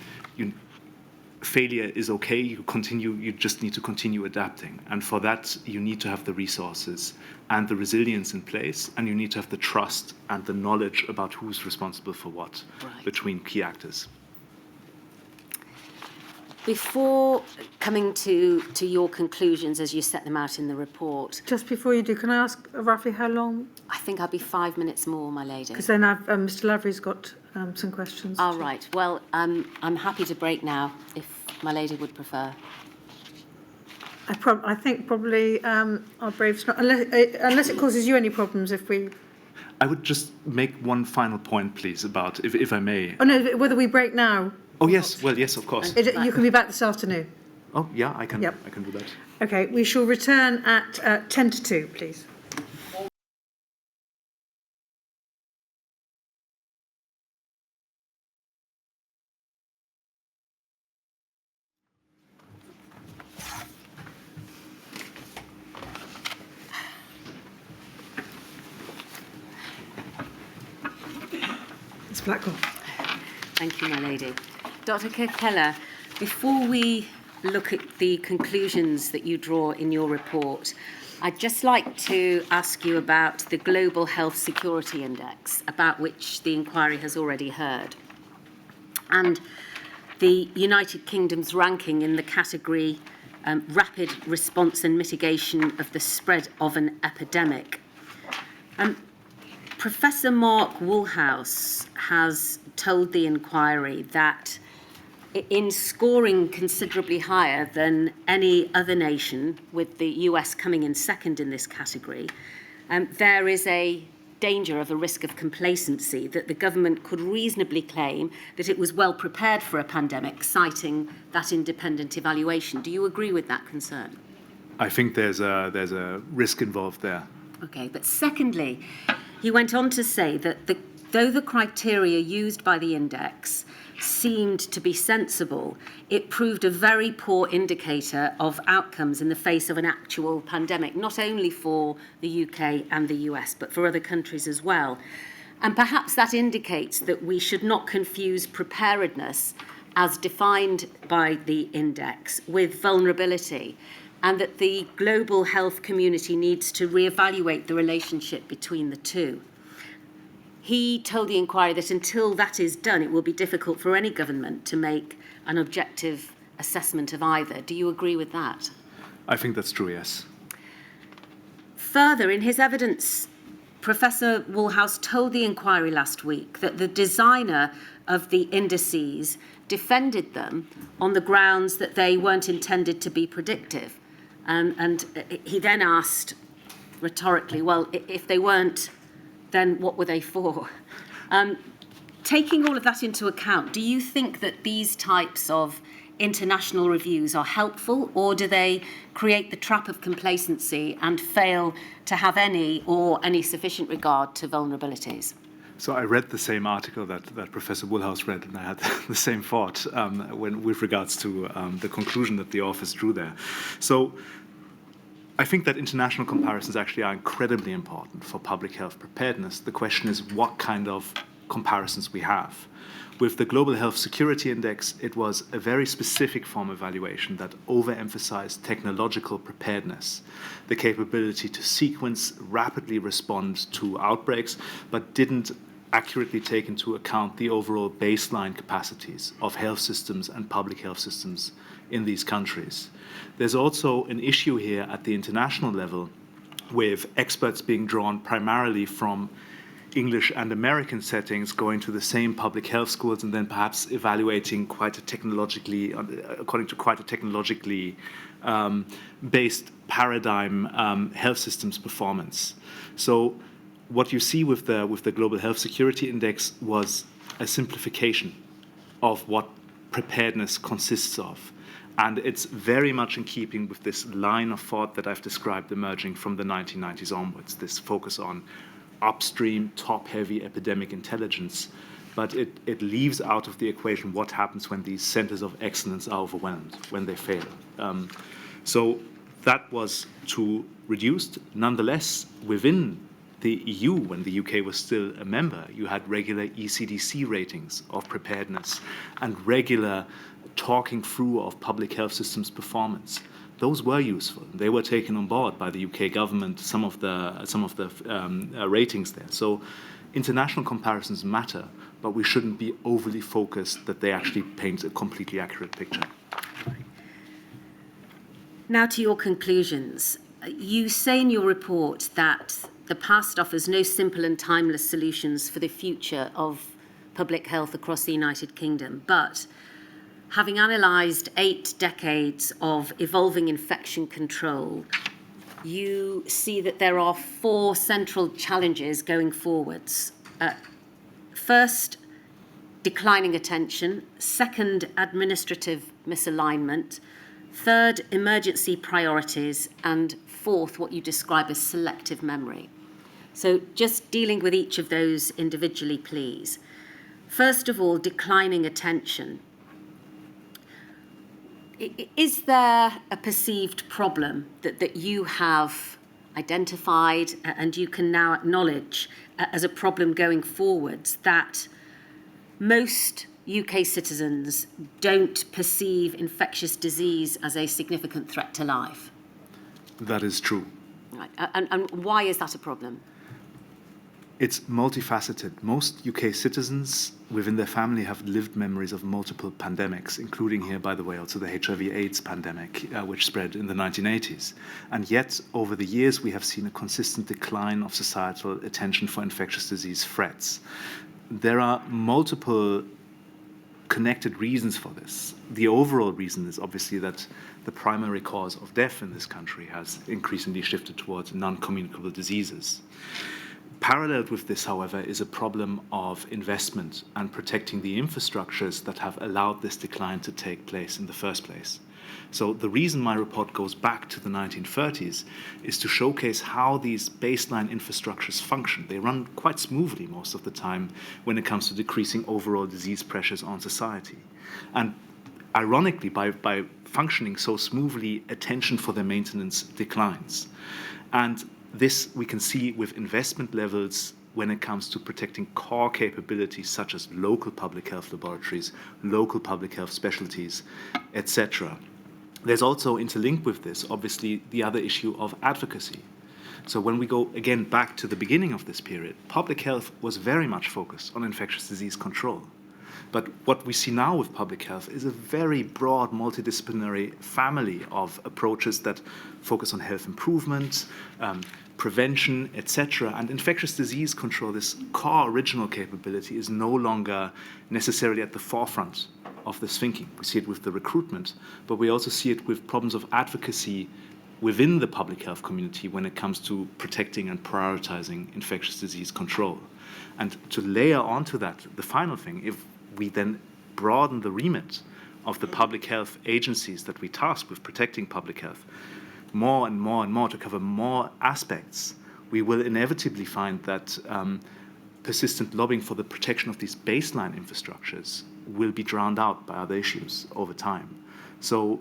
failure is okay, you just need to continue adapting. And for that, you need to have the resources and the resilience in place, and you need to have the trust and the knowledge about who's responsible for what between key actors. Before coming to your conclusions as you set them out in the report. Just before you do, can I ask roughly how long? I think I'll be 5 minutes more, my lady. Because then Mr. Lavery's got some questions. All right. Well, I'm happy to break now, if my lady would prefer. I think probably our Brave's not, unless it causes you any problems if we... I would just make one final point, please, about, if I may. Oh, no, whether we break now. Oh, yes. Well, yes, of course. You can be back this afternoon. Oh, yeah, I can. Yep. I can do that. Okay, we shall return at 10 to 2, please. It's Blackwell. Thank you, my lady. Dr. Keller, before we look at the conclusions that you draw in your report, I'd just like to ask you about the Global Health Security Index, about which the inquiry has already heard, and the United Kingdom's ranking in the category Rapid Response and Mitigation of the Spread of an Epidemic. Professor Mark Woolhouse has told the inquiry that in scoring considerably higher than any other nation, with the US coming in second in this category, there is a danger of a risk of complacency that the government could reasonably claim that it was well prepared for a pandemic, citing that independent evaluation. Do you agree with that concern? I think there's a risk involved there. Okay, but secondly, he went on to say that though the criteria used by the index seemed to be sensible, it proved a very poor indicator of outcomes in the face of an actual pandemic, not only for the UK and the US, but for other countries as well. And perhaps that indicates that we should not confuse preparedness as defined by the index with vulnerability, and that the global health community needs to reevaluate the relationship between the two. He told the inquiry that until that is done, it will be difficult for any government to make an objective assessment of either. Do you agree with that? I think that's true, yes. Further, in his evidence Professor Woolhouse told the inquiry last week that the designer of the indices defended them on the grounds that they weren't intended to be predictive. And he then asked rhetorically, well, if they weren't, then what were they for? Taking all of that into account, do you think that these types of international reviews are helpful, or do they create the trap of complacency and fail to have any sufficient regard to vulnerabilities? So I read the same article that Professor Woolhouse read, and I had the same thought with regards to the conclusion that the authors drew there. So I think that international comparisons actually are incredibly important for public health preparedness. The question is what kind of comparisons we have. With the Global Health Security Index, it was a very specific form of evaluation that overemphasized technological preparedness, the capability to sequence, rapidly respond to outbreaks, but didn't accurately take into account the overall baseline capacities of health systems and public health systems in these countries. There's also an issue here at the international level with experts being drawn primarily from English and American settings, going to the same public health schools and then perhaps evaluating according to quite a technologically based paradigm health systems performance. So what you see with the Global Health Security Index was a simplification of what preparedness consists of. And it's very much in keeping with this line of thought that I've described emerging from the 1990s onwards, this focus on upstream, top-heavy epidemic intelligence, but it leaves out of the equation what happens when these centers of excellence are overwhelmed, when they fail. So that was too reduced. Nonetheless, within the EU, when the UK was still a member, you had regular ECDC ratings of preparedness and regular talking through of public health systems performance. Those were useful. They were taken on board by the UK government, some of the ratings there. So international comparisons matter, but we shouldn't be overly focused that they actually paint a completely accurate picture. Now to your conclusions. You say in your report that the past offers no simple and timeless solutions for the future of public health across the United Kingdom, but having analysed 8 decades of evolving infection control, you see that there are 4 central challenges going forwards. First, declining attention. Second, administrative misalignment. Third, emergency priorities. And fourth, what you describe as selective memory. So just dealing with each of those individually, please. First of all, declining attention. Is there a perceived problem that you have identified and you can now acknowledge as a problem going forwards, that most UK citizens don't perceive infectious disease as a significant threat to life? That is true. Right. And why is that a problem? It's multifaceted. Most UK citizens within their family have lived memories of multiple pandemics, including here, by the way, also the HIV/AIDS pandemic, which spread in the 1980s. And yet, over the years, we have seen a consistent decline of societal attention for infectious disease threats. There are multiple connected reasons for this. The overall reason is obviously that the primary cause of death in this country has increasingly shifted towards non-communicable diseases. Paralleled with this, however, is a problem of investment and protecting the infrastructures that have allowed this decline to take place in the first place. So the reason my report goes back to the 1930s is to showcase how these baseline infrastructures function. They run quite smoothly most of the time when it comes to decreasing overall disease pressures on society. And ironically, by functioning so smoothly, attention for their maintenance declines. And this we can see with investment levels when it comes to protecting core capabilities such as local public health laboratories, local public health specialties, etc. There's also interlinked with this, obviously, the other issue of advocacy. So when we go again back to the beginning of this period, public health was very much focused on infectious disease control. But what we see now with public health is a very broad, multidisciplinary family of approaches that focus on health improvement, prevention, etc. And infectious disease control, this core original capability, is no longer necessarily at the forefront of this thinking. We see it with the recruitment, but we also see it with problems of advocacy within the public health community when it comes to protecting and prioritizing infectious disease control. And to layer onto that, the final thing, if we then broaden the remit of the public health agencies that we task with protecting public health more and more and more to cover more aspects, we will inevitably find that persistent lobbying for the protection of these baseline infrastructures will be drowned out by other issues over time. So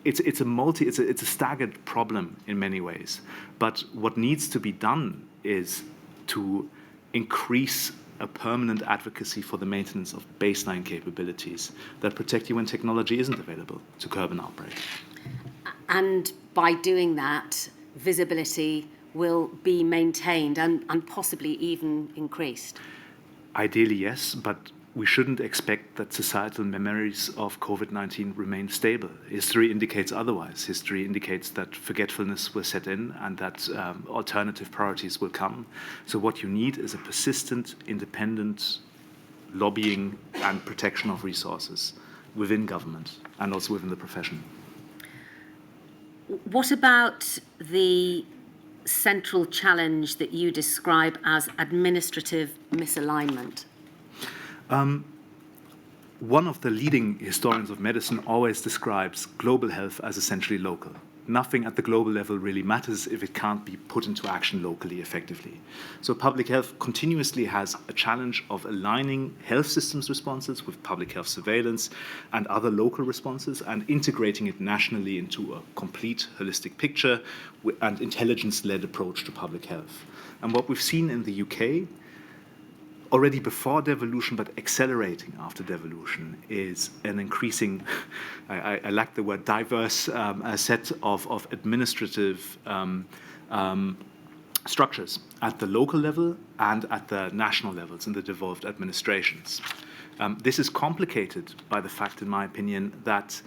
it's a staggered problem in many ways. But what needs to be done is to increase a permanent advocacy for the maintenance of baseline capabilities that protect you when technology isn't available to curb an outbreak. And by doing that, visibility will be maintained and possibly even increased. Ideally, yes, but we shouldn't expect that societal memories of COVID-19 remain stable. History indicates otherwise. History indicates that forgetfulness will set in and that alternative priorities will come. So what you need is a persistent, independent lobbying and protection of resources within government and also within the profession. What about the central challenge that you describe as administrative misalignment? One of the leading historians of medicine always describes global health as essentially local. Nothing at the global level really matters if it can't be put into action locally effectively. So public health continuously has a challenge of aligning health systems responses with public health surveillance and other local responses and integrating it nationally into a complete holistic picture and intelligence-led approach to public health. And what we've seen in the UK already before devolution, but accelerating after devolution, is an increasing, I like the word diverse, set of administrative structures at the local level and at the national levels in the devolved administrations. This is complicated by the fact, in my opinion, that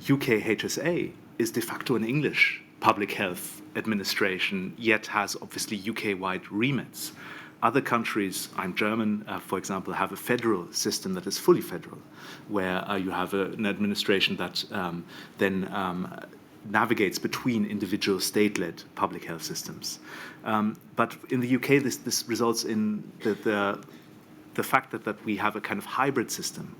UK HSA is de facto an English public health administration, yet has obviously UK-wide remits. Other countries, I'm German, for example, have a federal system that is fully federal, where you have an administration that then navigates between individual state-led public health systems. But in the UK, this results in the fact that we have a kind of hybrid system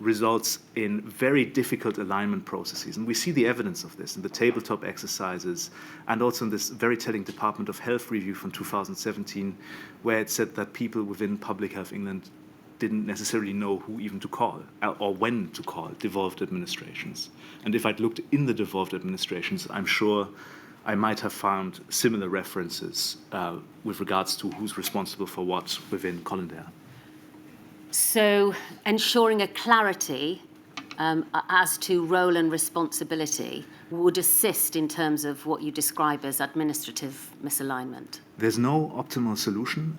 results in very difficult alignment processes. And we see the evidence of this in the Tabletop exercises and also in this very telling Department of Health review from 2017, where it said that people within Public Health England didn't necessarily know who even to call or when to call devolved administrations. And if I'd looked in the devolved administrations, I'm sure I might have found similar references with regards to who's responsible for what within Colindale. So ensuring a clarity as to role and responsibility would assist in terms of what you describe as administrative misalignment. There's no optimal solution.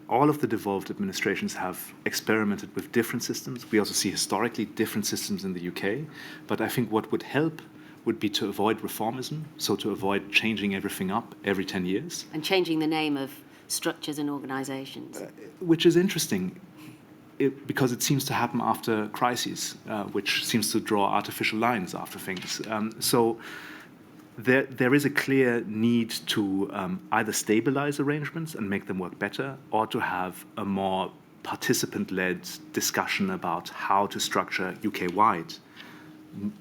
All of the devolved administrations have experimented with different systems. We also see historically different systems in the UK. But I think what would help would be to avoid reformism, so to avoid changing everything up every 10 years. And changing the name of structures and organisations. Which is interesting. Because it seems to happen after crises, which seems to draw artificial lines after things. So there is a clear need to either stabilize arrangements and make them work better, or to have a more participant-led discussion about how to structure UK-wide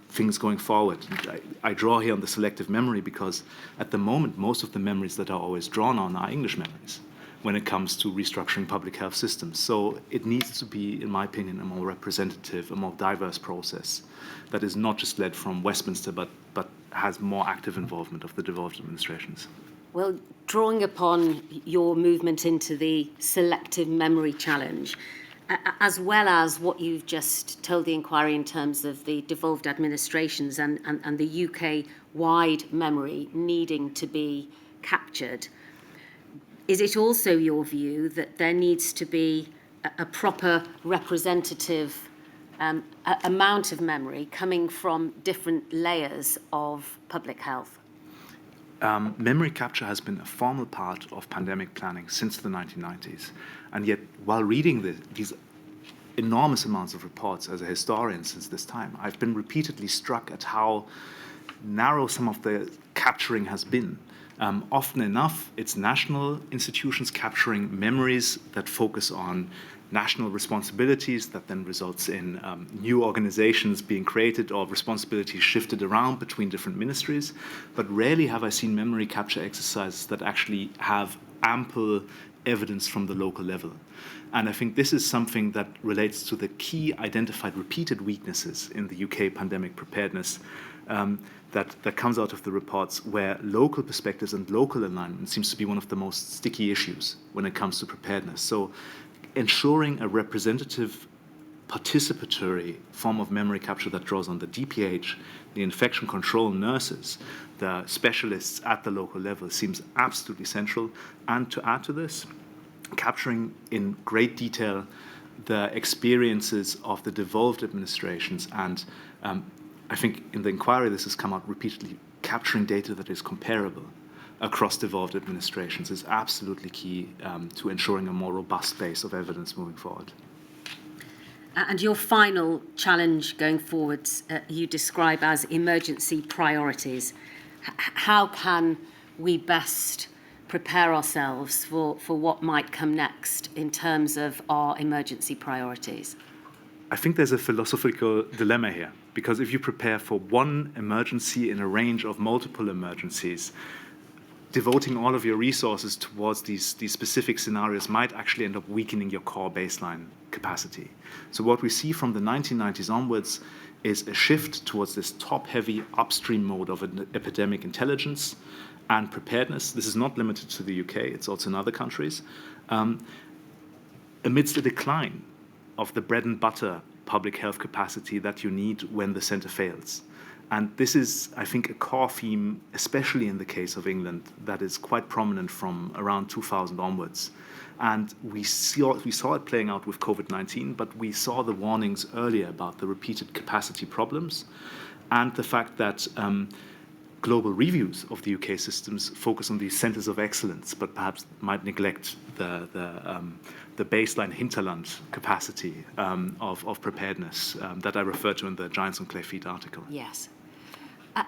things going forward. I draw here on the selective memory because at the moment, most of the memories that are always drawn on are English memories when it comes to restructuring public health systems. So it needs to be, in my opinion, a more representative, a more diverse process that is not just led from Westminster, but has more active involvement of the devolved administrations. Well, drawing upon your movement into the selective memory challenge, as well as what you've just told the inquiry in terms of the devolved administrations and the UK-wide memory needing to be captured, is it also your view that there needs to be a proper representative amount of memory coming from different layers of public health? Memory capture has been a formal part of pandemic planning since the 1990s. And yet, while reading these enormous amounts of reports as a historian since this time, I've been repeatedly struck at how narrow some of the capturing has been. Often enough, it's national institutions capturing memories that focus on national responsibilities that then results in new organizations being created or responsibilities shifted around between different ministries. But rarely have I seen memory capture exercises that actually have ample evidence from the local level. And I think this is something that relates to the key identified repeated weaknesses in the UK pandemic preparedness that comes out of the reports, where local perspectives and local alignment seems to be one of the most sticky issues when it comes to preparedness. So ensuring a representative, participatory form of memory capture that draws on the DPH, the infection control nurses, the specialists at the local level seems absolutely central. And to add to this, capturing in great detail the experiences of the devolved administrations, and I think in the inquiry this has come out repeatedly, capturing data that is comparable across devolved administrations is absolutely key to ensuring a more robust base of evidence moving forward. And your final challenge going forward, you describe as emergency priorities. How can we best prepare ourselves for what might come next in terms of our emergency priorities? I think there's a philosophical dilemma here, because if you prepare for one emergency in a range of multiple emergencies, devoting all of your resources towards these specific scenarios might actually end up weakening your core baseline capacity. So what we see from the 1990s onwards is a shift towards this top-heavy upstream mode of epidemic intelligence and preparedness. This is not limited to the UK, it's also in other countries, amidst a decline of the bread and butter public health capacity that you need when the centre fails. And this is, I think, a core theme, especially in the case of England, that is quite prominent from around 2000 onwards. And we saw it playing out with COVID-19, but we saw the warnings earlier about the repeated capacity problems and the fact that global reviews of the UK systems focus on these centres of excellence, but perhaps might neglect the baseline hinterland capacity of preparedness that I referred to in the Giants on Clay Feet article. Yes.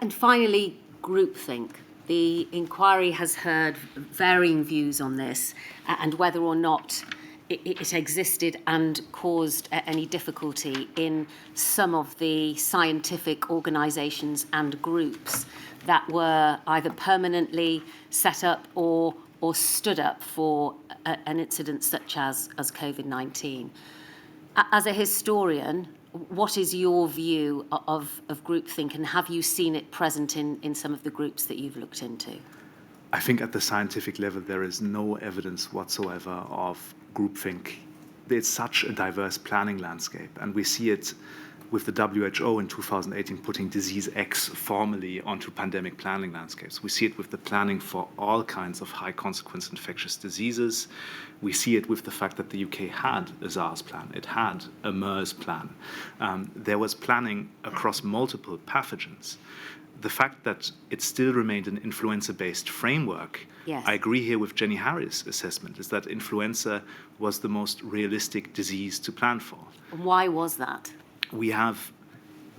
And finally, groupthink. The inquiry has heard varying views on this and whether or not it existed and caused any difficulty in some of the scientific organisations and groups that were either permanently set up or stood up for an incident such as COVID-19. As a historian, what is your view of groupthink, and have you seen it present in some of the groups that you've looked into? I think at the scientific level there is no evidence whatsoever of groupthink. It's such a diverse planning landscape, and we see it with the WHO in 2018 putting disease X formally onto pandemic planning landscapes. We see it with the planning for all kinds of high consequence infectious diseases. We see it with the fact that the UK had a SARS plan, it had a MERS plan. There was planning across multiple pathogens. The fact that it still remained an influenza-based framework, yes. I agree here with Jenny Harris' assessment, is that influenza was the most realistic disease to plan for. Why was that? We have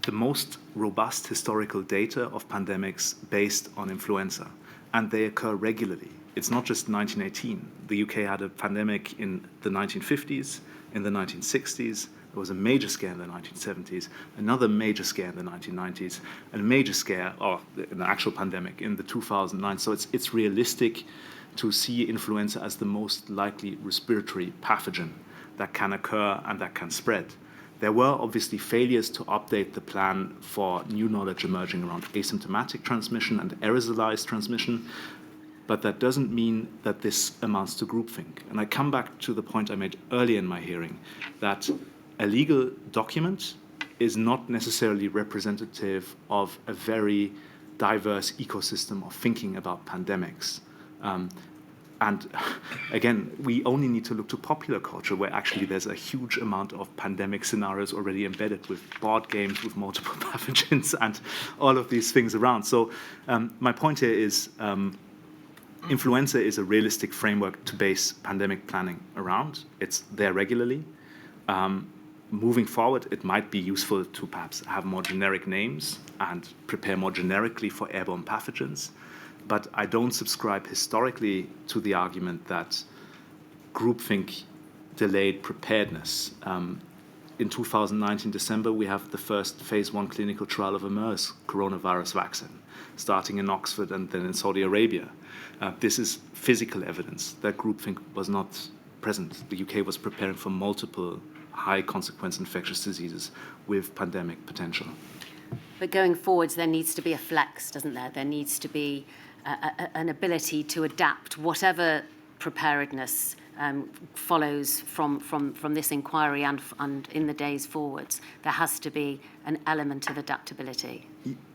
the most robust historical data of pandemics based on influenza, and they occur regularly. It's not just 1918. The UK had a pandemic in the 1950s, in the 1960s. There was a major scare in the 1970s, another major scare in the 1990s, and a major scare, or an actual pandemic, in the 2009. So it's realistic to see influenza as the most likely respiratory pathogen that can occur and that can spread. There were obviously failures to update the plan for new knowledge emerging around asymptomatic transmission and aerosolized transmission, but that doesn't mean that this amounts to groupthink. And I come back to the point I made earlier in my hearing, that a legal document is not necessarily representative of a very diverse ecosystem of thinking about pandemics. And again, we only need to look to popular culture, where actually there's a huge amount of pandemic scenarios already embedded with board games with multiple pathogens and all of these things around. So my point here is influenza is a realistic framework to base pandemic planning around. It's there regularly. Moving forward, it might be useful to perhaps have more generic names and prepare more generically for airborne pathogens. But I don't subscribe historically to the argument that groupthink delayed preparedness. In 2019 December, we have the first phase 1 clinical trial of a MERS coronavirus vaccine, starting in Oxford and then in Saudi Arabia. This is physical evidence that groupthink was not present. The UK was preparing for multiple high-consequence infectious diseases with pandemic potential. But going forwards, there needs to be a flex, doesn't there? There needs to be an ability to adapt whatever preparedness follows from this inquiry and in the days forwards. There has to be an element of adaptability.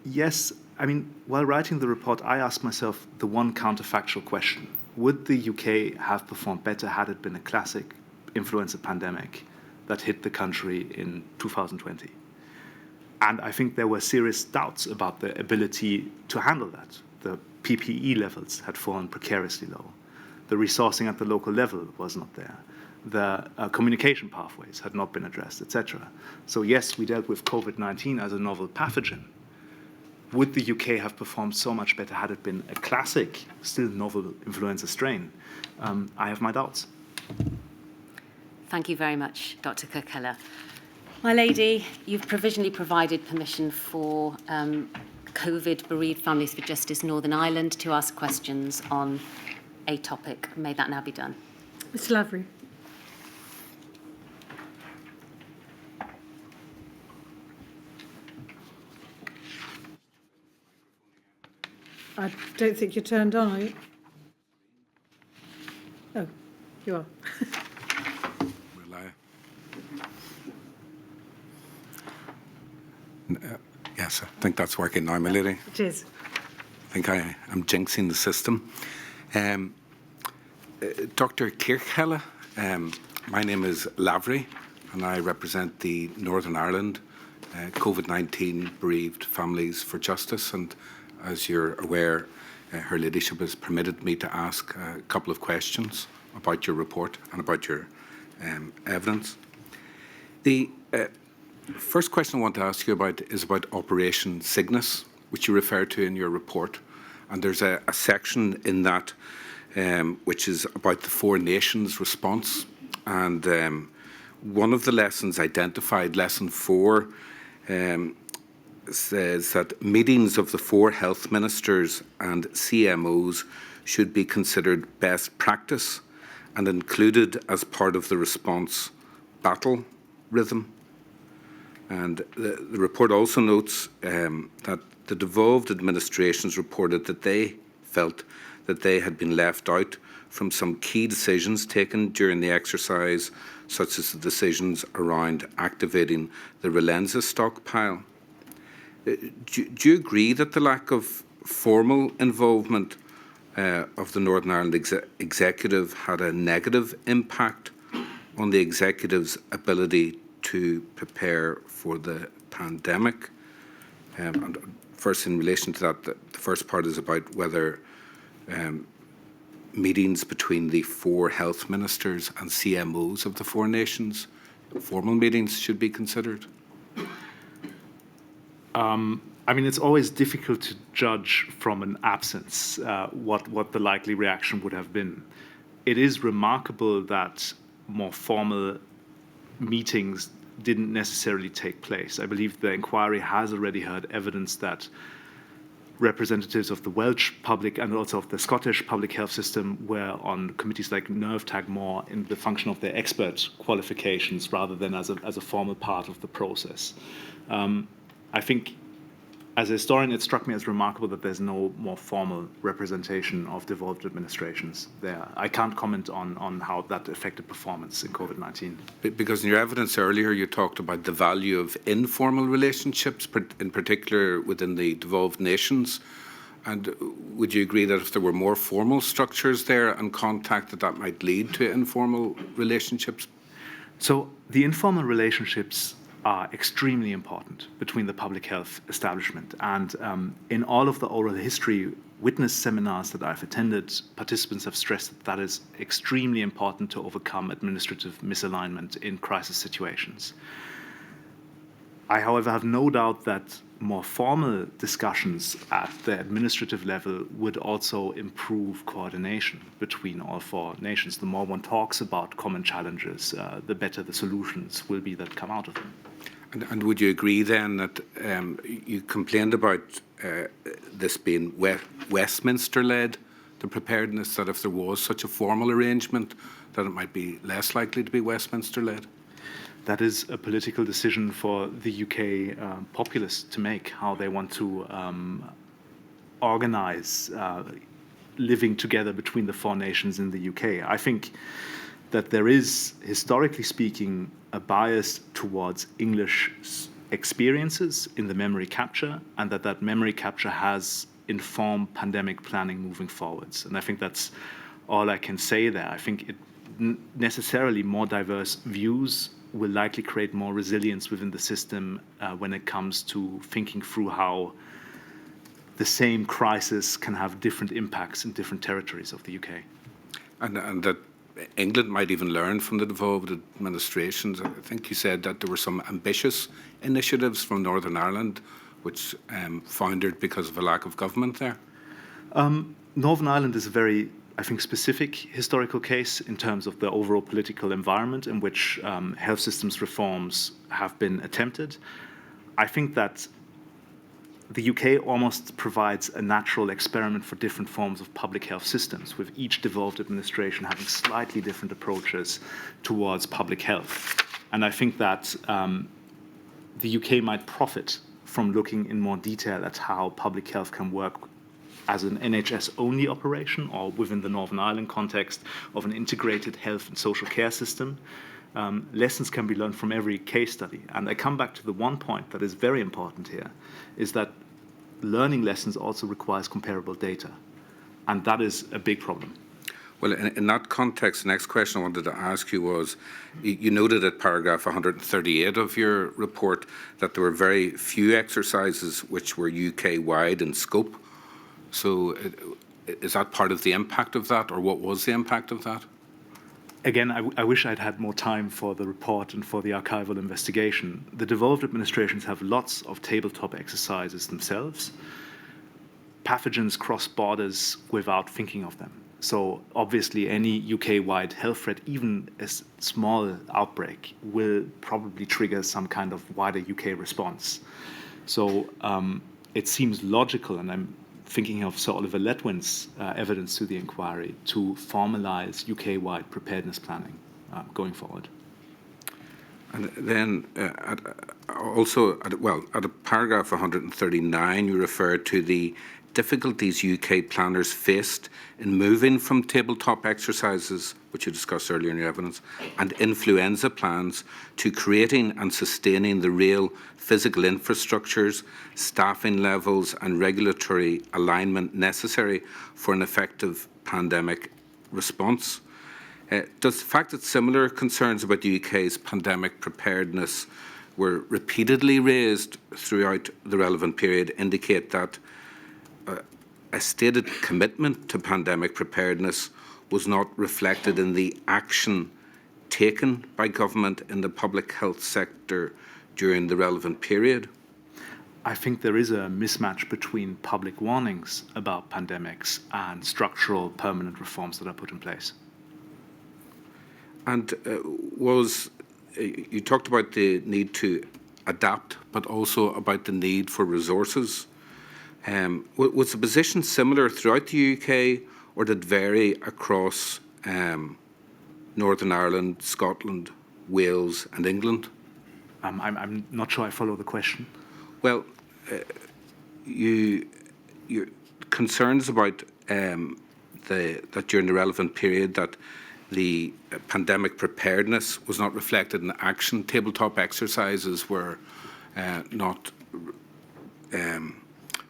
Yes. I mean, while writing the report, I asked myself the one counterfactual question. Would the UK have performed better had it been a classic influenza pandemic that hit the country in 2020? And I think there were serious doubts about the ability to handle that. The PPE levels had fallen precariously low. The resourcing at the local level was not there. The communication pathways had not been addressed, etc. So yes, we dealt with COVID-19 as a novel pathogen. Would the UK have performed so much better had it been a classic, still novel influenza strain? I have my doubts. Thank you very much, Dr. Kirkella. My lady, you've provisionally provided permission for COVID bereaved families for Justice Northern Ireland to ask questions on a topic. May that now be done. Mr. Lavery. I don't think you're turned on, are you? Oh, you are. Will I? Yes, I think that's working now, my lady. It is. I think I am jinxing the system. Dr. Kirkella, my name is Lavery, and I represent the Northern Ireland COVID-19 bereaved families for justice. And as you're aware, Her Ladyship has permitted me to ask a couple of questions about your report and about your evidence. The first question I want to ask you about is about Operation Cygnus, which you refer to in your report. And there's a section in that which is about the Four Nations response. And one of the lessons identified, Lesson 4, says that meetings of the 4 health ministers and CMOs should be considered best practice and included as part of the response battle rhythm. And the report also notes that the devolved administrations reported that they felt that they had been left out from some key decisions taken during the exercise, such as the decisions around activating the Relenza stockpile. Do you agree that the lack of formal involvement of the Northern Ireland Executive had a negative impact on the Executive's ability to prepare for the pandemic? And first, in relation to that, the first part is about whether meetings between the 4 health ministers and CMOs of the 4 nations, formal meetings, should be considered. I mean, it's always difficult to judge from an absence what the likely reaction would have been. It is remarkable that more formal meetings didn't necessarily take place. I believe the inquiry has already heard evidence that representatives of the Welsh public and also of the Scottish public health system were on committees like NERVTAG more in the function of their expert qualifications rather than as a formal part of the process. I think, as a historian, it struck me as remarkable that there's no more formal representation of devolved administrations there. I can't comment on how that affected performance in COVID-19. Because in your evidence earlier, you talked about the value of informal relationships, in particular within the devolved nations. And would you agree that if there were more formal structures there and contact, that might lead to informal relationships? So the informal relationships are extremely important between the public health establishment. And in all of the oral history witness seminars that I've attended, participants have stressed that that is extremely important to overcome administrative misalignment in crisis situations. I, however, have no doubt that more formal discussions at the administrative level would also improve coordination between all four nations. The more one talks about common challenges, the better the solutions will be that come out of them. And would you agree then that you complained about this being Westminster-led, the preparedness, that if there was such a formal arrangement, that it might be less likely to be Westminster-led? That is a political decision for the UK populace to make, how they want to organise living together between the four nations in the UK. I think that there is, historically speaking, a bias towards English experiences in the memory capture, and that memory capture has informed pandemic planning moving forwards. And I think that's all I can say there. I think necessarily more diverse views will likely create more resilience within the system when it comes to thinking through how the same crisis can have different impacts in different territories of the UK. And that England might even learn from the devolved administrations. I think you said that there were some ambitious initiatives from Northern Ireland which foundered because of a lack of government there. Northern Ireland is a very, I think, specific historical case in terms of the overall political environment in which health systems reforms have been attempted. I think that the UK almost provides a natural experiment for different forms of public health systems, with each devolved administration having slightly different approaches towards public health. And I think that the UK might profit from looking in more detail at how public health can work as an NHS-only operation, or within the Northern Ireland context of an integrated health and social care system. Lessons can be learned from every case study. And I come back to the one point that is very important here, is that learning lessons also requires comparable data. And that is a big problem. Well, in that context, the next question I wanted to ask you was, you noted at paragraph 138 of your report that there were very few exercises which were UK-wide in scope. So is that part of the impact of that, or what was the impact of that? Again, I wish I'd had more time for the report and for the archival investigation. The devolved administrations have lots of tabletop exercises themselves. Pathogens cross borders without thinking of them. So obviously any UK-wide health threat, even a small outbreak, will probably trigger some kind of wider UK response. So it seems logical, and I'm thinking of Sir Oliver Letwin's evidence to the inquiry, to formalise UK-wide preparedness planning going forward. And then at a paragraph 139, you refer to the difficulties UK planners faced in moving from tabletop exercises, which you discussed earlier in your evidence, and influenza plans to creating and sustaining the real physical infrastructures, staffing levels and regulatory alignment necessary for an effective pandemic response. Does the fact that similar concerns about the UK's pandemic preparedness were repeatedly raised throughout the relevant period indicate that a stated commitment to pandemic preparedness was not reflected in the action taken by government in the public health sector during the relevant period? I think there is a mismatch between public warnings about pandemics and structural permanent reforms that are put in place. And you talked about the need to adapt, but also about the need for resources. Was the position similar throughout the UK, or did it vary across Northern Ireland, Scotland, Wales and England? I'm not sure I follow the question. Well, your concerns about that during the relevant period that the pandemic preparedness was not reflected in action, tabletop exercises were not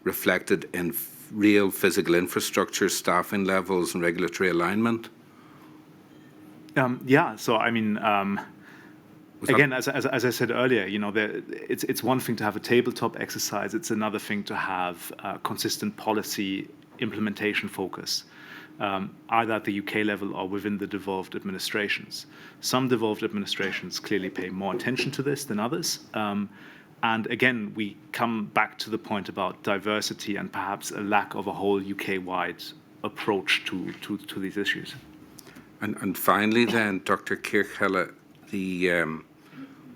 reflected in real physical infrastructure, staffing levels, and regulatory alignment? Yeah, so I mean, again, as I said earlier, it's one thing to have a tabletop exercise. It's another thing to have consistent policy implementation focus, either at the UK level or within the devolved administrations. Some devolved administrations clearly pay more attention to this than others. And again, we come back to the point about diversity and perhaps a lack of a whole UK-wide approach to these issues. And finally then, Dr. Kirkhella,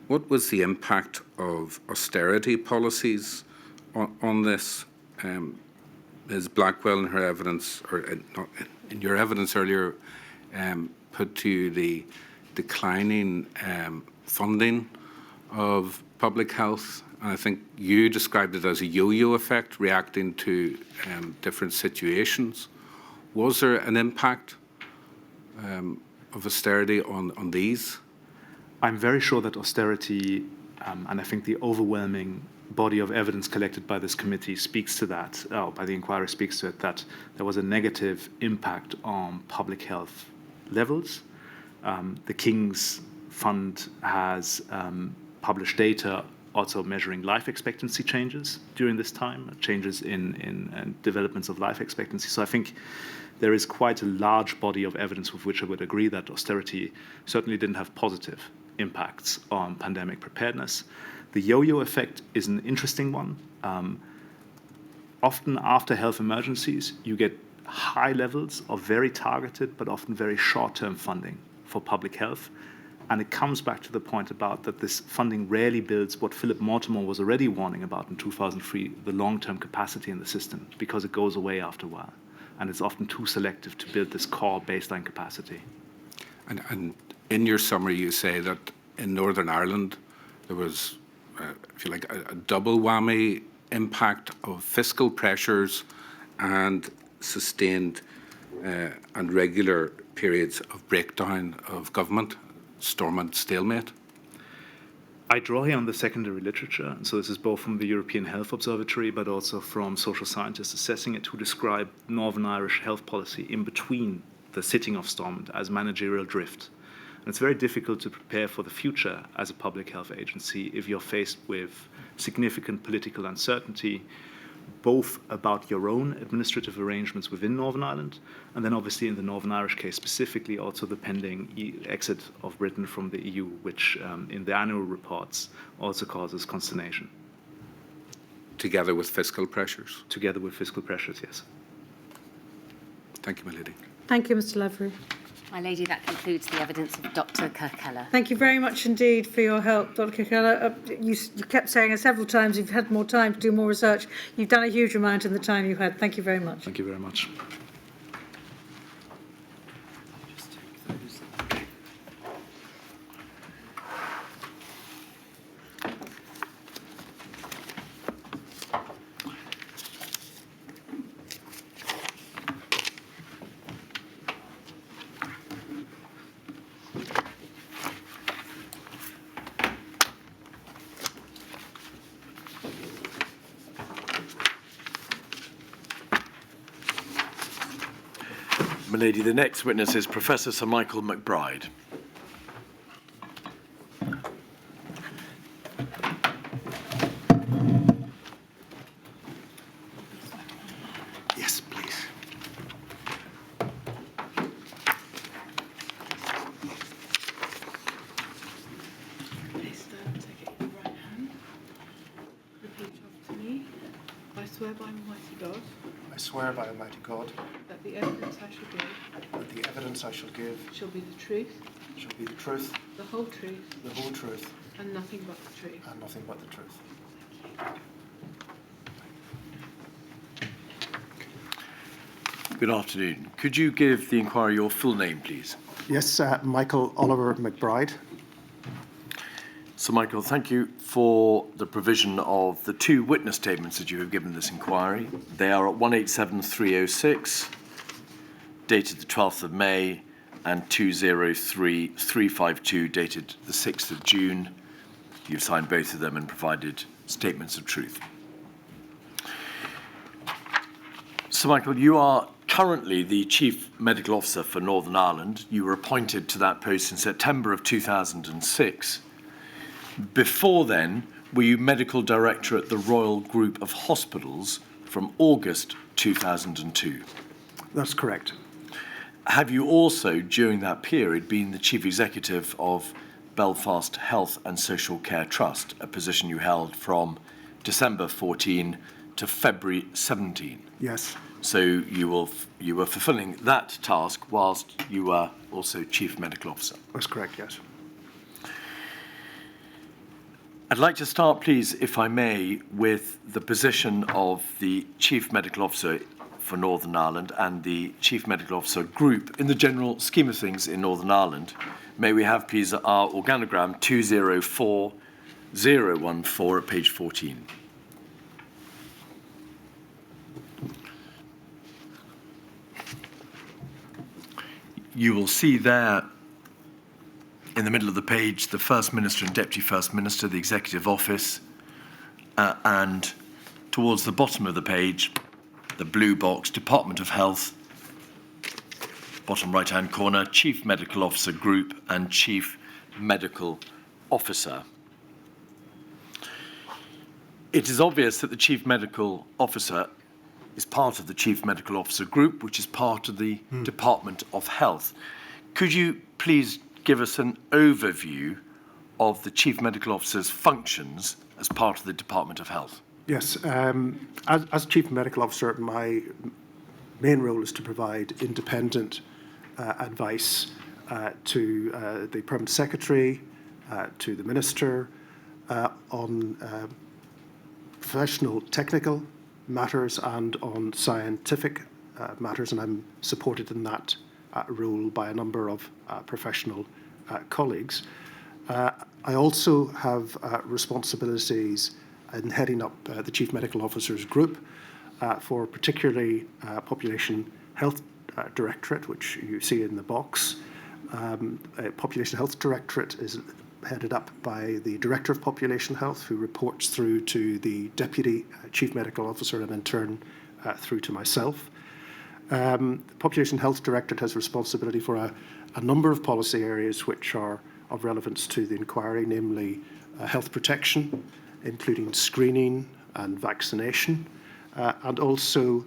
what was the impact of austerity policies on this? Ms. Blackwell, in her evidence, or in your evidence earlier, put to you the declining funding of public health. And I think you described it as a yo-yo effect, reacting to different situations. Was there an impact of austerity on these? I'm very sure that austerity, and I think the overwhelming body of evidence collected by this committee speaks to that, by the inquiry speaks to it, that there was a negative impact on public health levels. The King's Fund has published data also measuring life expectancy changes during this time, changes in developments of life expectancy. So I think there is quite a large body of evidence with which I would agree that austerity certainly didn't have positive impacts on pandemic preparedness. The yo-yo effect is an interesting one. Often after health emergencies, you get high levels of very targeted but often very short-term funding for public health. And it comes back to the point about that this funding rarely builds what Philip Mortimer was already warning about in 2003, the long-term capacity in the system, because it goes away after a while. And it's often too selective to build this core baseline capacity. And in your summary, you say that in Northern Ireland, there was, if you like, a double whammy impact of fiscal pressures and sustained and regular periods of breakdown of government, storm stalemate. I draw here on the secondary literature, so this is both from the European Health Observatory but also from social scientists assessing it, who describe Northern Irish health policy in between the sitting of Stormont as managerial drift. And it's very difficult to prepare for the future as a public health agency if you're faced with significant political uncertainty, both about your own administrative arrangements within Northern Ireland, and then obviously in the Northern Irish case specifically also the pending exit of Britain from the EU, which in the annual reports also causes consternation. Together with fiscal pressures? Together with fiscal pressures, yes. Thank you, my lady. Thank you, Mr. Lavery. My lady, that concludes the evidence of Dr. Kirkhella. Thank you very much indeed for your help, Dr. Kirkhella. You kept saying several times you've had more time to do more research. You've done a huge amount in the time you had. Thank you very much. Thank you very much. My lady, the next witness is Professor Sir Michael McBride. Yes, please. Please stand, take it in your right hand. Repeat after me. I swear by Almighty God I swear by Almighty God that the evidence I shall give that the evidence I shall give shall be the truth, shall be the truth, the whole truth, the whole truth, and nothing but the truth. and nothing but the truth. Good afternoon. Could you give the inquiry your full name, please? Yes, Michael Oliver McBride. Sir Michael, thank you for the provision of the two witness statements that you have given this inquiry. They are at 187306, dated the 12th of May, and 203352, dated the 6th of June. You've signed both of them and provided statements of truth. So, Michael, you are currently the Chief Medical Officer for Northern Ireland. You were appointed to that post in September of 2006. Before then, were you Medical Director at the Royal Group of Hospitals from August 2002? That's correct. Have you also, during that period, been the Chief Executive of Belfast Health and Social Care Trust, a position you held from December 14 to February 17? Yes. So you were fulfilling that task whilst you were also Chief Medical Officer. That's correct, yes. I'd like to start, please, if I may, with the position of the Chief Medical Officer for Northern Ireland and the Chief Medical Officer group in the general scheme of things in Northern Ireland. May we have, please, our organogram 204014 at page 14. You will see there in the middle of the page the First Minister and Deputy First Minister, the Executive Office, and towards the bottom of the page, the blue box, Department of Health, bottom right-hand corner, Chief Medical Officer Group and Chief Medical Officer. It is obvious that the Chief Medical Officer is part of the Chief Medical Officer Group, which is part of the Department of Health. Could you please give us an overview of the Chief Medical Officer's functions as part of the Department of Health? Yes. As Chief Medical Officer, my main role is to provide independent advice to the Permanent Secretary, to the Minister, on professional technical matters and on scientific matters, and I'm supported in that role by a number of professional colleagues. I also have responsibilities in heading up the Chief Medical Officers Group for particularly Population Health Directorate, which you see in the box. Population Health Directorate is headed up by the Director of Population Health, who reports through to the Deputy Chief Medical Officer and in turn through to myself. The Population Health Directorate has responsibility for a number of policy areas which are of relevance to the inquiry, namely health protection, including screening and vaccination, and also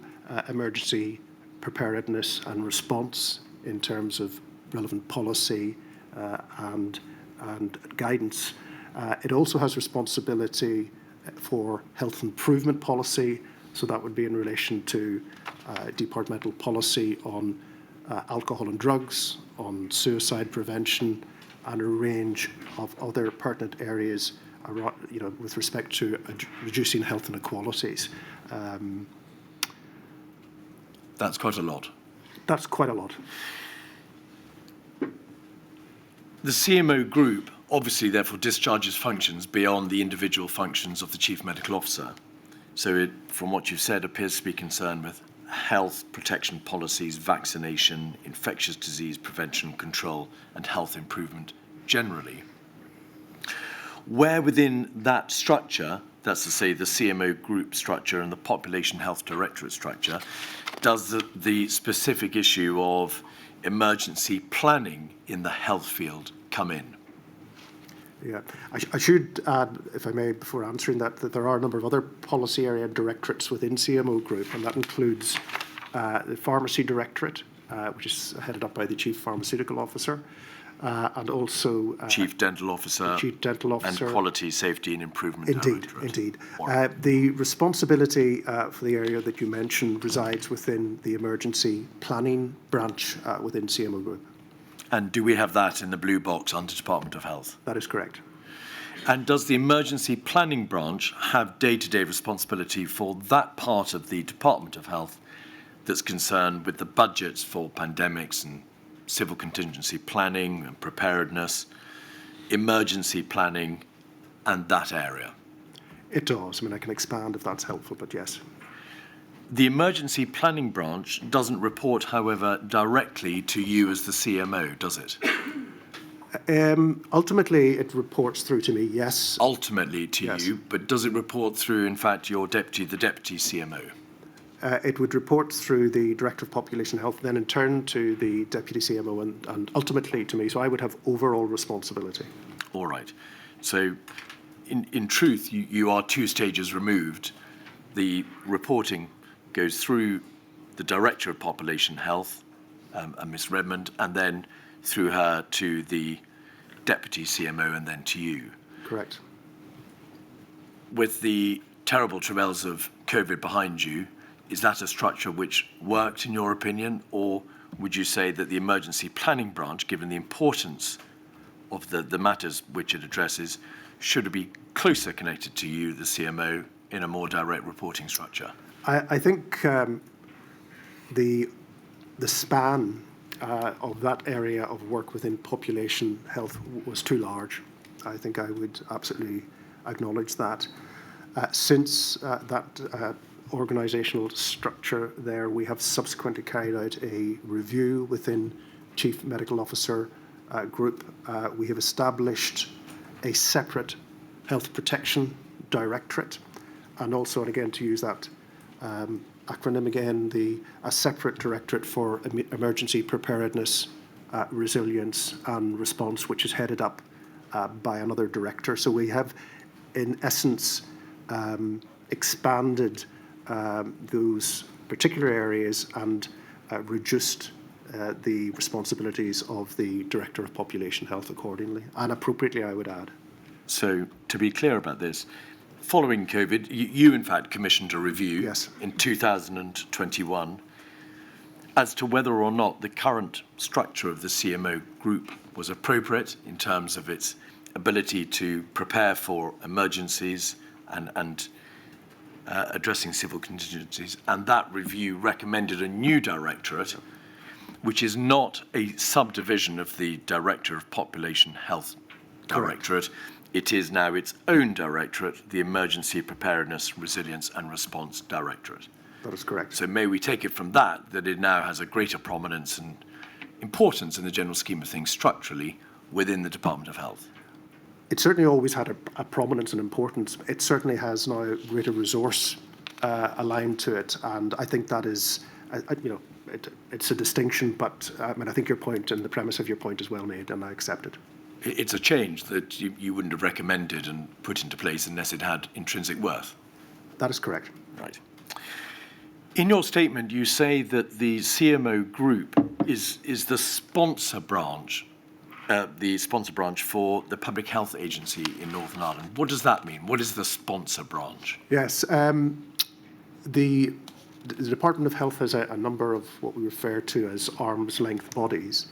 emergency preparedness and response in terms of relevant policy and guidance. It also has responsibility for health improvement policy, so that would be in relation to departmental policy on alcohol and drugs, on suicide prevention, and a range of other pertinent areas, with respect to reducing health inequalities. That's quite a lot. That's quite a lot. The CMO group obviously therefore discharges functions beyond the individual functions of the Chief Medical Officer. So it, from what you've said, appears to be concerned with health protection policies, vaccination, infectious disease prevention, control, and health improvement generally. Where within that structure, that's to say the CMO group structure and the Population Health Directorate structure, does the specific issue of emergency planning in the health field come in? Yeah, I should add, if I may, before answering that there are a number of other policy area directorates within CMO Group, and that includes the Pharmacy Directorate, which is headed up by the Chief Pharmaceutical Officer, and also Chief Dental Officer, and Quality, Safety and Improvement Directorate. Indeed. The responsibility for the area that you mentioned resides within the emergency planning branch within CMO Group. And do we have that in the blue box under Department of Health? That is correct. And does the emergency planning branch have day-to-day responsibility for that part of the Department of Health that's concerned with the budgets for pandemics and civil contingency planning and preparedness, emergency planning, and that area? It does. I mean, I can expand if that's helpful, but yes. The emergency planning branch doesn't report, however, directly to you as the CMO, does it? Ultimately, it reports through to me, yes. Ultimately to Yes. you, but does it report through, in fact, your deputy, the deputy CMO? it would report through the Director of Population Health, then in turn to the Deputy CMO and ultimately to me. So I would have overall responsibility. All right. So in truth, you are 2 stages removed. The reporting goes through the Director of Population Health, Ms. Redmond, and then through her to the Deputy CMO and then to you. Correct. With the terrible travails of COVID behind you, is that a structure which worked in your opinion, or would you say that the emergency planning branch, given the importance of the matters which it addresses, should be closer connected to you, the CMO, in a more direct reporting structure? I think the span of that area of work within population health was too large. I think I would absolutely acknowledge that. Since that organisational structure there, we have subsequently carried out a review within Chief Medical Officer group. We have established a separate health protection directorate, and also, and again to use that acronym again, a separate directorate for emergency preparedness, resilience and response, which is headed up by another director. So we have, in essence, expanded those particular areas and reduced the responsibilities of the Director of Population Health accordingly, and appropriately, I would add. So, to be clear about this, following COVID, you in fact commissioned a review Yes. in 2021 as to whether or not the current structure of the CMO group was appropriate in terms of its ability to prepare for emergencies and addressing civil contingencies. And that review recommended a new directorate, which is not a subdivision of the Director of Population Health Directorate. It is now its own directorate, the Emergency Preparedness, Resilience and Response Directorate. That is correct. So may we take it from that it now has a greater prominence and importance in the general scheme of things structurally within the Department of Health? It certainly always had a prominence and importance. It certainly has now greater resource aligned to it, and I think that is, it's a distinction. But I mean, I think your point and the premise of your point is well made, and I accept it. It's a change that you wouldn't have recommended and put into place unless it had intrinsic worth. That is correct. Right. In your statement, you say that the CMO group is the sponsor branch. The sponsor branch for the Public Health Agency in Northern Ireland. What does that mean? What is the sponsor branch? Yes, the Department of Health has a number of what we refer to as arm's length bodies.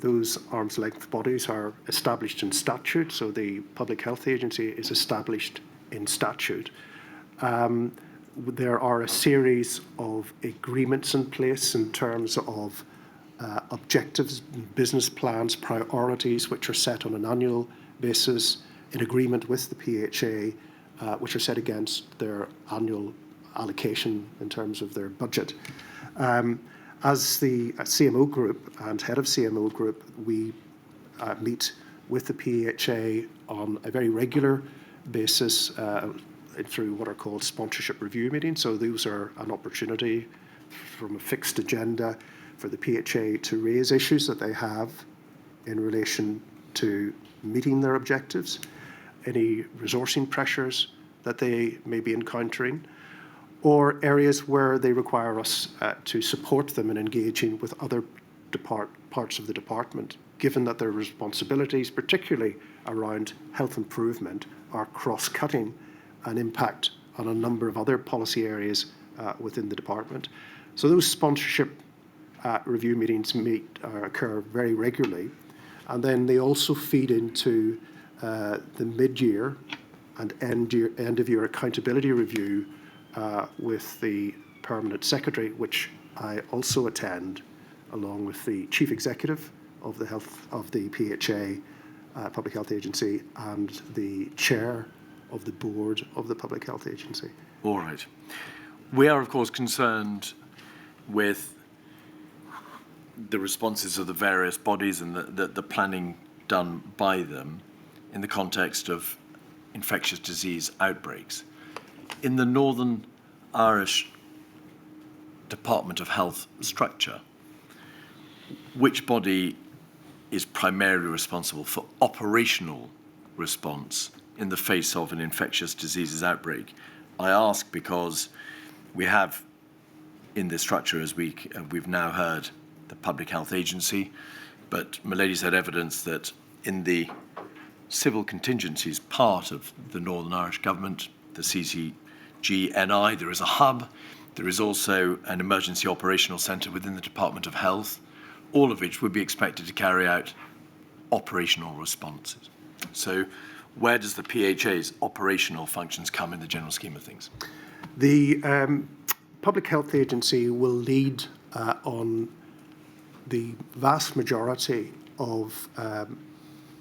Those arm's length bodies are established in statute, so the Public Health Agency is established in statute. There are a series of agreements in place in terms of objectives, business plans, priorities, which are set on an annual basis in agreement with the PHA, which are set against their annual allocation in terms of their budget. As the CMO group and head of CMO group, we meet with the PHA on a very regular basis through what are called sponsorship review meetings. So those are an opportunity from a fixed agenda for the PHA to raise issues that they have in relation to meeting their objectives, any resourcing pressures that they may be encountering, or areas where they require us to support them in engaging with other parts of the department, given that their responsibilities, particularly around health improvement, are cross-cutting and impact on a number of other policy areas within the department. So those sponsorship review meetings occur very regularly, and then they also feed into the mid-year and end-of-year accountability review with the Permanent Secretary, which I also attend, along with the Chief Executive of the PHA, Public Health Agency, and the Chair of the Board of the Public Health Agency. All right. We are, of course, concerned with the responses of the various bodies and the planning done by them in the context of infectious disease outbreaks. In the Northern Irish Department of Health structure, which body is primarily responsible for operational response in the face of an infectious diseases outbreak? I ask because we have in this structure, as we've now heard, the Public Health Agency, but Milady's had evidence that in the civil contingencies part of the Northern Irish Government, the CCGNI, there is a hub. There is also an emergency operational centre within the Department of Health, all of which would be expected to carry out operational responses. So where does the PHA's operational functions come in the general scheme of things? The Public Health Agency will lead on the vast majority of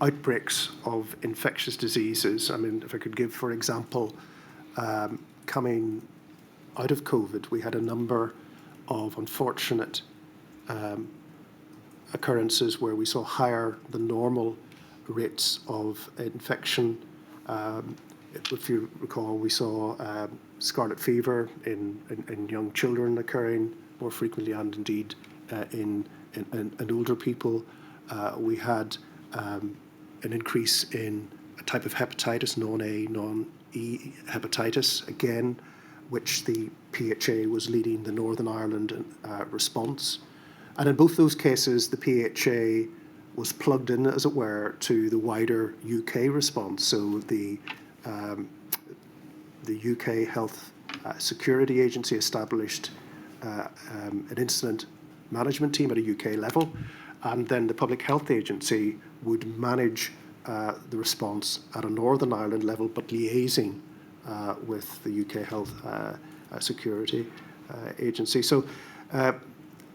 outbreaks of infectious diseases. I mean, if I could give, for example, coming out of COVID, we had a number of unfortunate occurrences where we saw higher than normal rates of infection. If you recall, we saw scarlet fever in young children occurring more frequently, and indeed in older people. We had an increase in a type of hepatitis, non-A, non-E hepatitis, again, which the PHA was leading the Northern Ireland response. And in both those cases, the PHA was plugged in, as it were, to the wider UK response. So the UK Health Security Agency established an incident management team at a UK level, and then the Public Health Agency would manage the response at a Northern Ireland level, but liaising with the UK Health Security Agency. So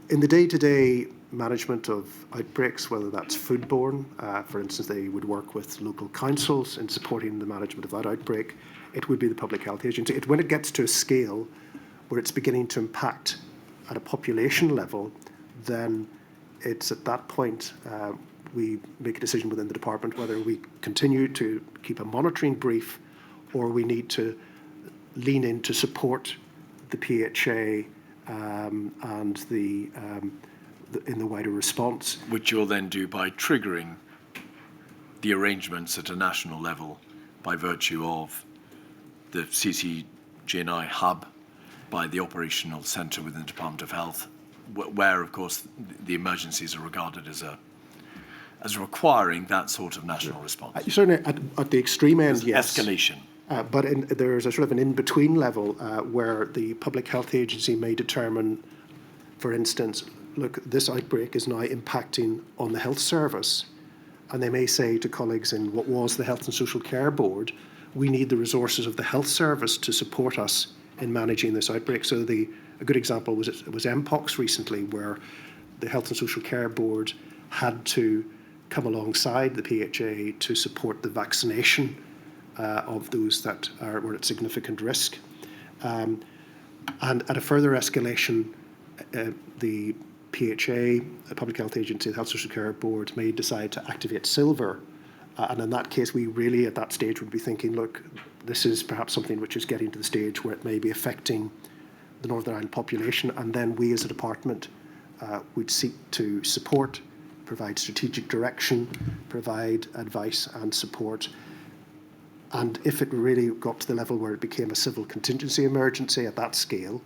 in the day-to-day management of outbreaks, whether that's foodborne, for instance, they would work with local councils in supporting the management of that outbreak. It would be the Public Health Agency. When it gets to a scale where it's beginning to impact at a population level, then it's at that point we make a decision within the department whether we continue to keep a monitoring brief or we need to lean in to support the PHA and in the wider response. Which you'll then do by triggering the arrangements at a national level by virtue of the CCGNI hub, by the operational centre within the Department of Health, where, of course, the emergencies are regarded as requiring that sort of national response. Certainly at the extreme end, yes. Escalation. But there's a sort of an in-between level where the Public Health Agency may determine, for instance, look, this outbreak is now impacting on the health service. And they may say to colleagues in what was the Health and Social Care Board, we need the resources of the health service to support us in managing this outbreak. So a good example was Mpox recently, where the Health and Social Care Board had to come alongside the PHA to support the vaccination of those that were at significant risk. And at a further escalation, the PHA, the Public Health Agency, the Health Social Care Board may decide to activate silver. And in that case, we really at that stage would be thinking, look, this is perhaps something which is getting to the stage where it may be affecting the Northern Ireland population. And then we as a department would seek to support, provide strategic direction, provide advice and support. And if it really got to the level where it became a civil contingency emergency at that scale,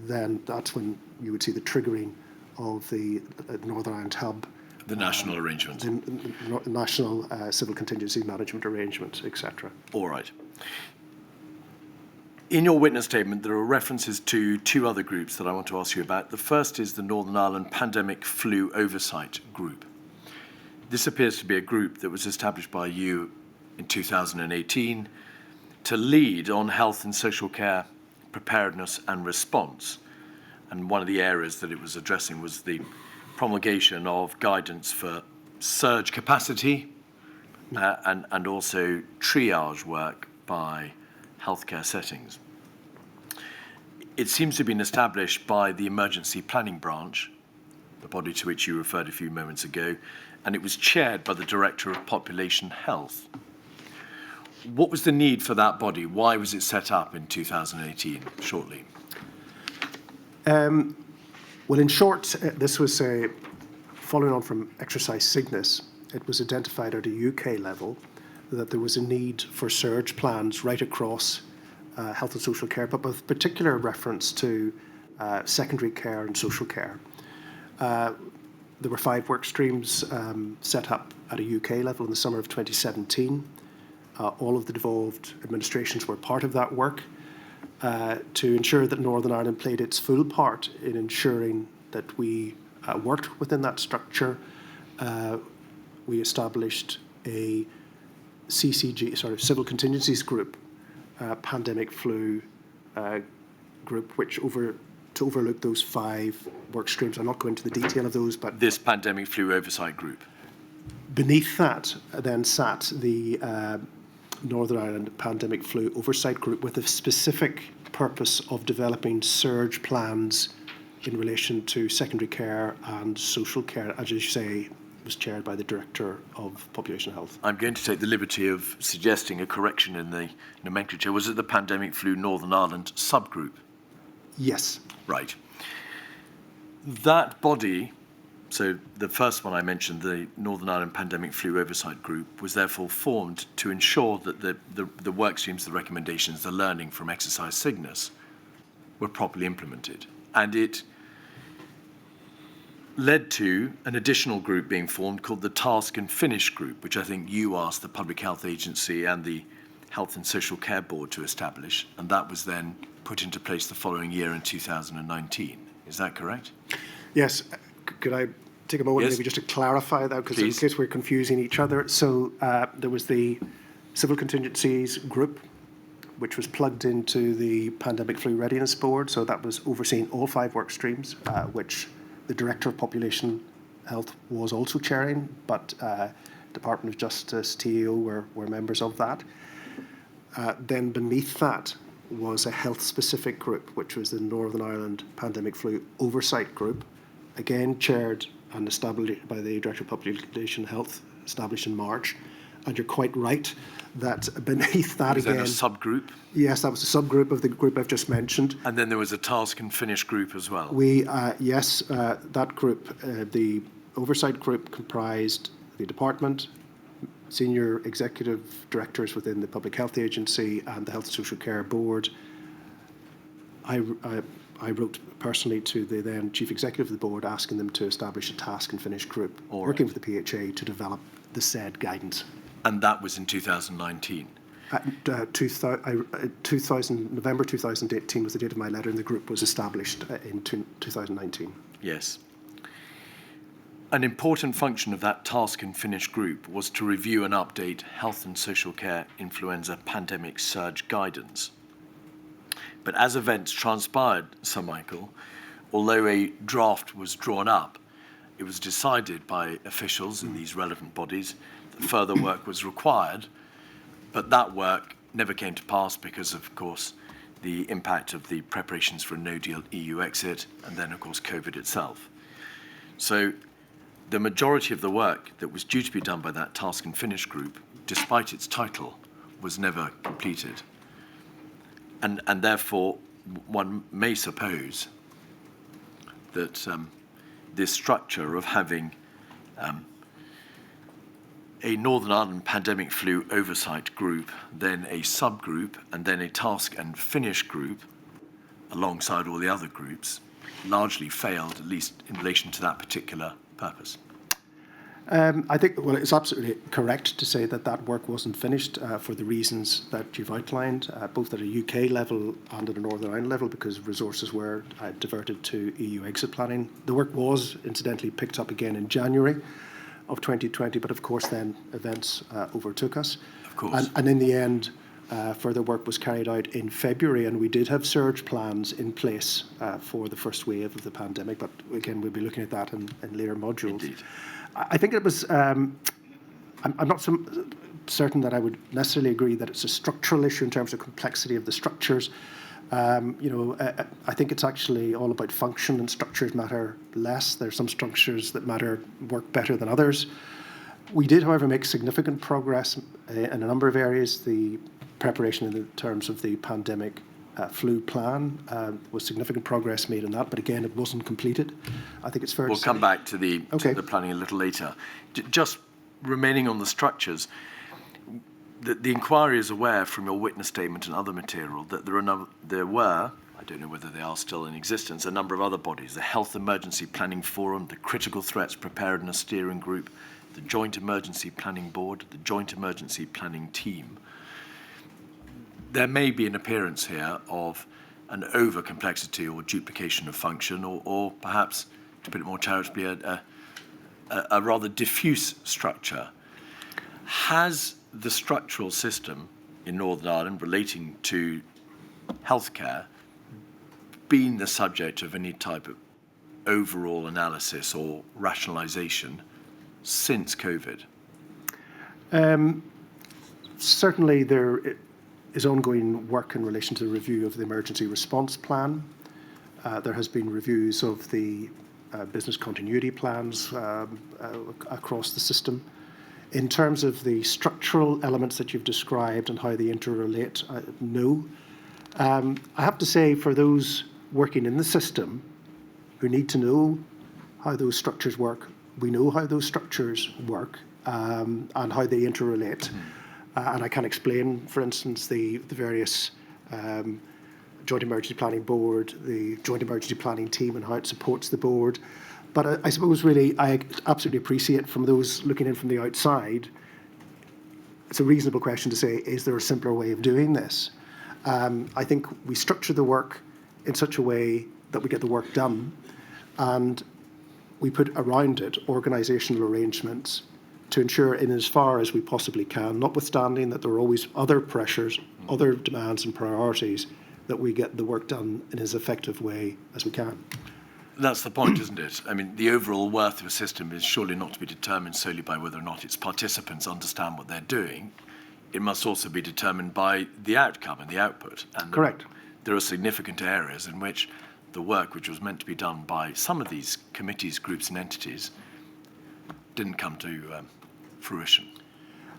then that's when you would see the triggering of the Northern Ireland hub. The national arrangements. The national civil contingency management arrangements, etc. All right. In your witness statement, there are references to two other groups that I want to ask you about. The first is the Northern Ireland Pandemic Flu Oversight Group. This appears to be a group that was established by you in 2018 to lead on health and social care preparedness and response. And one of the areas that it was addressing was the promulgation of guidance for surge capacity and also triage work by healthcare settings. It seems to have been established by the Emergency Planning Branch, the body to which you referred a few moments ago, and it was chaired by the Director of Population Health. What was the need for that body? Why was it set up in 2018, shortly? Well, in short, this was following on from exercise Cygnus. It was identified at a UK level that there was a need for surge plans right across health and social care, but with particular reference to secondary care and social care. There were 5 work streams set up at a UK level in the summer of 2017. All of the devolved administrations were part of that work to ensure that Northern Ireland played its full part in ensuring that we worked within that structure. We established a Civil Contingencies Group, pandemic flu group, which to overlook those 5 work streams. I'm not going into the detail of those, but This pandemic flu oversight group. beneath that then sat the Northern Ireland Pandemic Flu Oversight Group with a specific purpose of developing surge plans in relation to secondary care and social care, as you say, was chaired by the Director of Population Health. I'm going to take the liberty of suggesting a correction in the nomenclature. Was it the pandemic flu Northern Ireland subgroup? Yes. Right. That body, so the first one I mentioned, the Northern Ireland Pandemic Flu Oversight Group, was therefore formed to ensure that the work streams, the recommendations, the learning from exercise Cygnus were properly implemented. And it led to an additional group being formed called the Task and Finish Group, which I think you asked the Public Health Agency and the Health and Social Care Board to establish, and that was then put into place the following year in 2019. Is that correct? Yes. Could I take a moment Yes. maybe just to clarify that, because in Please. case we're confusing each other. So there was the Civil Contingencies Group, which was plugged into the Pandemic Flu Readiness Board. So that was overseeing all 5 work streams, which the Director of Population Health was also chairing, but Department of Justice, TAO were members of that. Then beneath that was a health-specific group, which was the Northern Ireland Pandemic Flu Oversight Group, again chaired and established by the Director of Population Health, established in March. And you're quite right that beneath that Was again... then a subgroup? Yes, that was a subgroup of the group I've just mentioned. And then there was a Task and Finish group as well? That group, the oversight group, comprised the department, senior executive directors within the Public Health Agency and the Health and Social Care Board. I wrote personally to the then Chief Executive of the Board asking them to establish a Task and Finish group, working with the PHA to develop the said guidance. And that was in 2019? November 2018 was the date of my letter, and the group was established in 2019. Yes. An important function of that Task and Finish group was to review and update health and social care influenza pandemic surge guidance. But as events transpired, Sir Michael, although a draft was drawn up, it was decided by officials in these relevant bodies that further work was required, but that work never came to pass because, of course, the impact of the preparations for a no-deal EU exit, and then, of course, COVID itself. So the majority of the work that was due to be done by that Task and Finish group, despite its title, was never completed. And therefore, one may suppose that this structure of having a Northern Ireland Pandemic Flu Oversight Group, then a subgroup, and then a Task and Finish group, alongside all the other groups, largely failed, at least in relation to that particular purpose. I think, well, it's absolutely correct to say that that work wasn't finished for the reasons that you've outlined, both at a UK level and at a Northern Ireland level, because resources were diverted to EU exit planning. The work was, incidentally, picked up again in January of 2020, but of course then events overtook us. Of course. And in the end, further work was carried out in February, and we did have surge plans in place for the first wave of the pandemic, but again, we'll be looking at that in later modules. Indeed. I think it was, I'm not so certain that I would necessarily agree that it's a structural issue in terms of complexity of the structures. I think it's actually all about function, and structures matter less. There are some structures that work better than others. We did, however, make significant progress in a number of areas. The preparation in terms of the pandemic flu plan. Was significant progress made in that, but again, it wasn't completed. I think it's fair We'll to say. come back to the Okay. planning a little later. Just remaining on the structures, the inquiry is aware from your witness statement and other material that there were, I don't know whether they are still in existence, a number of other bodies: the Health Emergency Planning Forum, the Critical Threats Preparedness Steering Group, the Joint Emergency Planning Board, the Joint Emergency Planning Team. There may be an appearance here of an over-complexity or duplication of function, or perhaps, to put it more charitably, a rather diffuse structure. Has the structural system in Northern Ireland relating to healthcare been the subject of any type of overall analysis or rationalisation since COVID? Certainly there is ongoing work in relation to the review of the emergency response plan. There has been reviews of the business continuity plans across the system. In terms of the structural elements that you've described and how they interrelate, no. I have to say, for those working in the system who need to know how those structures work, we know how those structures work and how they interrelate. And I can explain, for instance, the various Joint Emergency Planning Board, the Joint Emergency Planning Team, and how it supports the board. But I suppose really I absolutely appreciate from those looking in from the outside, it's a reasonable question to say, is there a simpler way of doing this? I think we structure the work in such a way that we get the work done, and we put around it organisational arrangements to ensure in as far as we possibly can, notwithstanding that there are always other pressures, other demands and priorities, that we get the work done in as effective way as we can. That's the point, isn't it? I mean, the overall worth of a system is surely not to be determined solely by whether or not its participants understand what they're doing. It must also be determined by the outcome and the output. And Correct. There are significant areas in which the work which was meant to be done by some of these committees, groups and entities didn't come to fruition.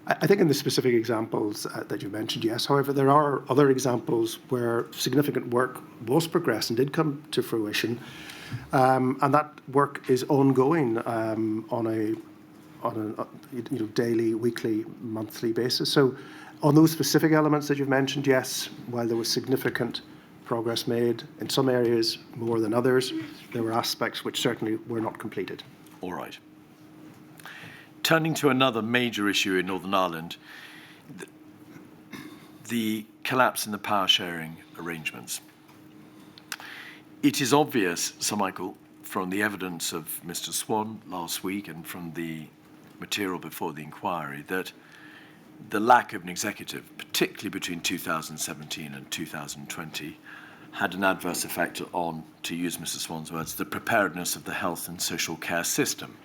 I think in the specific examples that you mentioned, yes. However, there are other examples where significant work was progressed and did come to fruition, and that work is ongoing on a daily, weekly, monthly basis. So, on those specific elements that you've mentioned, yes, while there was significant progress made in some areas more than others, there were aspects which certainly were not completed. All right. Turning to another major issue in Northern Ireland, the collapse in the power sharing arrangements. It is obvious, Sir Michael, from the evidence of Mr. Swan last week and from the material before the inquiry, that the lack of an executive, particularly between 2017 and 2020, had an adverse effect on, to use Mr. Swan's words, the preparedness of the health and social care system.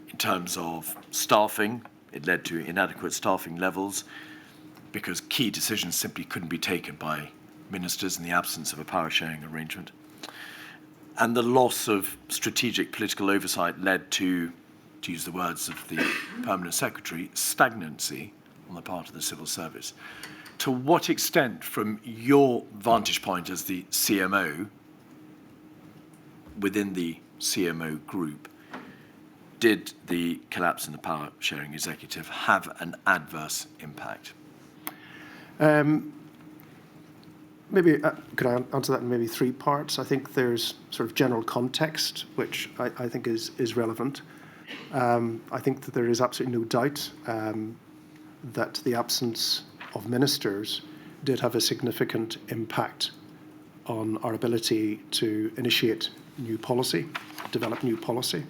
In terms of staffing, it led to inadequate staffing levels because key decisions simply couldn't be taken by ministers in the absence of a power sharing arrangement. And the loss of strategic political oversight led to use the words of the Permanent Secretary, stagnancy on the part of the civil service. To what extent, from your vantage point as the CMO, within the CMO group, did the collapse in the power sharing executive have an adverse impact? Maybe, could I answer that in maybe three parts? I think there's sort of general context, which I think is relevant. I think that there is absolutely no doubt that the absence of ministers did have a significant impact on our ability to initiate new policy, develop new policy.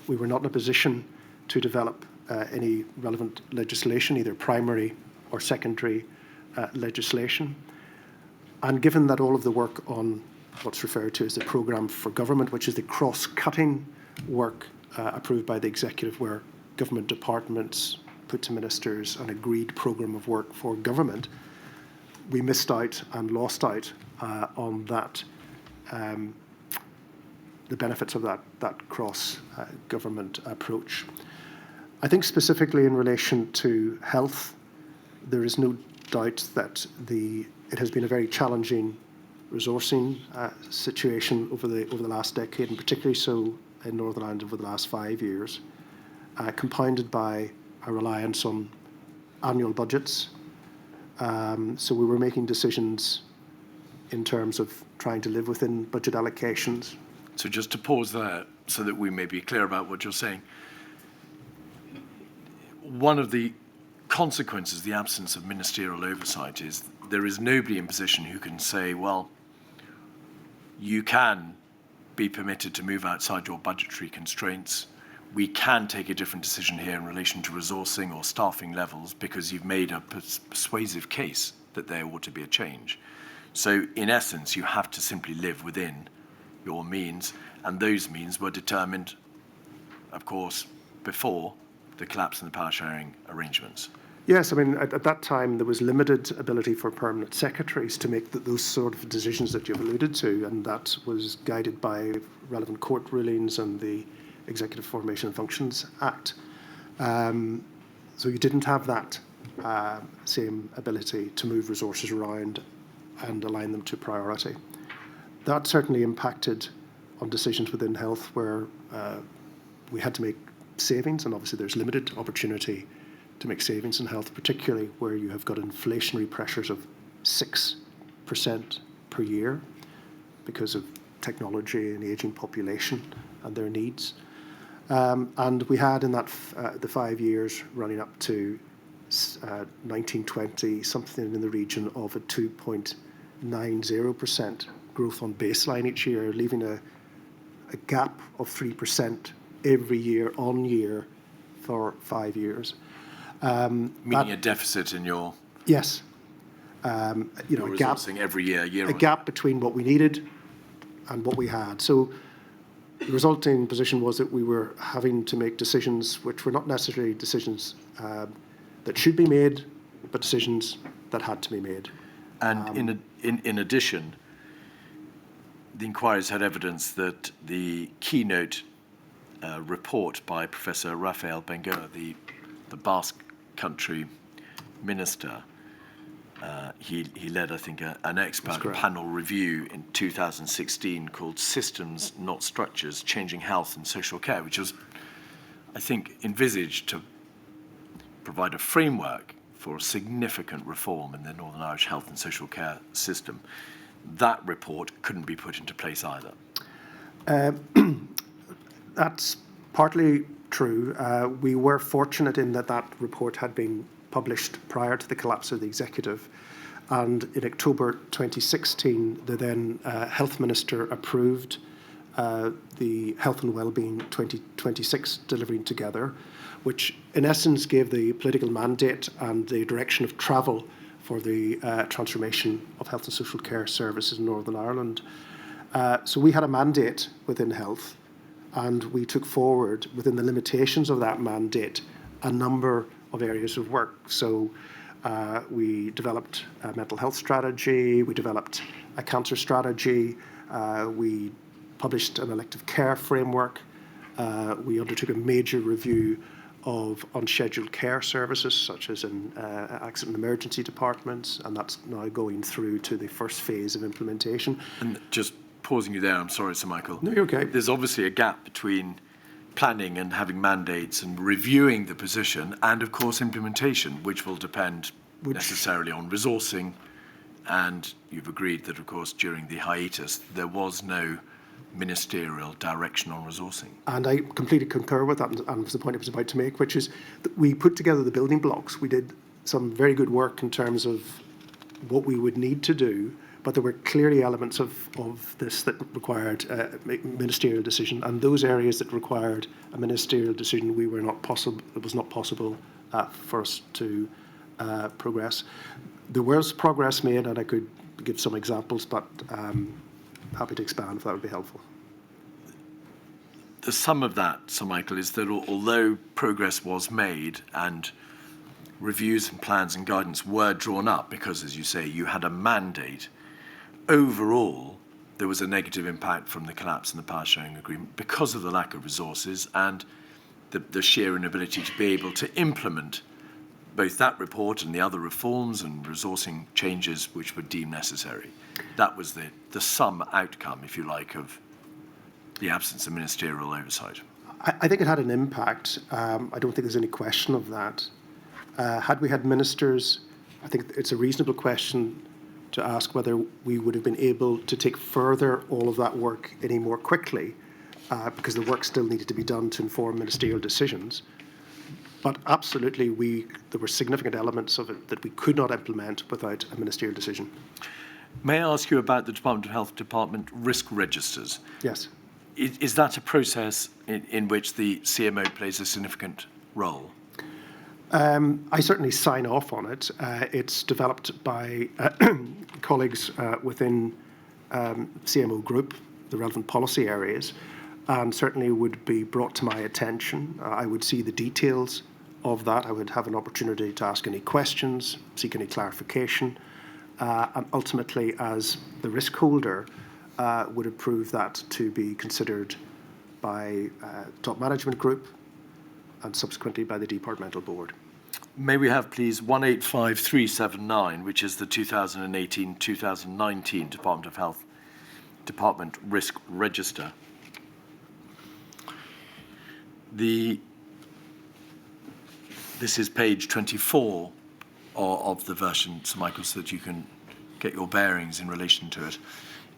We were not in a position to develop any relevant legislation, either primary or secondary legislation. And given that all of the work on what's referred to as the programme for government, which is the cross-cutting work approved by the executive, where government departments put to ministers an agreed programme of work for government, we missed out and lost out on that, the benefits of that cross-government approach. I think specifically in relation to health, there is no doubt that the it has been a very challenging resourcing situation over the last decade, and particularly so in Northern Ireland over the last 5 years, compounded by a reliance on annual budgets. So we were making decisions in terms of trying to live within budget allocations. So just to pause there so that we may be clear about what you're saying. One of the consequences of the absence of ministerial oversight is there is nobody in position who can say, well, you can be permitted to move outside your budgetary constraints. We can take a different decision here in relation to resourcing or staffing levels because you've made a persuasive case that there ought to be a change. So in essence, you have to simply live within your means, and those means were determined, of course, before the collapse in the power sharing arrangements. Yes, I mean, at that time, there was limited ability for permanent secretaries to make those sort of decisions that you've alluded to, and that was guided by relevant court rulings and the Executive Formation and Functions Act. So you didn't have that same ability to move resources around and align them to priority. That certainly impacted on decisions within health where we had to make savings, and obviously there's limited opportunity to make savings in health, particularly where you have got inflationary pressures of 6% per year because of technology and the ageing population and their needs. And we had in that the 5 years running up to 1920, something in the region of a 2.90% growth on baseline each year, leaving a gap of 3% every year on year for 5 years. Meaning a deficit in your yes, your a gap resourcing every year, a gap between what we needed and what we had. So the resulting position was that we were having to make decisions which were not necessarily decisions that should be made, but decisions that had to be made. And in addition, the inquiries had evidence that the keynote report by Professor Rafael Bengoa, the Basque Country minister, he led, I think, an expert panel review in 2016 called Systems, Not Structures, Changing Health and Social Care, which was, I think, envisaged to provide a framework for a significant reform in the Northern Irish health and social care system. That report couldn't be put into place either. That's partly true. We were fortunate in that report had been published prior to the collapse of the executive, and in October 2016 the then health minister approved the Health and Wellbeing 2026 Delivering Together, which in essence gave the political mandate and the direction of travel for the transformation of health and social care services in Northern Ireland. So we had a mandate within health, and we took forward, within the limitations of that mandate, a number of areas of work. So we developed a mental health strategy, we developed a cancer strategy, we published an elective care framework, we undertook a major review of unscheduled care services, such as in accident and emergency departments, and that's now going through to the first phase of implementation. And just pausing you there, I'm sorry, Sir Michael. No, you're okay. There's obviously a gap between planning and having mandates and reviewing the position and, of course, implementation, which will depend necessarily on resourcing. And you've agreed that, of course, during the hiatus, there was no ministerial direction on resourcing. And I completely concur with that, and was the point I was about to make, which is that we put together the building blocks. We did some very good work in terms of what we would need to do, but there were clearly elements of this that required a ministerial decision, and those areas that required a ministerial decision, it was not possible for us to progress. There was progress made, and I could give some examples, but happy to expand if that would be helpful. The sum of that, Sir Michael, is that although progress was made and reviews and plans and guidance were drawn up because, as you say, you had a mandate, overall there was a negative impact from the collapse in the power sharing agreement because of the lack of resources and the sheer inability to be able to implement both that report and the other reforms and resourcing changes which were deemed necessary. That was the sum outcome, if you like, of the absence of ministerial oversight. I think it had an impact. I don't think there's any question of that. Had we had ministers, I think it's a reasonable question to ask whether we would have been able to take further all of that work any more quickly, because the work still needed to be done to inform ministerial decisions. But absolutely, there were significant elements of it that we could not implement without a ministerial decision. May I ask you about the Department of Health Department risk registers? Yes. Is that a process in which the CMO plays a significant role? I certainly sign off on it. It's developed by colleagues within CMO Group, the relevant policy areas, and certainly would be brought to my attention. I would see the details of that. I would have an opportunity to ask any questions, seek any clarification, and ultimately, as the risk holder, would approve that to be considered by top management group and subsequently by the departmental board. May we have, please, 185379, which is the 2018-2019 Department of Health Department Risk Register. This is page 24 of the version, Sir Michael, so that you can get your bearings in relation to it.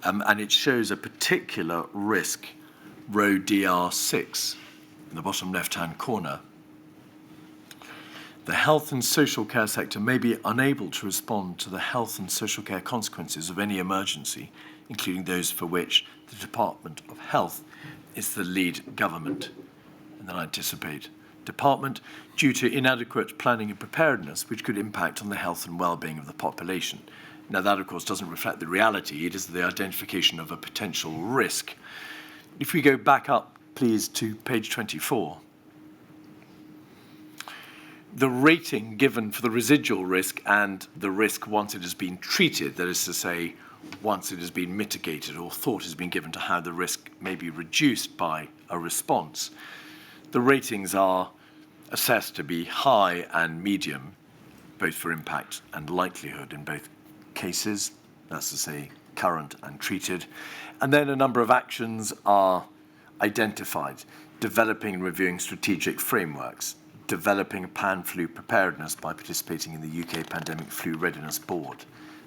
And it shows a particular risk, row DR6, in the bottom left-hand corner. The health and social care sector may be unable to respond to the health and social care consequences of any emergency, including those for which the Department of Health is the lead government. And then I anticipate department, due to inadequate planning and preparedness, which could impact on the health and well-being of the population. Now, that, of course, doesn't reflect the reality. It is the identification of a potential risk. If we go back up, please, to page 24. The rating given for the residual risk and the risk once it has been treated, that is to say, once it has been mitigated or thought has been given to how the risk may be reduced by a response, the ratings are assessed to be high and medium, both for impact and likelihood in both cases, that's to say, current and treated. And then a number of actions are identified: developing and reviewing strategic frameworks, developing pan-flu preparedness by participating in the UK Pandemic Flu Readiness Board,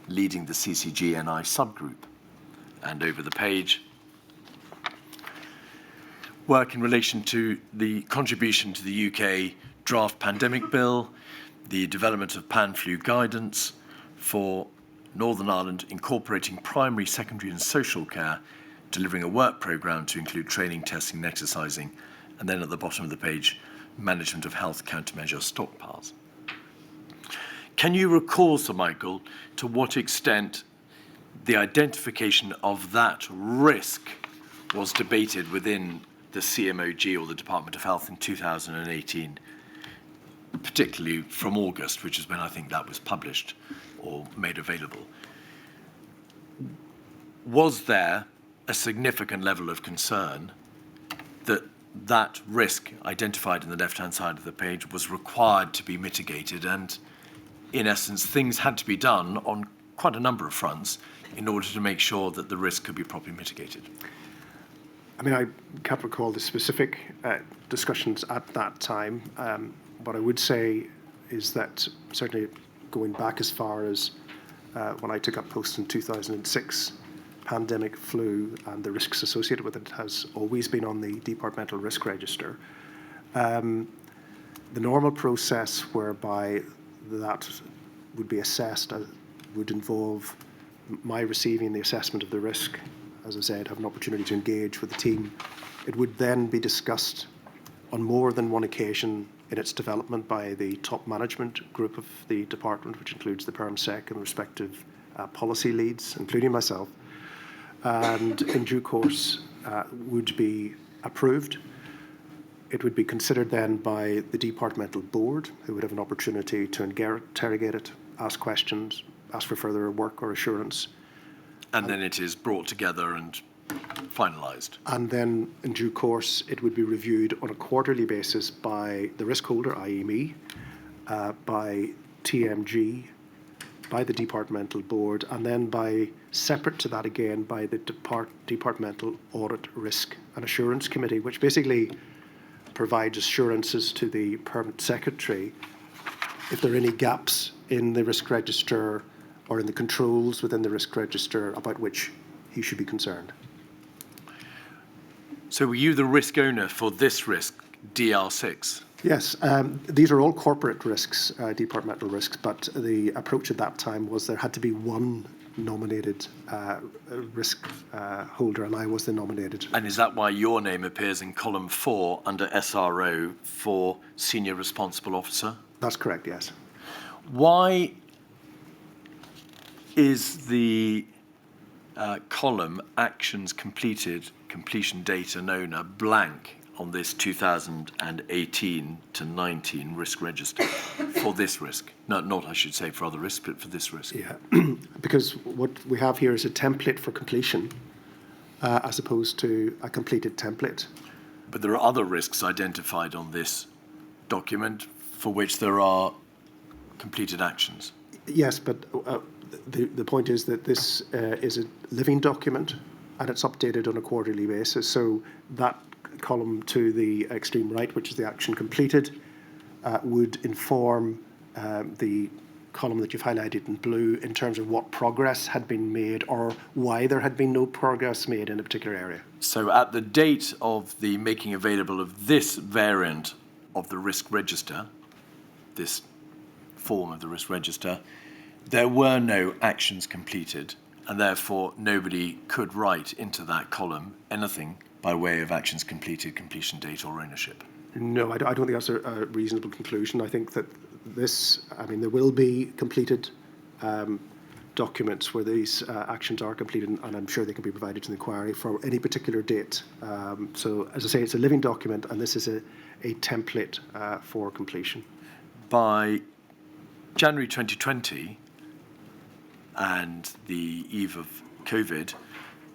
leading the CCG-NI subgroup. And over the page, work in relation to the contribution to the UK draft pandemic bill, the development of pan-flu guidance for Northern Ireland, incorporating primary, secondary and social care, delivering a work programme to include training, testing and exercising, and then at the bottom of the page, management of health countermeasure stockpiles. Can you recall, Sir Michael, to what extent the identification of that risk was debated within the CMOG or the Department of Health in 2018, particularly from August, which is when I think that was published or made available? Was there a significant level of concern that that risk identified in the left-hand side of the page was required to be mitigated, and in essence things had to be done on quite a number of fronts in order to make sure that the risk could be properly mitigated? I mean, I can't recall the specific discussions at that time. What I would say is that certainly going back as far as when I took up post in 2006, pandemic flu and the risks associated with it has always been on the departmental risk register. The normal process whereby that would be assessed would involve my receiving the assessment of the risk, as I said, have an opportunity to engage with the team. It would then be discussed on more than one occasion in its development by the top management group of the department, which includes the PermSec and the respective policy leads, including myself, and in due course would be approved. It would be considered then by the departmental board, who would have an opportunity to interrogate it, ask questions, ask for further work or assurance. And then it is brought together and finalised. And then in due course, it would be reviewed on a quarterly basis by the risk holder, i.e. me, by TMG, by the departmental board, and then by, separate to that again, by the Departmental Audit Risk and Assurance Committee, which basically provides assurances to the permanent secretary if there are any gaps in the risk register or in the controls within the risk register about which he should be concerned. So were you the risk owner for this risk, DR6? Yes, these are all corporate risks, departmental risks, but the approach at that time was there had to be one nominated risk holder, and I was the nominated. And is that why your name appears in column 4 under SRO for Senior Responsible Officer? That's correct, yes. Why is the column actions completed, completion date and owner blank on this 2018 to 19 risk register for this risk? Not I should say for other risks, but for this risk. Yeah, because what we have here is a template for completion as opposed to a completed template. But there are other risks identified on this document for which there are completed actions. Yes, but the point is that this is a living document and it's updated on a quarterly basis. So that column to the extreme right, which is the action completed, would inform the column that you've highlighted in blue in terms of what progress had been made or why there had been no progress made in a particular area. So at the date of the making available of this variant of the risk register, this form of the risk register, there were no actions completed, and therefore nobody could write into that column anything by way of actions completed, completion date, or ownership. No, I don't think that's a reasonable conclusion. I think that there will be completed documents where these actions are completed, and I'm sure they can be provided to the inquiry for any particular date. So, as I say, it's a living document, and this is a template for completion. By January 2020, and the eve of COVID,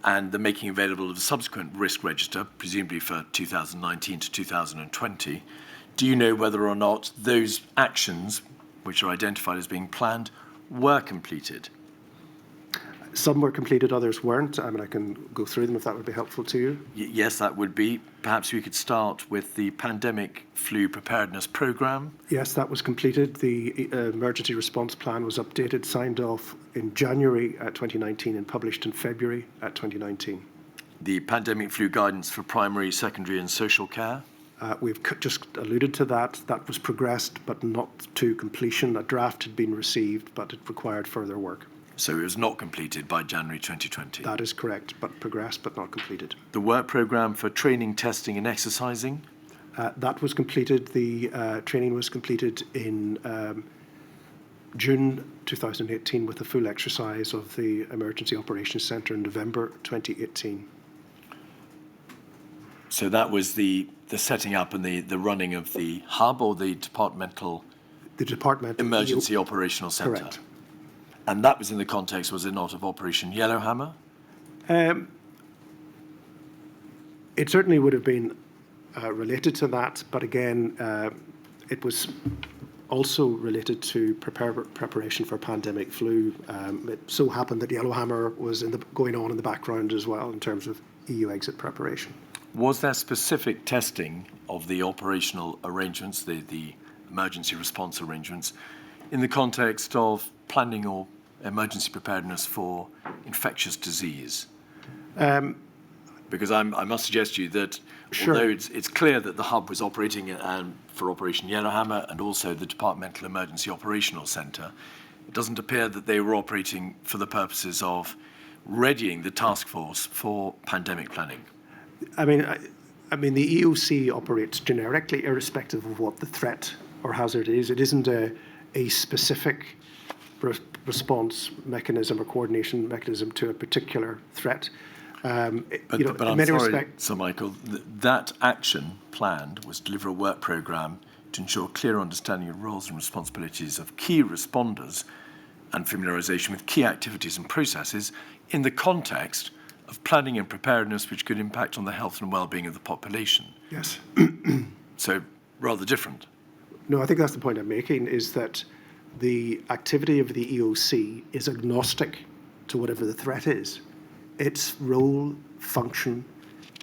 and the making available of the subsequent risk register, presumably for 2019 to 2020, do you know whether or not those actions, which are identified as being planned, were completed? Some were completed, others weren't. I mean, I can go through them if that would be helpful to you. Yes, that would be. Perhaps we could start with the pandemic flu preparedness programme. Yes, that was completed. The emergency response plan was updated, signed off in January 2019 and published in February 2019. The pandemic flu guidance for primary, secondary and social care. We've just alluded to that. That was progressed, but not to completion. A draft had been received, but it required further work. So it was not completed by January 2020? That is correct, but progressed, but not completed. The work programme for training, testing and exercising? That was completed. The training was completed in June 2018 with the full exercise of the Emergency Operations Centre in November 2018. So that was the setting up and the running of the hub or the departmental emergency operational centre? Correct. And that was in the context, was it not, of Operation Yellowhammer? It certainly would have been related to that, but again, it was also related to preparation for pandemic flu. It so happened that Yellowhammer was going on in the background as well in terms of EU exit preparation. Was there specific testing of the operational arrangements, the emergency response arrangements, in the context of planning or emergency preparedness for infectious disease? Because I must suggest to you that Sure. although it's clear that the hub was operating for Operation Yellowhammer and also the Departmental Emergency Operational Centre, it doesn't appear that they were operating for the purposes of readying the task force for pandemic planning. I mean, the EOC operates generically, irrespective of what the threat or hazard is. It isn't a specific response mechanism or coordination mechanism to a particular threat. But I'm sorry, Sir Michael, that action planned was to deliver a work programme to ensure clear understanding of roles and responsibilities of key responders and familiarisation with key activities and processes in the context of planning and preparedness which could impact on the health and well-being of the population. Yes. So rather different. No, I think that's the point I'm making, is that the activity of the EOC is agnostic to whatever the threat is. Its role, function,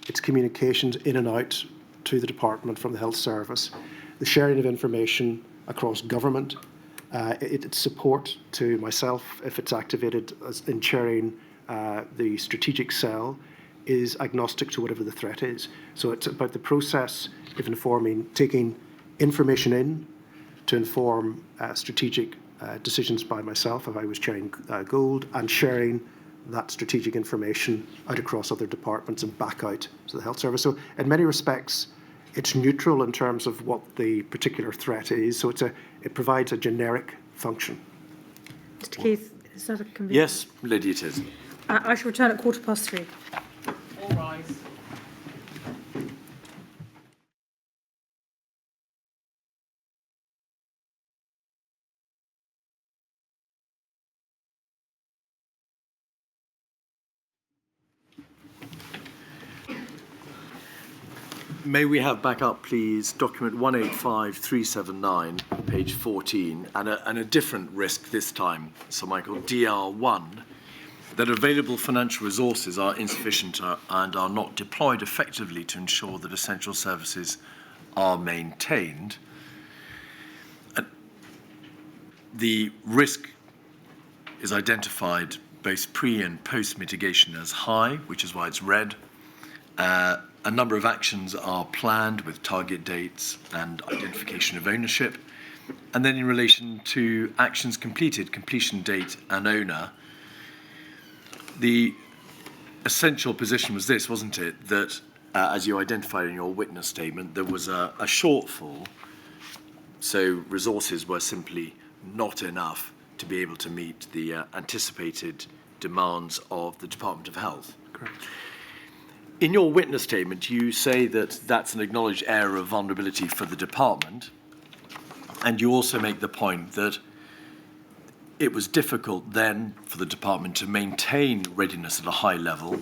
its communications in and out to the department from the health service, the sharing of information across government, its support to myself if it's activated in chairing the strategic cell, is agnostic to whatever the threat is. So it's about the process of informing, taking information in to inform strategic decisions by myself if I was chairing Gold, and sharing that strategic information out across other departments and back out to the health service. So in many respects, it's neutral in terms of what the particular threat is. So it provides a generic function. Mr. Keith, is that a convenient? Yes, Lady, it is. I shall return at 3:15. All rise. May we have back up, please, document 185379, page 14, and a different risk this time, Sir Michael, DR1, that available financial resources are insufficient and are not deployed effectively to ensure that essential services are maintained. The risk is identified both pre and post mitigation as high, which is why it's red. A number of actions are planned with target dates and identification of ownership. And then in relation to actions completed, completion date and owner, the essential position was this, wasn't it? That, as you identified in your witness statement, there was a shortfall. So resources were simply not enough to be able to meet the anticipated demands of the Department of Health. Correct. In your witness statement, you say that that's an acknowledged area of vulnerability for the department, and you also make the point that it was difficult then for the department to maintain readiness at a high level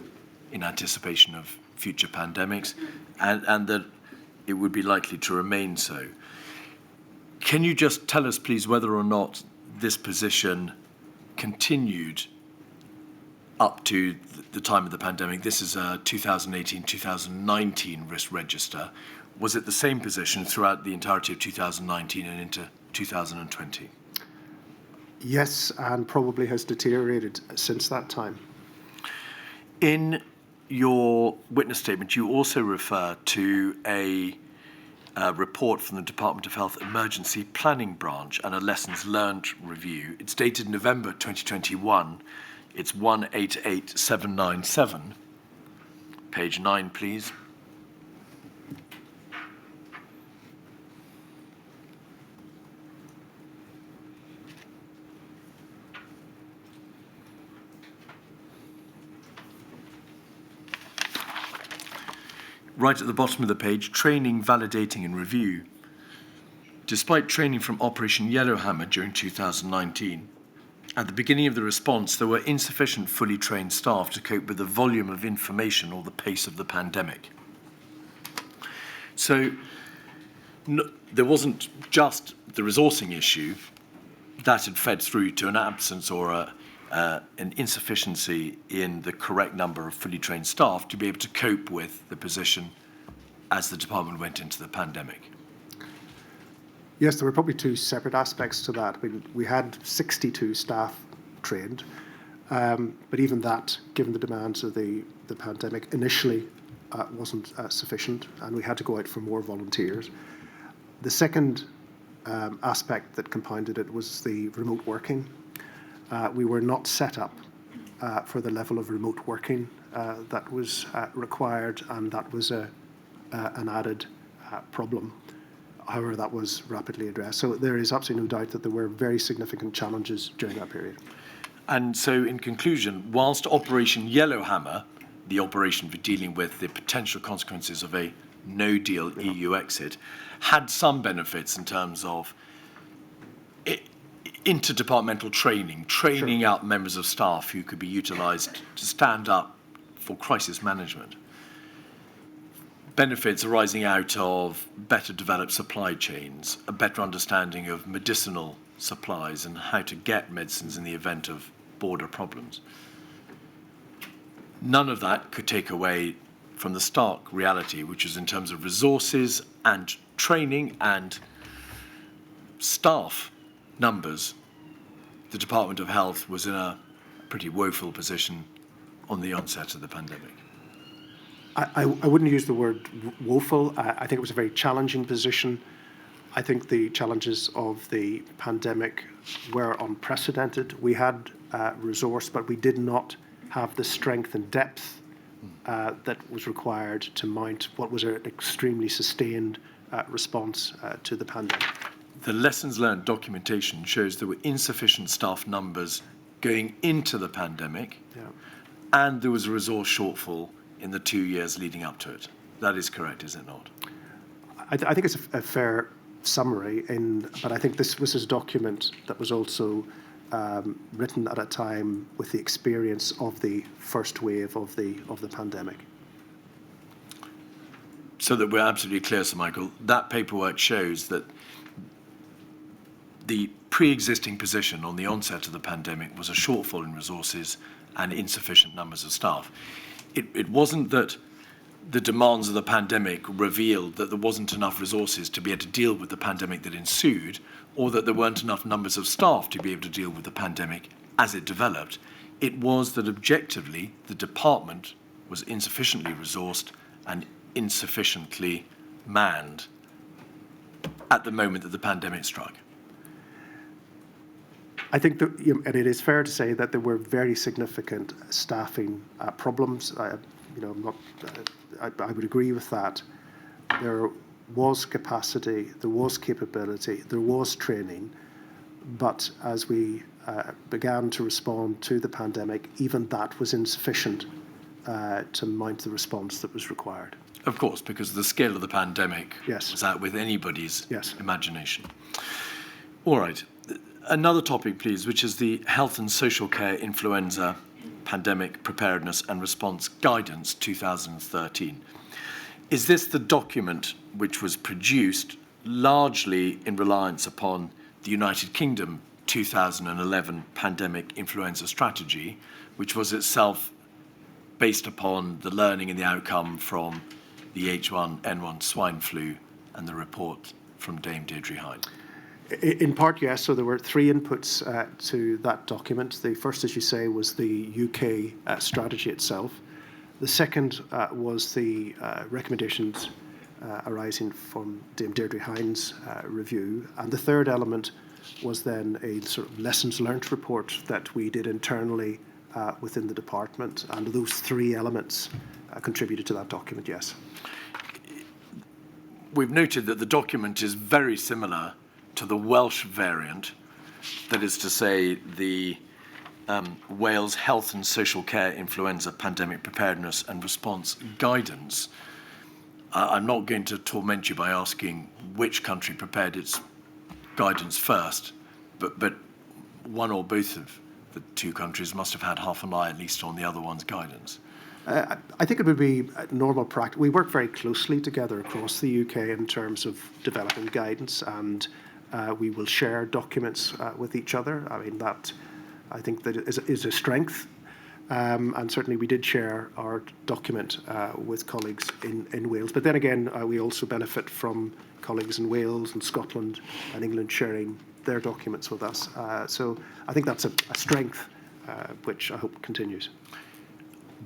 in anticipation of future pandemics, and that it would be likely to remain so. Can you just tell us, please, whether or not this position continued up to the time of the pandemic? This is a 2018-2019 risk register. Was it the same position throughout the entirety of 2019 and into 2020? Yes, and probably has deteriorated since that time. In your witness statement, you also refer to a report from the Department of Health Emergency Planning Branch and a lessons learned review. It's dated November 2021. It's 188797. Page 9, please. Right at the bottom of the page, training, validating and review. Despite training from Operation Yellowhammer during 2019, at the beginning of the response, there were insufficient fully trained staff to cope with the volume of information or the pace of the pandemic. So there wasn't just the resourcing issue that had fed through to an absence or an insufficiency in the correct number of fully trained staff to be able to cope with the position as the department went into the pandemic. Yes, there were probably two separate aspects to that. I mean, we had 62 staff trained, but even that, given the demands of the pandemic, initially wasn't sufficient, and we had to go out for more volunteers. The second aspect that compounded it was the remote working. We were not set up for the level of remote working that was required, and that was an added problem. However, that was rapidly addressed. So there is absolutely no doubt that there were very significant challenges during that period. And so, in conclusion, whilst Operation Yellowhammer, the operation for dealing with the potential consequences of a no-deal EU exit, had some benefits in terms of interdepartmental training up members of staff who could be utilised to stand up for crisis management. benefits arising out of better developed supply chains, a better understanding of medicinal supplies and how to get medicines in the event of border problems. None of that could take away from the stark reality, which is in terms of resources and training and staff numbers, the Department of Health was in a pretty woeful position on the onset of the pandemic. I wouldn't use the word woeful. I think it was a very challenging position. I think the challenges of the pandemic were unprecedented. We had resource, but we did not have the strength and depth that was required to mount what was an extremely sustained response to the pandemic. The lessons learned documentation shows there were insufficient staff numbers going into the pandemic, and there was a resource shortfall in the 2 years leading up to it. That is correct, is it not? I think it's a fair summary, but I think this was a document that was also written at a time with the experience of the first wave of the pandemic. So that we're absolutely clear, Sir Michael, that paperwork shows that the pre-existing position on the onset of the pandemic was a shortfall in resources and insufficient numbers of staff. It wasn't that the demands of the pandemic revealed that there wasn't enough resources to be able to deal with the pandemic that ensued, or that there weren't enough numbers of staff to be able to deal with the pandemic as it developed. It was that objectively the department was insufficiently resourced and insufficiently manned at the moment that the pandemic struck. I think that, and it is fair to say that there were very significant staffing problems. I would agree with that. There was capacity, there was capability, there was training, but as we began to respond to the pandemic, even that was insufficient to mount the response that was required. Of course, because the scale of the pandemic was out with anybody's imagination. All right. Another topic, please, which is the Health and Social Care Influenza Pandemic Preparedness and Response Guidance 2013. Is this the document which was produced largely in reliance upon the United Kingdom 2011 Pandemic Influenza Strategy, which was itself based upon the learning and the outcome from the H1N1 swine flu and the report from Dame Deirdre Hine? In part, yes. So there were three inputs to that document. The first, as you say, was the UK strategy itself. The second was the recommendations arising from Dame Deirdre Hine's review. And the third element was then a sort of lessons learnt report that we did internally within the department. And those three elements contributed to that document, yes. We've noted that the document is very similar to the Welsh variant, that is to say the Wales Health and Social Care Influenza Pandemic Preparedness and Response Guidance. I'm not going to torment you by asking which country prepared its guidance first, but one or both of the two countries must have had half an eye at least on the other one's guidance. I think it would be normal practice. We work very closely together across the UK in terms of developing guidance, and we will share documents with each other. I mean, that I think that is a strength. And certainly we did share our document with colleagues in Wales. But then again, we also benefit from colleagues in Wales and Scotland and England sharing their documents with us. So I think that's a strength which I hope continues.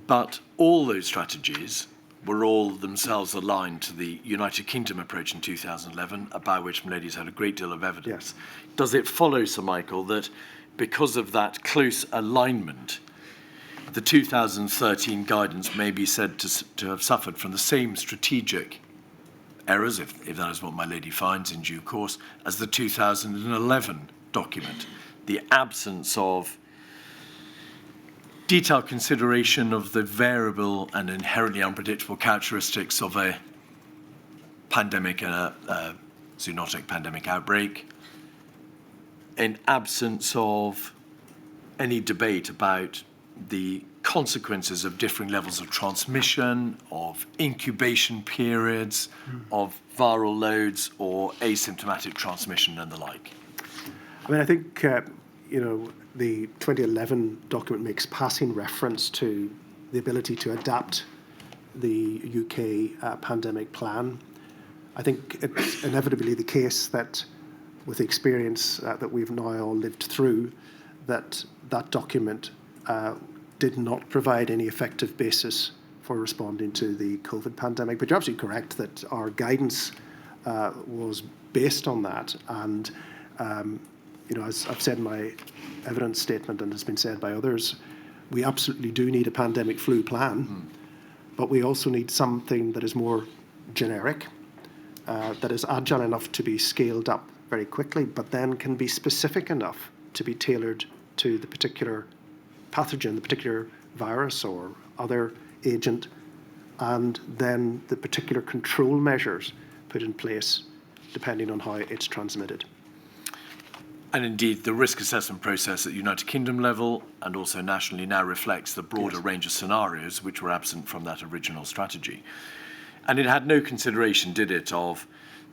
But all those strategies were all themselves aligned to the United Kingdom approach in 2011, about which Milady's had a great deal of evidence. Yes. Does it follow, Sir Michael, that because of that close alignment, the 2013 guidance may be said to have suffered from the same strategic errors, if that is what my lady finds in due course, as the 2011 document? The absence of detailed consideration of the variable and inherently unpredictable characteristics of a pandemic and a zoonotic pandemic outbreak, an absence of any debate about the consequences of differing levels of transmission, of incubation periods, of viral loads or asymptomatic transmission and the like? I mean, I think, the 2011 document makes passing reference to the ability to adapt the UK pandemic plan. I think it's inevitably the case that with the experience that we've now all lived through, that document did not provide any effective basis for responding to the COVID pandemic. But you're absolutely correct that our guidance was based on that. And, as I've said in my evidence statement and has been said by others, we absolutely do need a pandemic flu plan, but we also need something that is more generic, that is agile enough to be scaled up very quickly, but then can be specific enough to be tailored to the particular pathogen, the particular virus or other agent, and then the particular control measures put in place depending on how it's transmitted. And indeed, the risk assessment process at United Kingdom level and also nationally now reflects the broader range of scenarios which were absent from that original strategy. And it had no consideration, did it, of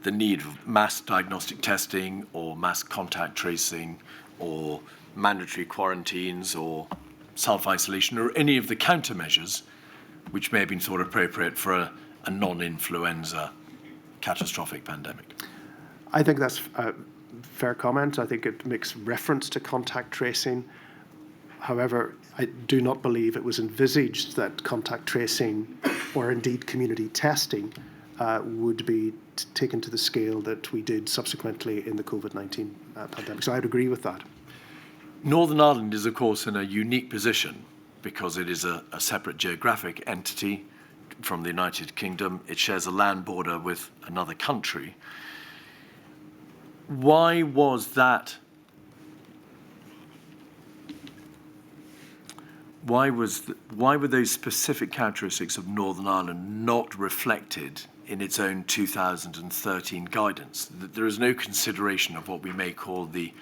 the need of mass diagnostic testing or mass contact tracing or mandatory quarantines or self-isolation or any of the countermeasures which may have been thought appropriate for a non-influenza catastrophic pandemic. I think that's a fair comment. I think it makes reference to contact tracing. However, I do not believe it was envisaged that contact tracing or indeed community testing would be taken to the scale that we did subsequently in the COVID-19 pandemic. So I'd agree with that. Northern Ireland is, of course, in a unique position because it is a separate geographic entity from the United Kingdom. It shares a land border with another country. Why was that? Why were those specific characteristics of Northern Ireland not reflected in its own 2013 guidance? There is no consideration of what we may call the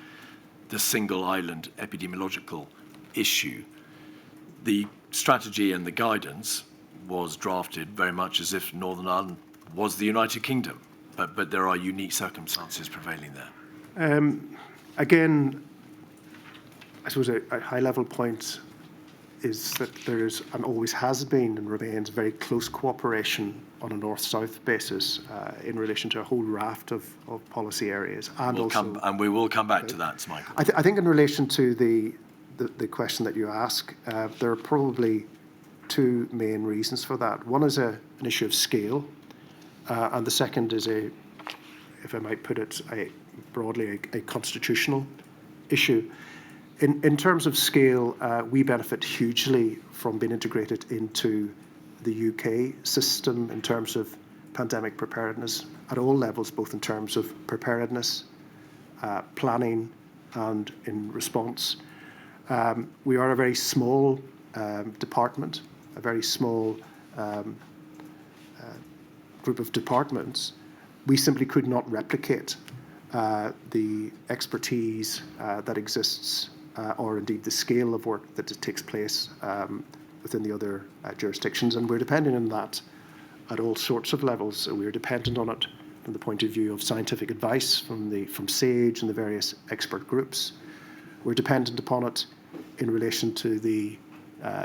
single island epidemiological issue. The strategy and the guidance was drafted very much as if Northern Ireland was the United Kingdom, but there are unique circumstances prevailing there. Again, I suppose a high-level point is that there is and always has been and remains very close cooperation on a north-south basis in relation to a whole raft of policy areas. And we will come back to that, Michael. I think in relation to the question that you ask, there are probably two main reasons for that. One is an issue of scale, and the second is if I might put it broadly, a constitutional issue. In terms of scale, we benefit hugely from being integrated into the UK system in terms of pandemic preparedness at all levels, both in terms of preparedness, planning, and in response. We are a very small department, a very small group of departments. We simply could not replicate the expertise that exists or indeed the scale of work that takes place within the other jurisdictions. And we're dependent on that at all sorts of levels. We're dependent on it from the point of view of scientific advice from SAGE and the various expert groups. We're dependent upon it in relation to the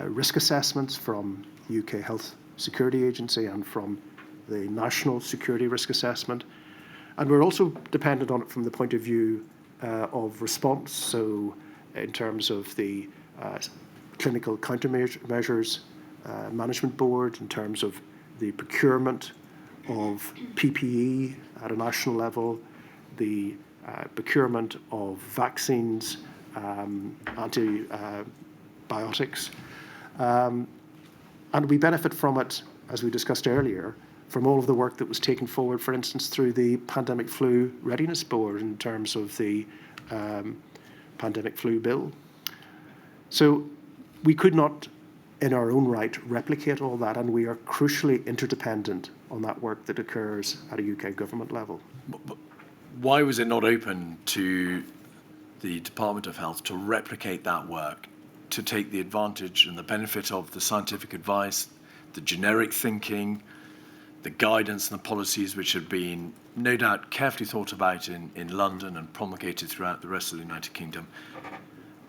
risk assessments from the UK Health Security Agency and from the National Security Risk Assessment. And we're also dependent on it from the point of view of response. So in terms of the clinical countermeasures management board, in terms of the procurement of PPE at a national level, the procurement of vaccines, antibiotics. And we benefit from it, as we discussed earlier, from all of the work that was taken forward, for instance, through the Pandemic Flu Readiness Board in terms of the Pandemic Flu Bill. So we could not, in our own right, replicate all that, and we are crucially interdependent on that work that occurs at a UK government level. But why was it not open to the Department of Health to replicate that work to take the advantage and the benefit of the scientific advice, the generic thinking, the guidance and the policies which have been no doubt carefully thought about in London and promulgated throughout the rest of the United Kingdom,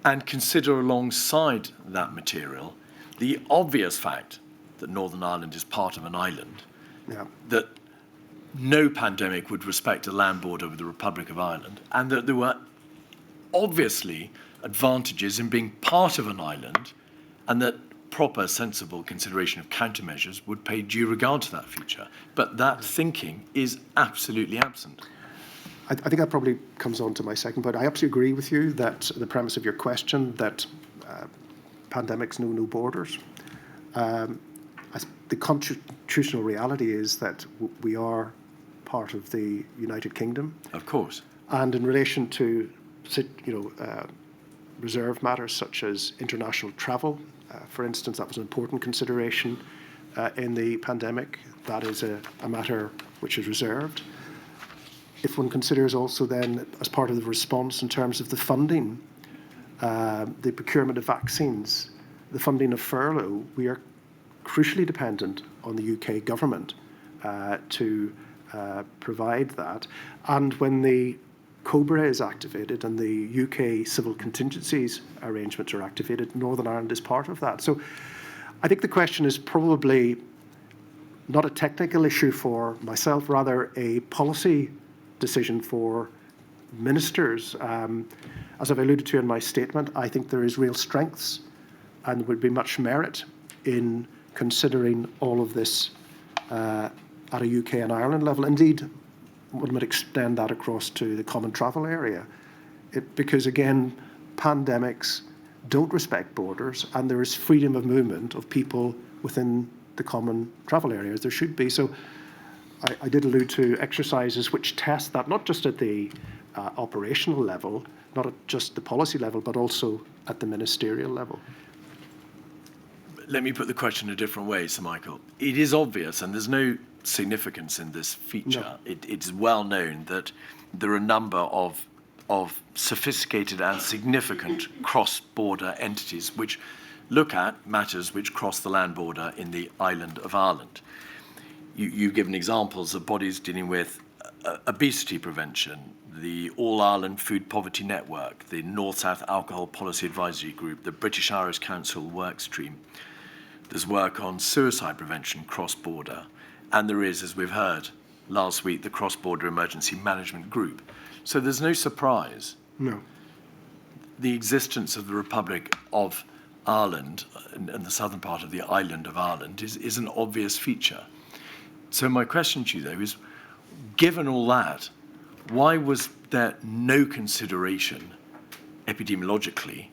and consider alongside that material the obvious fact that Northern Ireland is part of an island, that no pandemic would respect a land border with the Republic of Ireland, and that there were obviously advantages in being part of an island, and that proper, sensible consideration of countermeasures would pay due regard to that feature. But that thinking is absolutely absent. I think that probably comes on to my second point. I absolutely agree with you that the premise of your question, that pandemics know no borders. The constitutional reality is that we are part of the United Kingdom. Of course. And in relation to, reserve matters such as international travel, for instance, that was an important consideration in the pandemic. That is a matter which is reserved. If one considers also then, as part of the response in terms of the funding, the procurement of vaccines, the funding of furlough, we are crucially dependent on the UK government to provide that. And when the COBRA is activated and the UK civil contingencies arrangements are activated, Northern Ireland is part of that. So I think the question is probably not a technical issue for myself, rather a policy decision for ministers. As I've alluded to in my statement, I think there is real strengths and would be much merit in considering all of this at a UK and Ireland level. Indeed, one would extend that across to the common travel area. Because again, pandemics don't respect borders, and there is freedom of movement of people within the common travel area, as there should be. So I did allude to exercises which test that, not just at the operational level, not at just the policy level, but also at the ministerial level. Let me put the question a different way, Sir Michael. It is obvious, and there's no significance in this feature. No. It's well known that there are a number of sophisticated and significant cross-border entities which look at matters which cross the land border in the island of Ireland. You've given examples of bodies dealing with obesity prevention, the All-Ireland Food Poverty Network, the North-South Alcohol Policy Advisory Group, the British Irish Council work stream. There's work on suicide prevention cross-border, and there is, as we've heard last week, the Cross-Border Emergency Management Group. So there's no surprise. No. The existence of the Republic of Ireland and the southern part of the island of Ireland is an obvious feature. So my question to you, though, is, given all that, why was there no consideration epidemiologically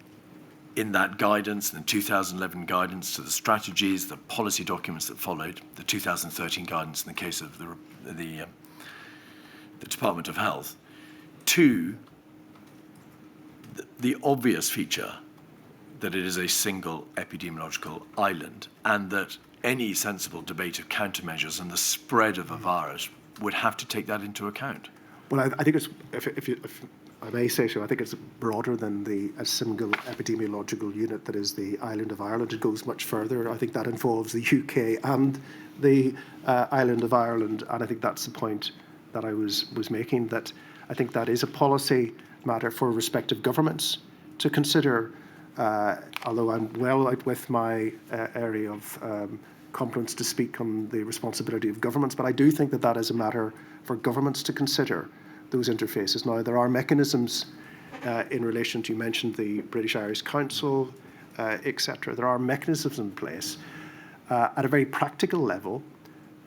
in that guidance, in the 2011 guidance to the strategies, the policy documents that followed, the 2013 guidance in the case of the Department of Health, to the obvious feature that it is a single epidemiological island, and that any sensible debate of countermeasures and the spread of a virus would have to take that into account? Well, I think it's, if I may say so, I think it's broader than a single epidemiological unit that is the island of Ireland. It goes much further. I think that involves the UK and the island of Ireland, and I think that's the point that I was making, that I think that is a policy matter for respective governments to consider, although I'm well out with my area of competence to speak on the responsibility of governments, but I do think that that is a matter for governments to consider, those interfaces. Now, there are mechanisms in relation to, you mentioned the British Irish Council, etc. There are mechanisms in place at a very practical level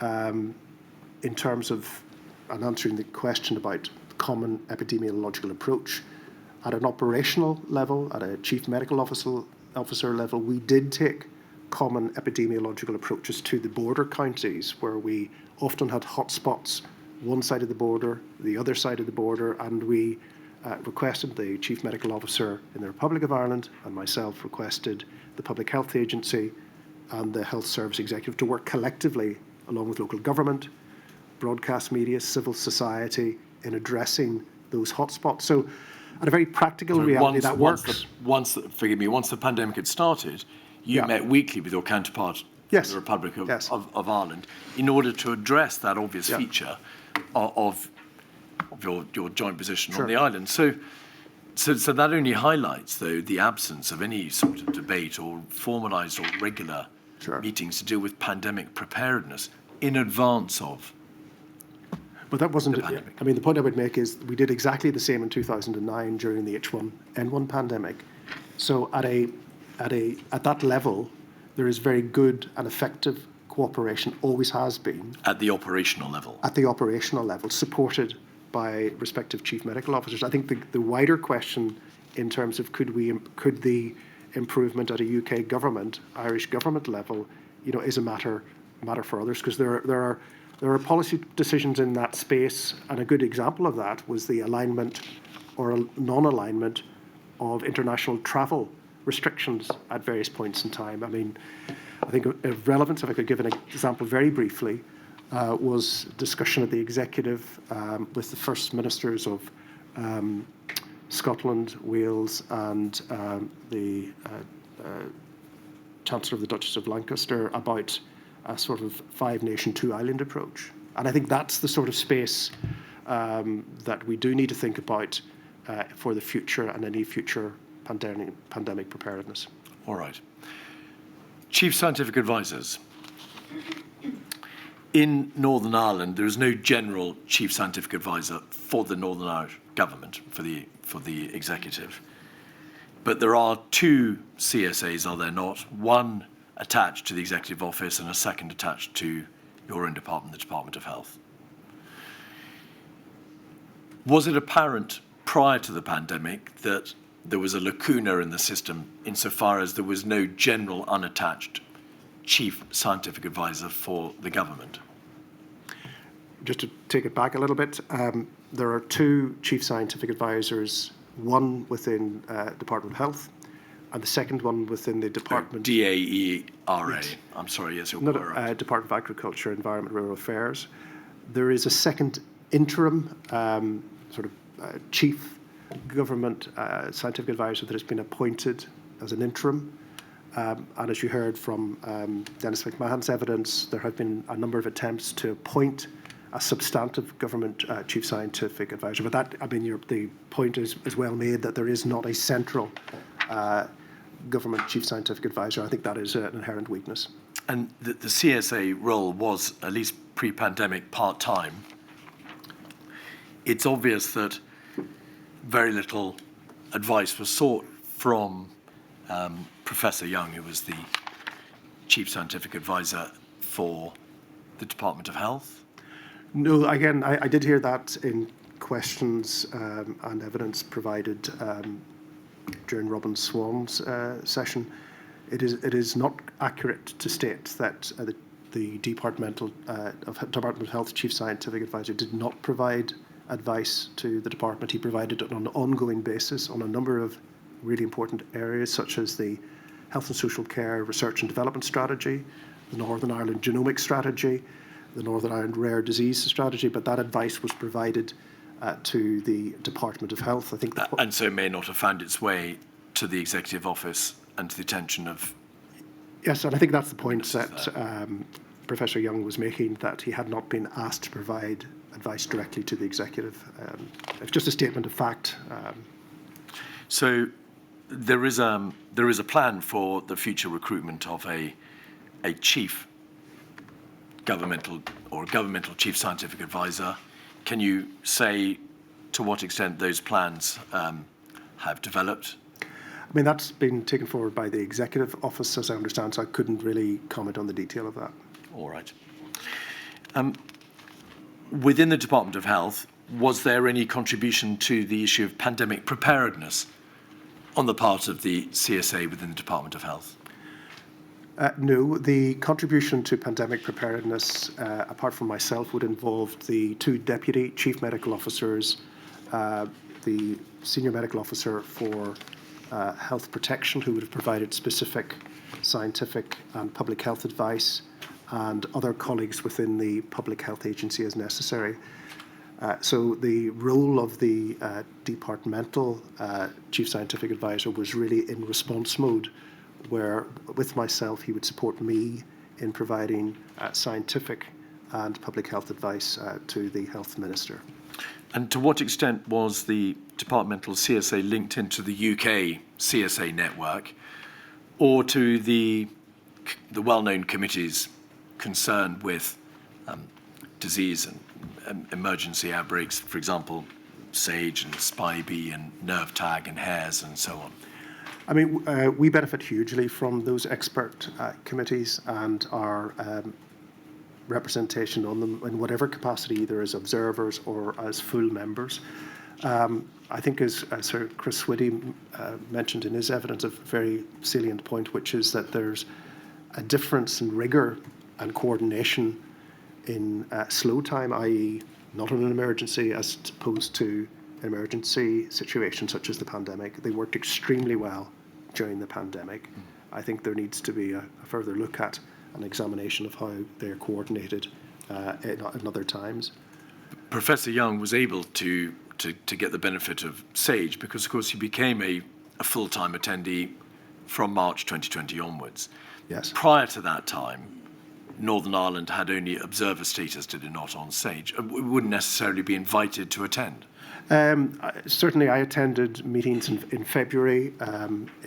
in terms of, and answering the question about common epidemiological approach. At an operational level, at a chief medical officer level, we did take common epidemiological approaches to the border counties, where we often had hotspots, one side of the border, the other side of the border, and we requested the Chief Medical Officer in the Republic of Ireland, and myself requested the Public Health Agency and the Health Service Executive to work collectively along with local government, broadcast media, civil society, in addressing those hotspots. So at a very practical So reality, that works. Once the pandemic had started, you Yeah. met weekly with your counterpart Yes. in the Republic of, Yes. of Ireland in order to address that obvious Yeah. feature of your joint position Sure. on the island. So that only highlights, though, the absence of any sort of debate or formalised or regular Sure. meetings to deal with pandemic preparedness in advance of. But that wasn't, The pandemic. I mean, the point I would make is we did exactly the same in 2009 during the H1N1 pandemic. So at that level, there is very good and effective cooperation, always has been, At the operational level. at the operational level, supported by respective chief medical officers. I think the wider question in terms of could the improvement at a UK government, Irish government level, is a matter for others, because there are policy decisions in that space, and a good example of that was the alignment or non-alignment of international travel restrictions at various points in time. I mean, I think of relevance, if I could give an example very briefly, was discussion at the executive with the First Ministers of Scotland, Wales, and the Chancellor of the Duchess of Lancaster about a sort of five-nation, two-island approach. And I think that's the sort of space that we do need to think about for the future and any future pandemic preparedness. All right. Chief Scientific Advisors. In Northern Ireland, there is no general Chief Scientific Advisor for the Northern Irish government, for the executive. But there are two CSAs, are there not? One attached to the Executive Office and a second attached to your own department, the Department of Health. Was it apparent prior to the pandemic that there was a lacuna in the system insofar as there was no general unattached Chief Scientific Advisor for the government? Just to take it back a little bit, there are two Chief Scientific Advisors, one within Department of Health and the second one within the Department... DAERA. Yes. I'm sorry, yes, you're Not right. Department of Agriculture, Environment, Rural Affairs. There is a second interim chief government scientific advisor that has been appointed as an interim. And as you heard from Dennis McMahon's evidence, there have been a number of attempts to appoint a substantive government chief scientific advisor. But that, I mean, the point is well made that there is not a central government chief scientific advisor. I think that is an inherent weakness. And the CSA role was, at least pre-pandemic, part-time. It's obvious that very little advice was sought from Professor Young, who was the Chief Scientific Advisor for the Department of Health. No, again, I did hear that in questions and evidence provided during Robin Swan's session. It is not accurate to state that the Department of Health Chief Scientific Advisor did not provide advice to the department. He provided it on an ongoing basis on a number of really important areas, such as the Health and Social Care Research and Development Strategy, the Northern Ireland Genomic Strategy, the Northern Ireland Rare Disease Strategy, but that advice was provided to the Department of Health. I think and so may not have found its way to the Executive Office and to the attention of... Yes, and I think that's the point that Professor Young was making, that he had not been asked to provide advice directly to the executive. It's just a statement of fact. So there is a plan for the future recruitment of a chief governmental chief scientific advisor. Can you say to what extent those plans have developed? I mean, that's been taken forward by the Executive Office, as I understand, so I couldn't really comment on the detail of that. All right. Within the Department of Health, was there any contribution to the issue of pandemic preparedness on the part of the CSA within the Department of Health? No, the contribution to pandemic preparedness, apart from myself, would involve the two Deputy Chief Medical Officers, the Senior Medical Officer for Health Protection, who would have provided specific scientific and public health advice, and other colleagues within the Public Health Agency as necessary. So the role of the departmental chief scientific advisor was really in response mode, where with myself he would support me in providing scientific and public health advice to the health minister. And to what extent was the departmental CSA linked into the UK CSA network, or to the well-known committees concerned with disease and emergency outbreaks, for example, SAGE and SPI-B and nerve tag and HARES and so on? I mean, we benefit hugely from those expert committees and our representation on them in whatever capacity, either as observers or as full members. I think as Sir Chris Swiddy mentioned in his evidence, a very salient point, which is that there's a difference in rigour and coordination in slow time, i.e. not in an emergency as opposed to an emergency situation such as the pandemic. They worked extremely well during the pandemic. I think there needs to be a further look at an examination of how they're coordinated in other times. Professor Young was able to get the benefit of SAGE because, of course, he became a full-time attendee from March 2020 onwards. Yes. Prior to that time, Northern Ireland had only observer status, did it not, on SAGE? We wouldn't necessarily be invited to attend. Certainly, I attended meetings in February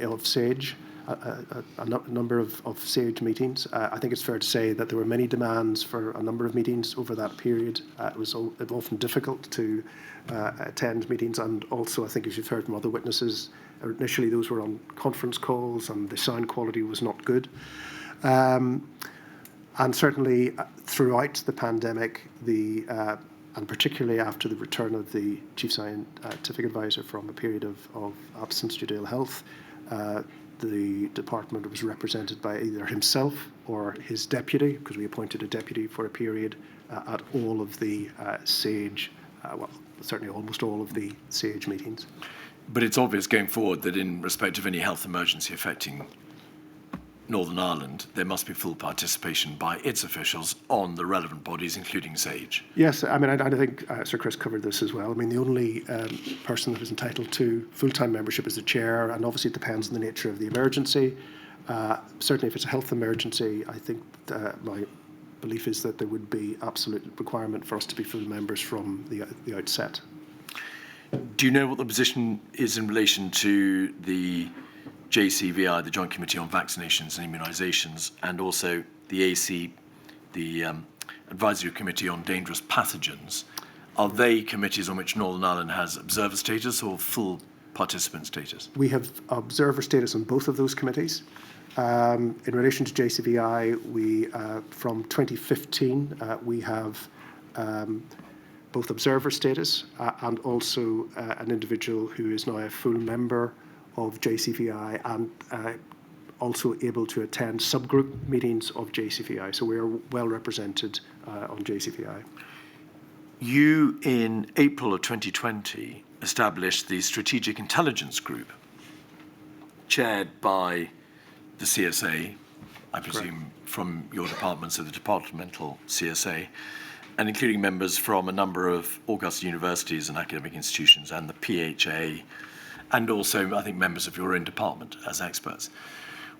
of SAGE, a number of SAGE meetings. I think it's fair to say that there were many demands for a number of meetings over that period. It was often difficult to attend meetings, and also I think, as you've heard from other witnesses, initially those were on conference calls and the sound quality was not good. And certainly throughout the pandemic, and particularly after the return of the Chief Scientific Advisor from a period of absence due to ill health, the department was represented by either himself or his deputy, because we appointed a deputy for a period at all of the SAGE, well, certainly almost all of the SAGE meetings. But it's obvious going forward that in respect of any health emergency affecting Northern Ireland, there must be full participation by its officials on the relevant bodies, including SAGE. Yes, I mean, I think Sir Chris covered this as well. I mean, the only person that is entitled to full-time membership is the chair, and obviously it depends on the nature of the emergency. Certainly, if it's a health emergency, I think my belief is that there would be absolute requirement for us to be full members from the outset. Do you know what the position is in relation to the JCVI, the Joint Committee on Vaccinations and Immunisations, and also the AC, the Advisory Committee on Dangerous Pathogens? Are they committees on which Northern Ireland has observer status or full participant status? We have observer status on both of those committees. In relation to JCVI, we from 2015 we have both observer status and also an individual who is now a full member of JCVI and also able to attend subgroup meetings of JCVI. So we are well represented on JCVI. You, in April of 2020, established the Strategic Intelligence Group, chaired by the CSA, I presume from your department, so the departmental CSA, and including members from a number of august universities and academic institutions and the PHA, and also, I think, members of your own department as experts.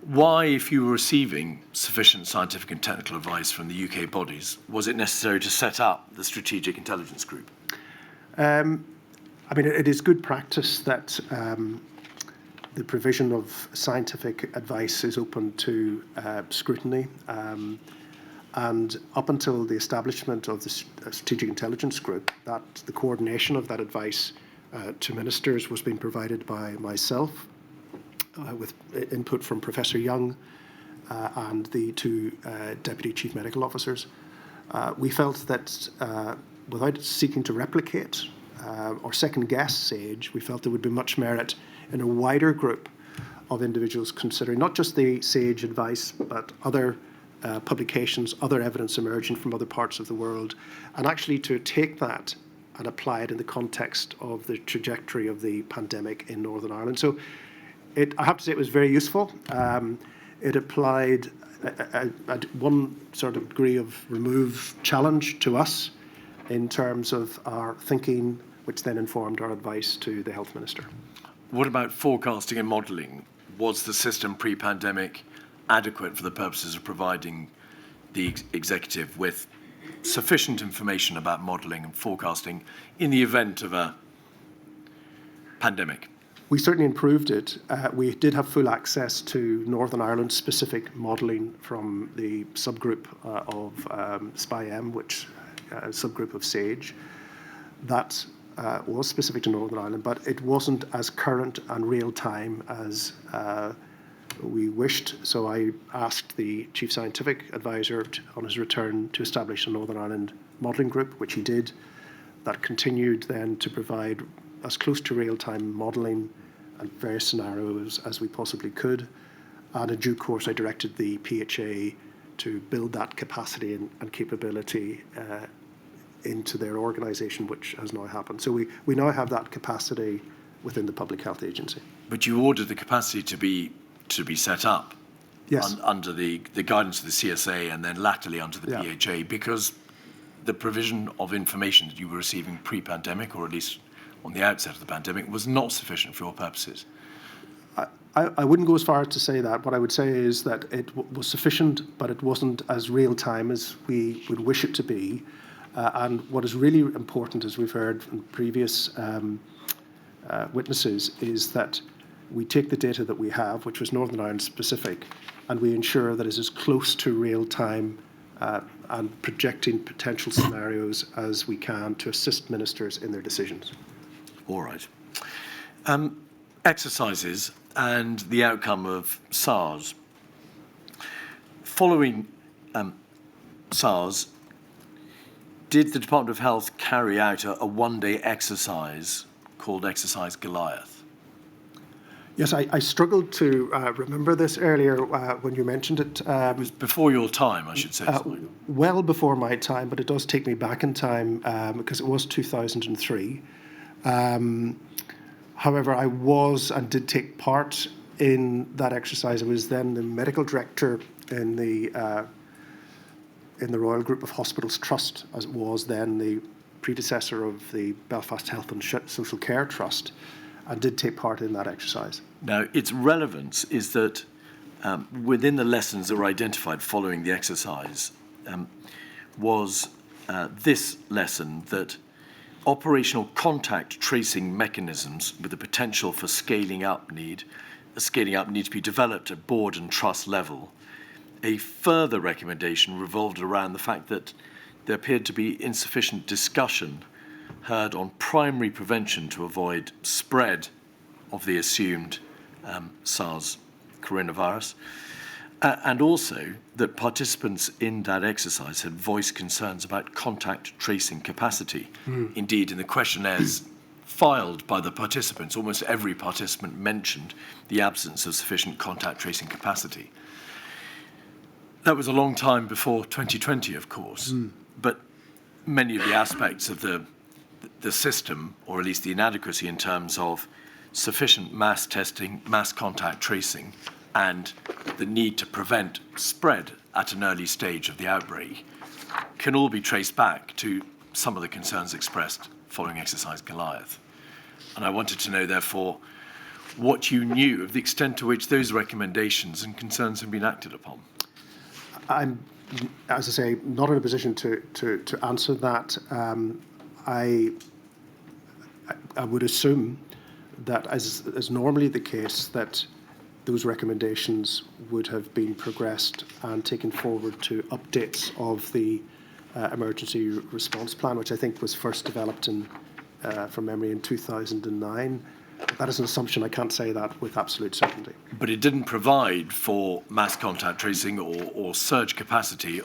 Why, if you were receiving sufficient scientific and technical advice from the UK bodies, was it necessary to set up the Strategic Intelligence Group? I mean, it is good practice that the provision of scientific advice is open to scrutiny. And up until the establishment of the Strategic Intelligence Group, the coordination of that advice to ministers was being provided by myself, with input from Professor Young and the two Deputy Chief Medical Officers. We felt that without seeking to replicate or second-guess SAGE, we felt there would be much merit in a wider group of individuals considering not just the SAGE advice, but other publications, other evidence emerging from other parts of the world, and actually to take that and apply it in the context of the trajectory of the pandemic in Northern Ireland. So I have to say it was very useful. It applied one sort of degree of remove challenge to us in terms of our thinking, which then informed our advice to the Health Minister. What about forecasting and modelling? Was the system pre-pandemic adequate for the purposes of providing the executive with sufficient information about modelling and forecasting in the event of a pandemic? We certainly improved it. We did have full access to Northern Ireland-specific modelling from the subgroup of SPI-M, which subgroup of SAGE. That was specific to Northern Ireland, but it wasn't as current and real-time as we wished. So I asked the Chief Scientific Advisor on his return to establish a Northern Ireland modelling group, which he did. That continued then to provide as close to real-time modelling and various scenarios as we possibly could. And in due course, I directed the PHA to build that capacity and capability into their organisation, which has now happened. So we now have that capacity within the Public Health Agency. But you ordered the capacity to be set up, yes, under the guidance of the CSA and then latterly under the PHA, because the provision of information that you were receiving pre-pandemic, or at least on the outset of the pandemic, was not sufficient for your purposes. I wouldn't go as far as to say that. What I would say is that it was sufficient, but it wasn't as real-time as we would wish it to be. And what is really important, as we've heard from previous witnesses, is that we take the data that we have, which was Northern Ireland specific, and we ensure that it is as close to real-time and projecting potential scenarios as we can to assist ministers in their decisions. All right. Exercises and the outcome of SARS. Following SARS, did the Department of Health carry out a one-day exercise called Exercise Goliath? Yes, I struggled to remember this earlier when you mentioned it. It was before your time, I should say. Well before my time, but it does take me back in time because it was 2003. However, I was and did take part in that exercise. I was then the medical director in the Royal Group of Hospitals Trust, as it was then the predecessor of the Belfast Health and Social Care Trust, and did take part in that exercise. Now, its relevance is that within the lessons that were identified following the exercise was this lesson that operational contact tracing mechanisms with the potential for scaling up need to be developed at board and trust level. A further recommendation revolved around the fact that there appeared to be insufficient discussion heard on primary prevention to avoid spread of the assumed SARS coronavirus, and also that participants in that exercise had voiced concerns about contact tracing capacity. Indeed, in the questionnaires filed by the participants, almost every participant mentioned the absence of sufficient contact tracing capacity. That was a long time before 2020, of course, but many of the aspects of the system, or at least the inadequacy in terms of sufficient mass testing, mass contact tracing, and the need to prevent spread at an early stage of the outbreak, can all be traced back to some of the concerns expressed following Exercise Goliath. And I wanted to know, therefore, what you knew of the extent to which those recommendations and concerns have been acted upon. I'm, as I say, not in a position to answer that. I would assume that, as normally the case, that those recommendations would have been progressed and taken forward to updates of the emergency response plan, which I think was first developed from memory in 2009. That is an assumption. I can't say that with absolute certainty. But it didn't provide for mass contact tracing or surge capacity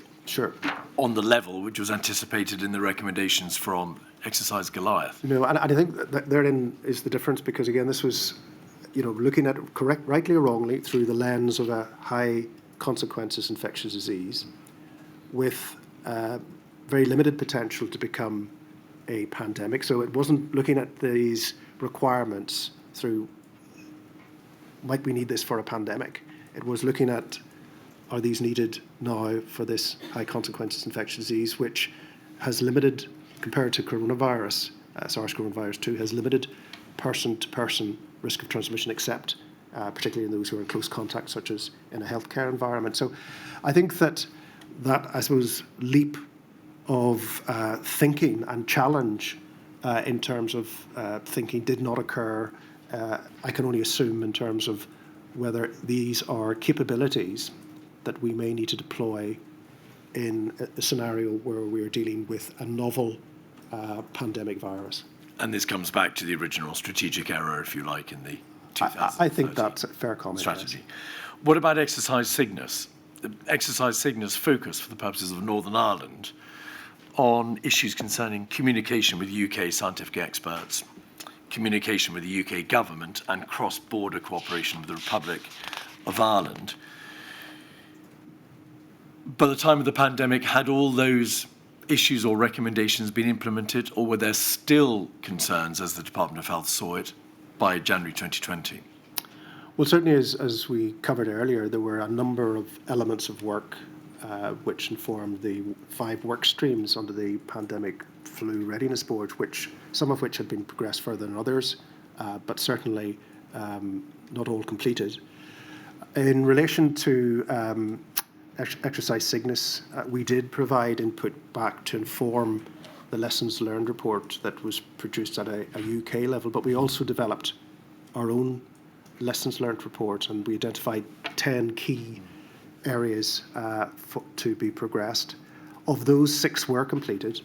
on the level which was anticipated in the recommendations from Exercise Goliath. No, and I think that therein is the difference, because again, this was, looking at it rightly or wrongly through the lens of a high consequences infectious disease with very limited potential to become a pandemic. So it wasn't looking at these requirements through, might we need this for a pandemic? It was looking at, are these needed now for this high consequences infectious disease, which has limited compared to coronavirus, SARS coronavirus 2 has limited person-to-person risk of transmission, except particularly in those who are in close contact, such as in a healthcare environment. So I think that I suppose, leap of thinking and challenge in terms of thinking did not occur. I can only assume in terms of whether these are capabilities that we may need to deploy in a scenario where we're dealing with a novel pandemic virus. And this comes back to the original strategic error, if you like, in the 2030 I think that's a fair comment. strategy. What about exercise Cygnus? The exercise Cygnus focus, for the purposes of Northern Ireland, on issues concerning communication with UK scientific experts, communication with the UK government, and cross-border cooperation with the Republic of Ireland. By the time of the pandemic, had all those issues or recommendations been implemented, or were there still concerns, as the Department of Health saw it, by January 2020? Well, certainly, as we covered earlier, there were a number of elements of work which informed the 5 work streams under the Pandemic Flu Readiness Board, some of which had been progressed further than others, but certainly not all completed. In relation to exercise Cygnus, we did provide input back to inform the lessons learned report that was produced at a UK level, but we also developed our own lessons learned report, and we identified 10 key areas to be progressed. Of those, 6 were completed.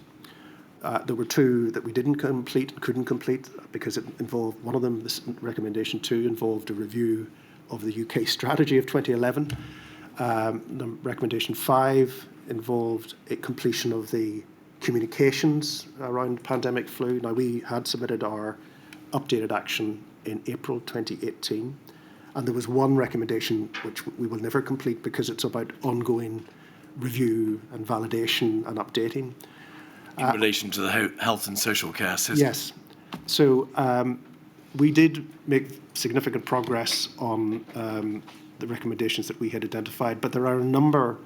There were 2 that we didn't complete and couldn't complete because it involved, one of them, this recommendation 2, involved a review of the UK strategy of 2011. Recommendation 5 involved a completion of the communications around pandemic flu. Now, we had submitted our updated action in April 2018, and there was one recommendation which we will never complete because it's about ongoing review and validation and updating. In relation to the health and social care system? Yes. So we did make significant progress on the recommendations that we had identified, but there are a number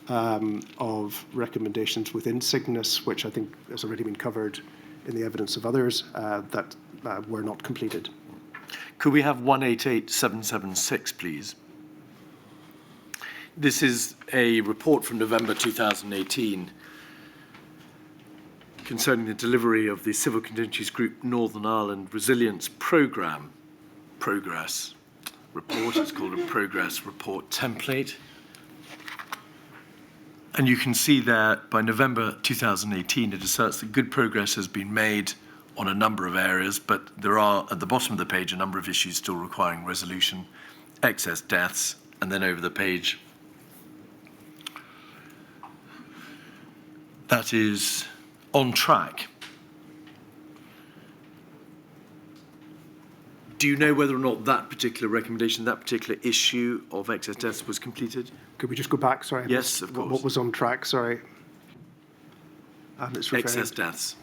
of recommendations within Cygnus, which I think has already been covered in the evidence of others, that were not completed. Could we have 188776, please? This is a report from November 2018 concerning the delivery of the Civil Contingencies Group Northern Ireland Resilience Programme Progress Report. It's called a Progress Report Template. And you can see there by November 2018, it asserts that good progress has been made on a number of areas, but there are, at the bottom of the page, a number of issues still requiring resolution, excess deaths, and then over the page, that is on track. Do you know whether or not that particular recommendation, that particular issue of excess deaths was completed? Could we just go back? Sorry. Yes, of course. What was on track? Sorry. Excess deaths.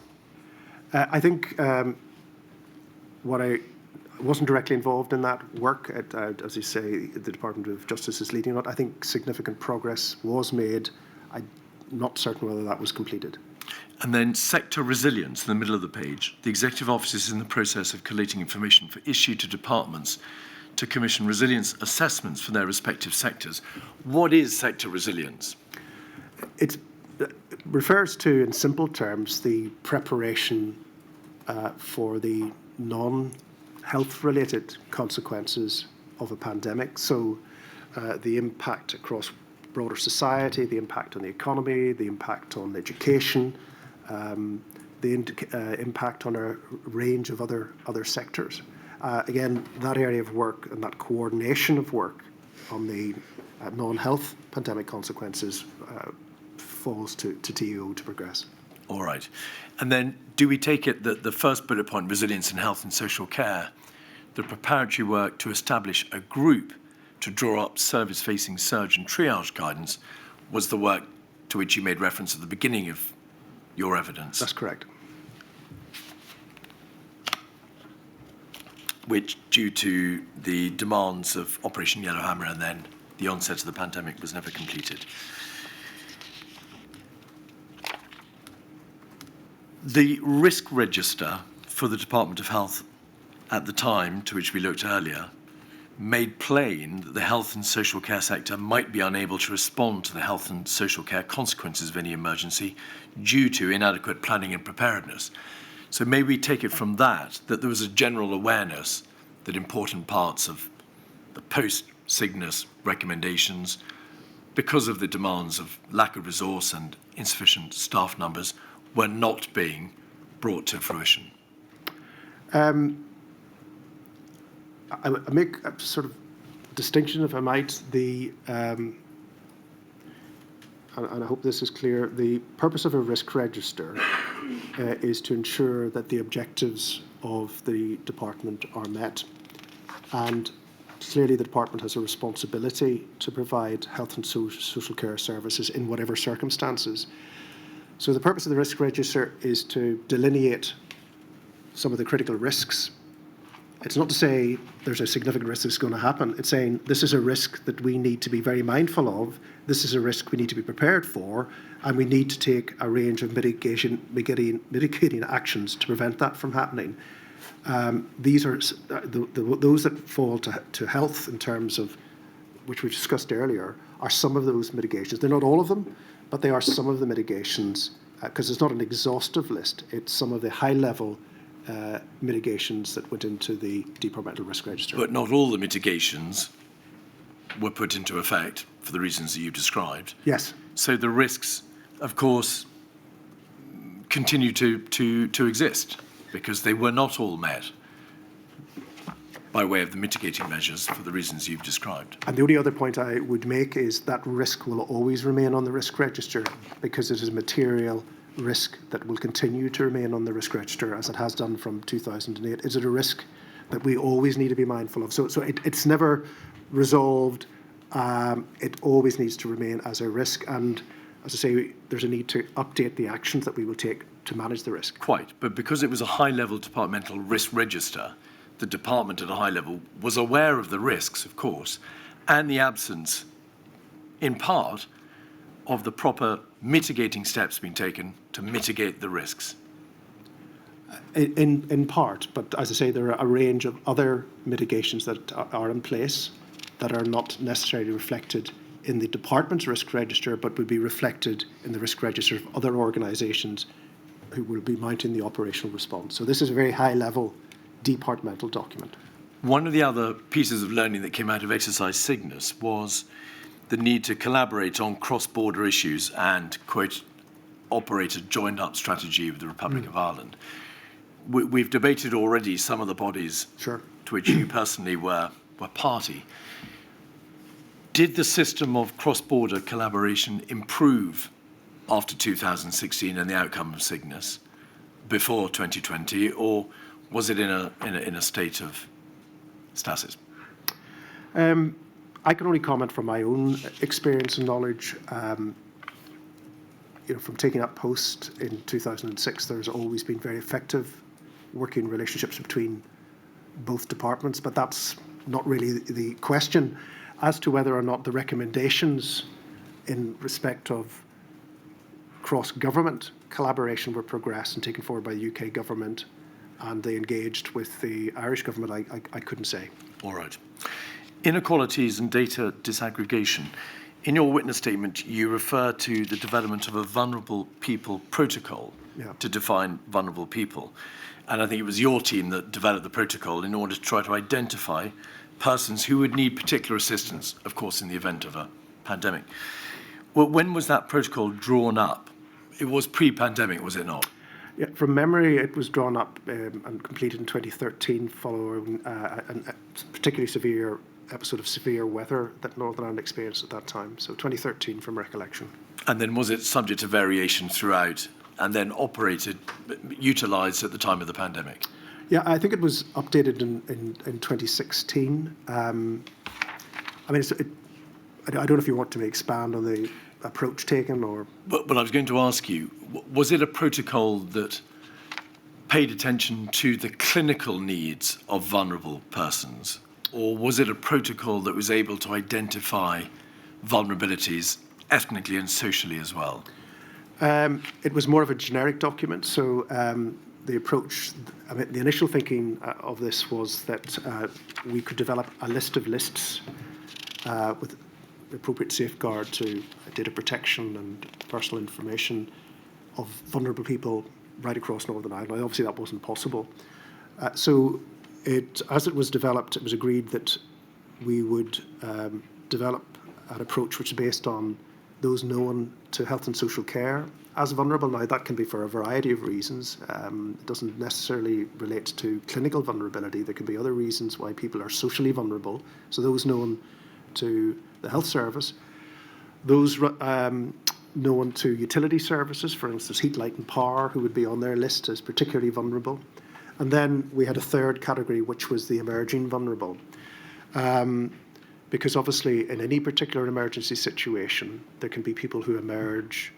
I think what I wasn't directly involved in that work, as you say, the Department of Justice is leading it. I think significant progress was made. I'm not certain whether that was completed. And then sector resilience in the middle of the page. The Executive Office is in the process of collating information for issue to departments to commission resilience assessments for their respective sectors. What is sector resilience? It refers to, in simple terms, the preparation for the non-health related consequences of a pandemic. So the impact across broader society, the impact on the economy, the impact on education, the impact on a range of other sectors. Again, that area of work and that coordination of work on the non-health pandemic consequences falls to TEO to progress. All right. And then do we take it that the first bullet point, resilience in health and social care, the preparatory work to establish a group to draw up service-facing surge and triage guidance was the work to which you made reference at the beginning of your evidence? That's correct. Which, due to the demands of Operation Yellowhammer and then the onset of the pandemic, was never completed. The risk register for the Department of Health at the time, to which we looked earlier, made plain that the health and social care sector might be unable to respond to the health and social care consequences of any emergency due to inadequate planning and preparedness. So may we take it from that there was a general awareness that important parts of the post-Cygnus recommendations, because of the demands of lack of resource and insufficient staff numbers, were not being brought to fruition? I make a sort of distinction, if I might. And I hope this is clear, the purpose of a risk register is to ensure that the objectives of the department are met. And clearly the department has a responsibility to provide health and social care services in whatever circumstances. So the purpose of the risk register is to delineate some of the critical risks. It's not to say there's a significant risk that's going to happen. It's saying this is a risk that we need to be very mindful of. This is a risk we need to be prepared for, and we need to take a range of mitigating actions to prevent that from happening. These are those that fall to health in terms of, which we discussed earlier, are some of those mitigations. They're not all of them, but they are some of the mitigations, because it's not an exhaustive list. It's some of the high-level mitigations that went into the departmental risk register. But not all the mitigations were put into effect for the reasons that you described. Yes. So the risks, of course, continue to exist because they were not all met by way of the mitigating measures for the reasons you've described. And the only other point I would make is that risk will always remain on the risk register because it is a material risk that will continue to remain on the risk register as it has done from 2008. Is it a risk that we always need to be mindful of? So it's never resolved. It always needs to remain as a risk. And as I say, there's a need to update the actions that we will take to manage the risk. Quite. But because it was a high-level departmental risk register, the department at a high level was aware of the risks, of course, and the absence, in part, of the proper mitigating steps being taken to mitigate the risks. In part, but as I say, there are a range of other mitigations that are in place that are not necessarily reflected in the department's risk register, but would be reflected in the risk register of other organisations who will be mounting the operational response. So this is a very high-level departmental document. One of the other pieces of learning that came out of Exercise Cygnus was the need to collaborate on cross-border issues and, quote, operate a joined-up strategy with the Republic of Ireland. We've debated already some of the bodies Sure. to which you personally were party. Did the system of cross-border collaboration improve after 2016 and the outcome of Cygnus before 2020, or was it in a state of stasis? I can only comment from my own experience and knowledge. From taking up post in 2006, there's always been very effective working relationships between both departments, but that's not really the question. As to whether or not the recommendations in respect of cross-government collaboration were progressed and taken forward by the UK government, and they engaged with the Irish government, I couldn't say. All right. Inequalities and data disaggregation. In your witness statement, you refer to the development of a vulnerable people protocol to define vulnerable people. And I think it was your team that developed the protocol in order to try to identify persons who would need particular assistance, of course, in the event of a pandemic. Well, when was that protocol drawn up? It was pre-pandemic, was it not? Yeah, from memory, it was drawn up and completed in 2013 following a particularly severe episode of severe weather that Northern Ireland experienced at that time. So 2013 from recollection. And then was it subject to variation throughout and then utilised at the time of the pandemic? Yeah, I think it was updated in 2016. I mean, I don't know if you want to expand on the approach taken or... But I was going to ask you, was it a protocol that paid attention to the clinical needs of vulnerable persons? Or was it a protocol that was able to identify vulnerabilities ethnically and socially as well? It was more of a generic document, so the approach, I mean, the initial thinking of this was that we could develop a list of lists with appropriate safeguard to data protection and personal information of vulnerable people right across Northern Ireland. Obviously, that wasn't possible. So as it was developed, it was agreed that we would develop an approach which is based on those known to health and social care as vulnerable. Now, that can be for a variety of reasons. It doesn't necessarily relate to clinical vulnerability. There can be other reasons why people are socially vulnerable. So those known to the health service, those known to utility services, for instance, heat, light and power, who would be on their list as particularly vulnerable. And then we had a third category, which was the emerging vulnerable. Because obviously in any particular emergency situation, there can be people who emerge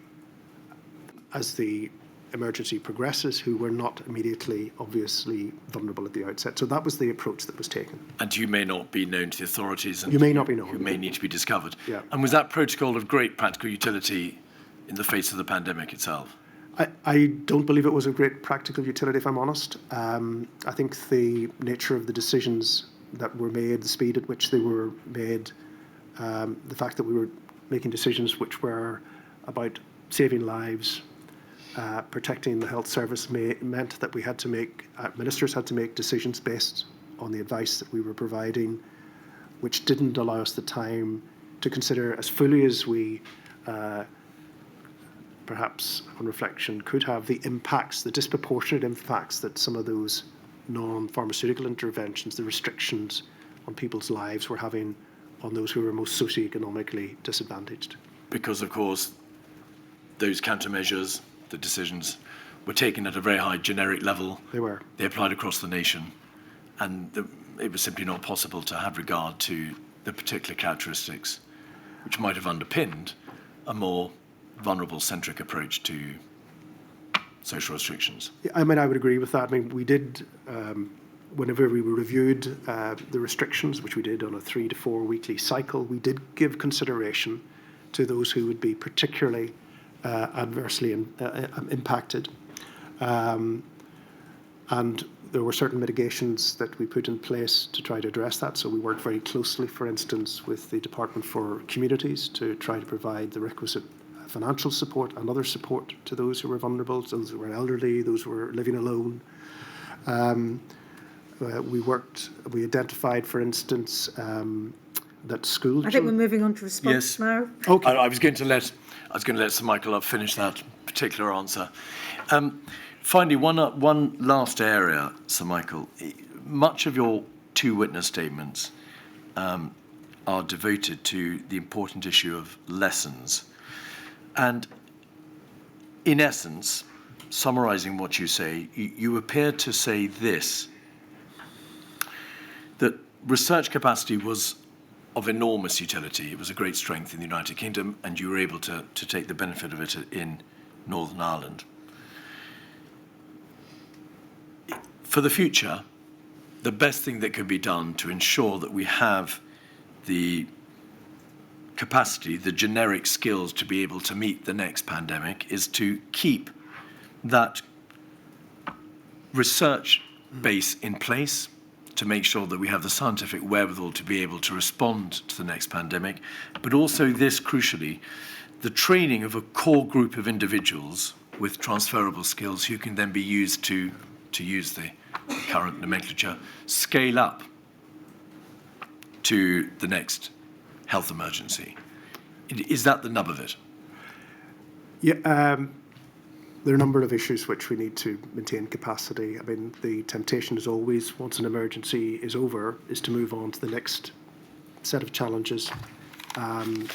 as the emergency progresses who were not immediately obviously vulnerable at the outset. So that was the approach that was taken. And you may not be known to the authorities. And you may not be known. You may need to be discovered. Yeah. And was that protocol of great practical utility in the face of the pandemic itself? I don't believe it was of great practical utility, if I'm honest. I think the nature of the decisions that were made, the speed at which they were made, the fact that we were making decisions which were about saving lives, protecting the health service meant that we had to make, ministers had to make decisions based on the advice that we were providing, which didn't allow us the time to consider as fully as we perhaps on reflection could have the impacts, the disproportionate impacts that some of those non-pharmaceutical interventions, the restrictions on people's lives were having on those who were most socioeconomically disadvantaged. Because, of course, those countermeasures, the decisions, were taken at a very high generic level. They were. They applied across the nation, and it was simply not possible to have regard to the particular characteristics which might have underpinned a more vulnerable-centric approach to social restrictions. I mean, I would agree with that. I mean, we did, whenever we reviewed the restrictions, which we did on a 3 to 4 weekly cycle, we did give consideration to those who would be particularly adversely impacted. And there were certain mitigations that we put in place to try to address that. So we worked very closely, for instance, with the Department for Communities to try to provide the requisite financial support and other support to those who were vulnerable, those who were elderly, those who were living alone. We identified, for instance, that school. I think we're moving on to response now. Okay. I was going to let Sir Michael finish that particular answer. Finally, one last area, Sir Michael. Much of your 2 witness statements are devoted to the important issue of lessons. And in essence, summarising what you say, you appear to say this, that research capacity was of enormous utility. It was a great strength in the United Kingdom, and you were able to take the benefit of it in Northern Ireland. For the future, the best thing that could be done to ensure that we have the capacity, the generic skills to be able to meet the next pandemic is to keep that research base in place, to make sure that we have the scientific wherewithal to be able to respond to the next pandemic, but also this, crucially, the training of a core group of individuals with transferable skills who can then be used to use the current nomenclature, scale up to the next health emergency. Is that the nub of it? Yeah, there are a number of issues which we need to maintain capacity. I mean, the temptation is always, once an emergency is over, is to move on to the next set of challenges. And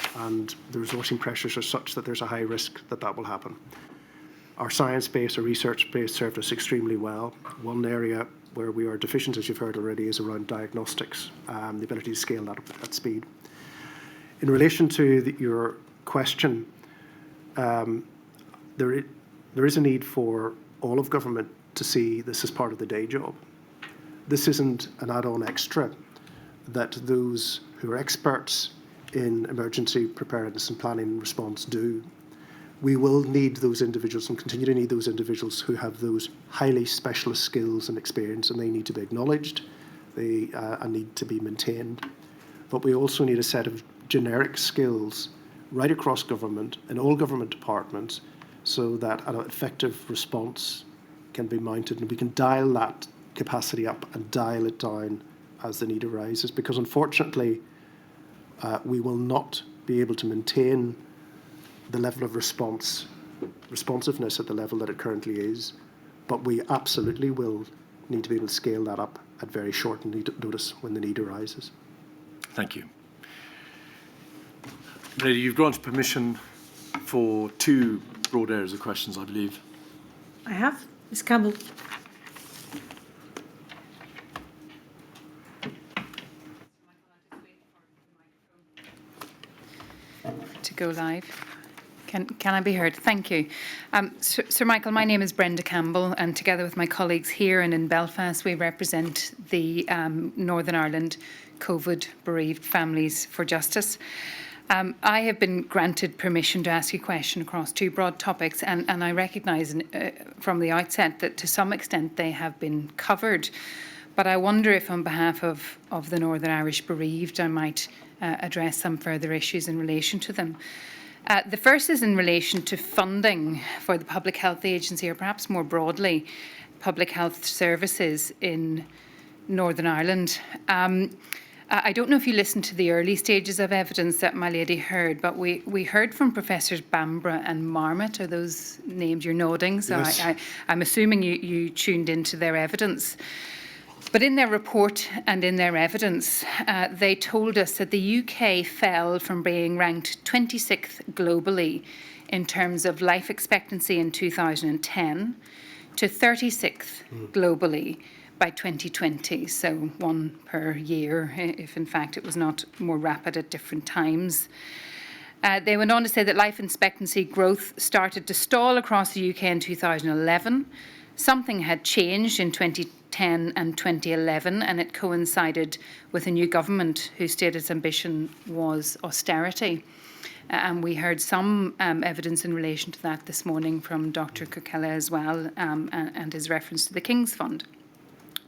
the resourcing pressures are such that there's a high risk that that will happen. Our science base, our research base served us extremely well. One area where we are deficient, as you've heard already, is around diagnostics, the ability to scale that up at speed. In relation to your question, there is a need for all of government to see this as part of the day job. This isn't an add-on extra that those who are experts in emergency preparedness and planning and response do. we will need those individuals and continue to need those individuals who have those highly specialist skills and experience, and they need to be acknowledged, they need to be maintained. But we also need a set of generic skills right across government, in all government departments, so that an effective response can be mounted, and we can dial that capacity up and dial it down as the need arises. Because unfortunately, we will not be able to maintain the level of responsiveness at the level that it currently is, but we absolutely will need to be able to scale that up at very short notice when the need arises. Thank you. Lady, you've granted permission for 2 broad areas of questions, I believe. I have. Ms Campbell. To go live. Can I be heard? Thank you. Sir Michael, my name is Brenda Campbell, and together with my colleagues here and in Belfast, we represent the Northern Ireland COVID bereaved families for justice. I have been granted permission to ask you a question across 2 broad topics, and I recognise from the outset that to some extent they have been covered. But I wonder if on behalf of the Northern Irish bereaved, I might address some further issues in relation to them. The first is in relation to funding for the Public Health Agency, or perhaps more broadly, public health services in Northern Ireland. I don't know if you listened to the early stages of evidence that my lady heard, but we heard from Professors Bamborough and Marmot. Are those names? You're nodding, so yes. I'm assuming you tuned into their evidence. But in their report and in their evidence, they told us that the UK fell from being ranked 26th globally in terms of life expectancy in 2010 to 36th globally by 2020, so 1 per year, if in fact it was not more rapid at different times. They went on to say that life expectancy growth started to stall across the UK in 2011. Something had changed in 2010 and 2011, and it coincided with a new government whose stated ambition was austerity. And we heard some evidence in relation to that this morning from Dr. Coquella as well, and his reference to the King's Fund.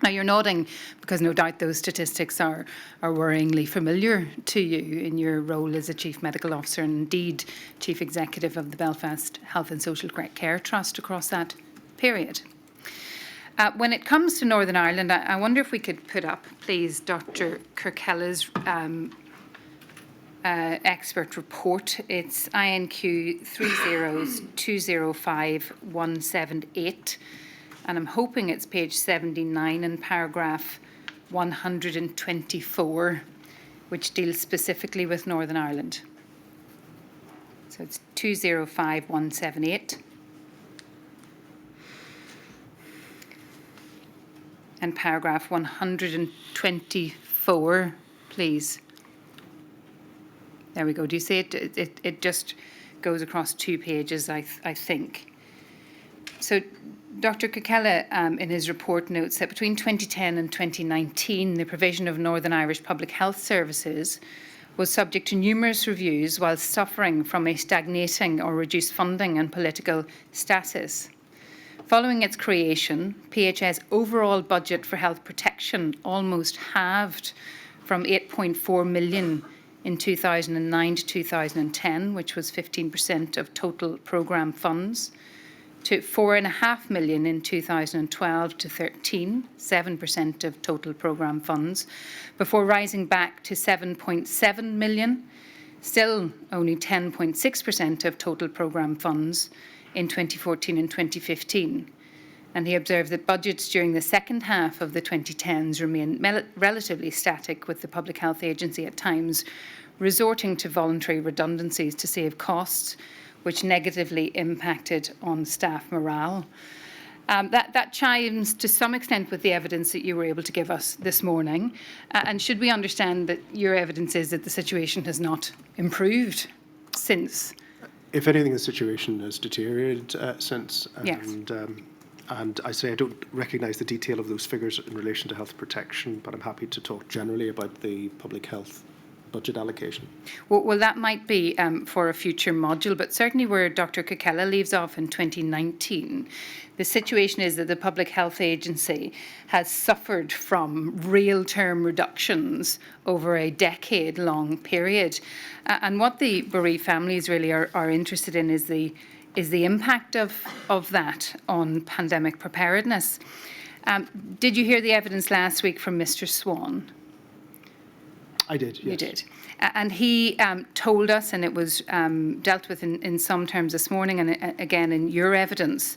Now, you're nodding because no doubt those statistics are worryingly familiar to you in your role as a Chief Medical Officer and indeed Chief Executive of the Belfast Health and Social Care Trust across that period. When it comes to Northern Ireland, I wonder if we could put up, please, Dr. Kirkella's expert report. It's INQ 30205-178, and I'm hoping it's page 79 in paragraph 124, which deals specifically with Northern Ireland. So it's 205-178. And paragraph 124, please. There we go. Do you see it? It just goes across 2 pages, I think. So Dr. Coquella, in his report, notes that between 2010 and 2019, the provision of Northern Irish public health services was subject to numerous reviews while suffering from a stagnating or reduced funding and political status. Following its creation, PHS overall budget for health protection almost halved from 8.4 million in 2009 to 2010, which was 15% of total programme funds, to 4.5 million in 2012 to 13, 7% of total programme funds, before rising back to 7.7 million, still only 10.6% of total programme funds, in 2014 and 2015. And he observed that budgets during the second half of the 2010s remained relatively static, with the Public Health Agency at times resorting to voluntary redundancies to save costs, which negatively impacted on staff morale. That chimes to some extent with the evidence that you were able to give us this morning. And should we understand that your evidence is that the situation has not improved since? If anything, the situation has deteriorated since. Yes. And I say I don't recognise the detail of those figures in relation to health protection, but I'm happy to talk generally about the public health budget allocation. Well, that might be for a future module, but certainly where Dr. Kekela leaves off in 2019, the situation is that the Public Health Agency has suffered from real term reductions over a decade-long period. And what the bereaved families really are interested in is the impact of that on pandemic preparedness. Did you hear the evidence last week from Mr. Swan? I did, yes. You did. And he told us, and it was dealt with in some terms this morning, and again in your evidence,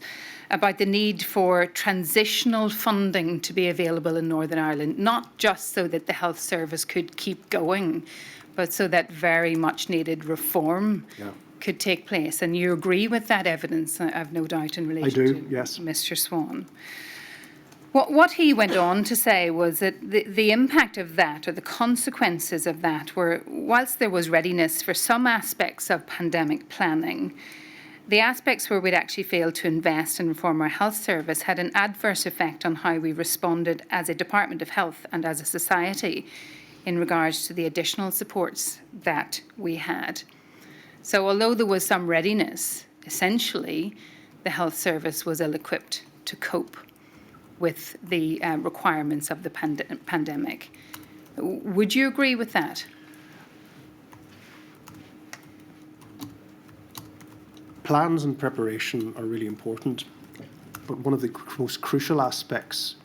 about the need for transitional funding to be available in Northern Ireland, not just so that the health service could keep going, but so that very much needed reform could take place. And you agree with that evidence, I've no doubt, in relation to yes. Mr. Swan. What he went on to say was that the impact of that, or the consequences of that, were, whilst there was readiness for some aspects of pandemic planning, the aspects where we'd actually failed to invest and reform our health service had an adverse effect on how we responded as a Department of Health and as a society in regards to the additional supports that we had. So although there was some readiness, essentially, the health service was ill-equipped to cope with the requirements of the pandemic. Would you agree with that? Plans and preparation are really important, but one of the most crucial aspects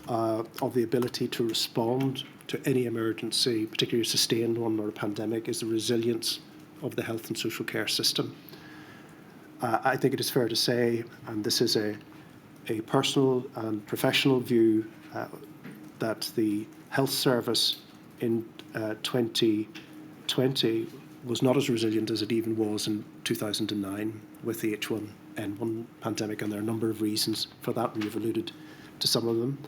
of the ability to respond to any emergency, particularly a sustained one or a pandemic, is the resilience of the health and social care system. I think it is fair to say, and this is a personal and professional view, that the health service in 2020 was not as resilient as it even was in 2009 with the H1N1 pandemic, and there are a number of reasons for that, and you've alluded to some of them.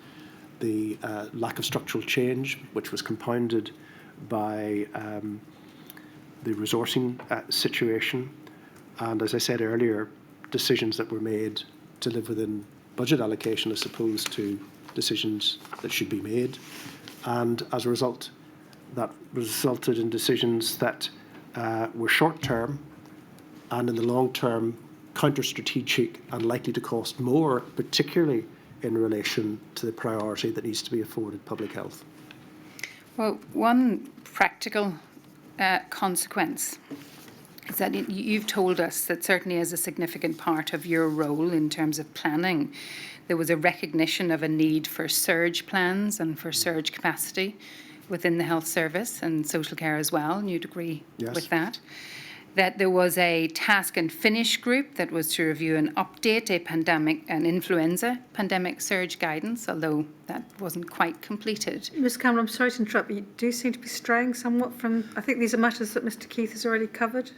The lack of structural change, which was compounded by the resourcing situation, and as I said earlier, decisions that were made to live within budget allocation as opposed to decisions that should be made. And as a result, that resulted in decisions that were short-term and in the long term counter-strategic and likely to cost more, particularly in relation to the priority that needs to be afforded public health. Well, one practical consequence is that you've told us that certainly as a significant part of your role in terms of planning, there was a recognition of a need for surge plans and for surge capacity within the health service and social care as well, and you'd agree with that. That there was a task and finish group that was to review and update an influenza pandemic surge guidance, although that wasn't quite completed. Ms Cameron, I'm sorry to interrupt, but you do seem to be straying somewhat from, I think these are matters that Mr Keith has already covered.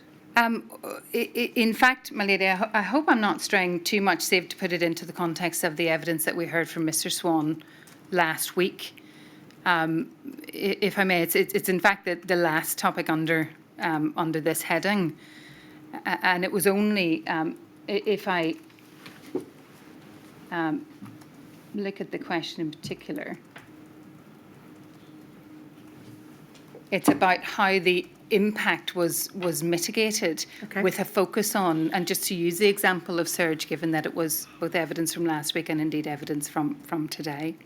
In fact, my lady, I hope I'm not straying too much, save to put it into the context of the evidence that we heard from Mr Swan last week. If I may, it's in fact the last topic under this heading, and it was only if I look at the question in particular, it's about how the impact was mitigated with a focus on, and just to use the example of surge, given that it was both evidence from last week and indeed evidence from today.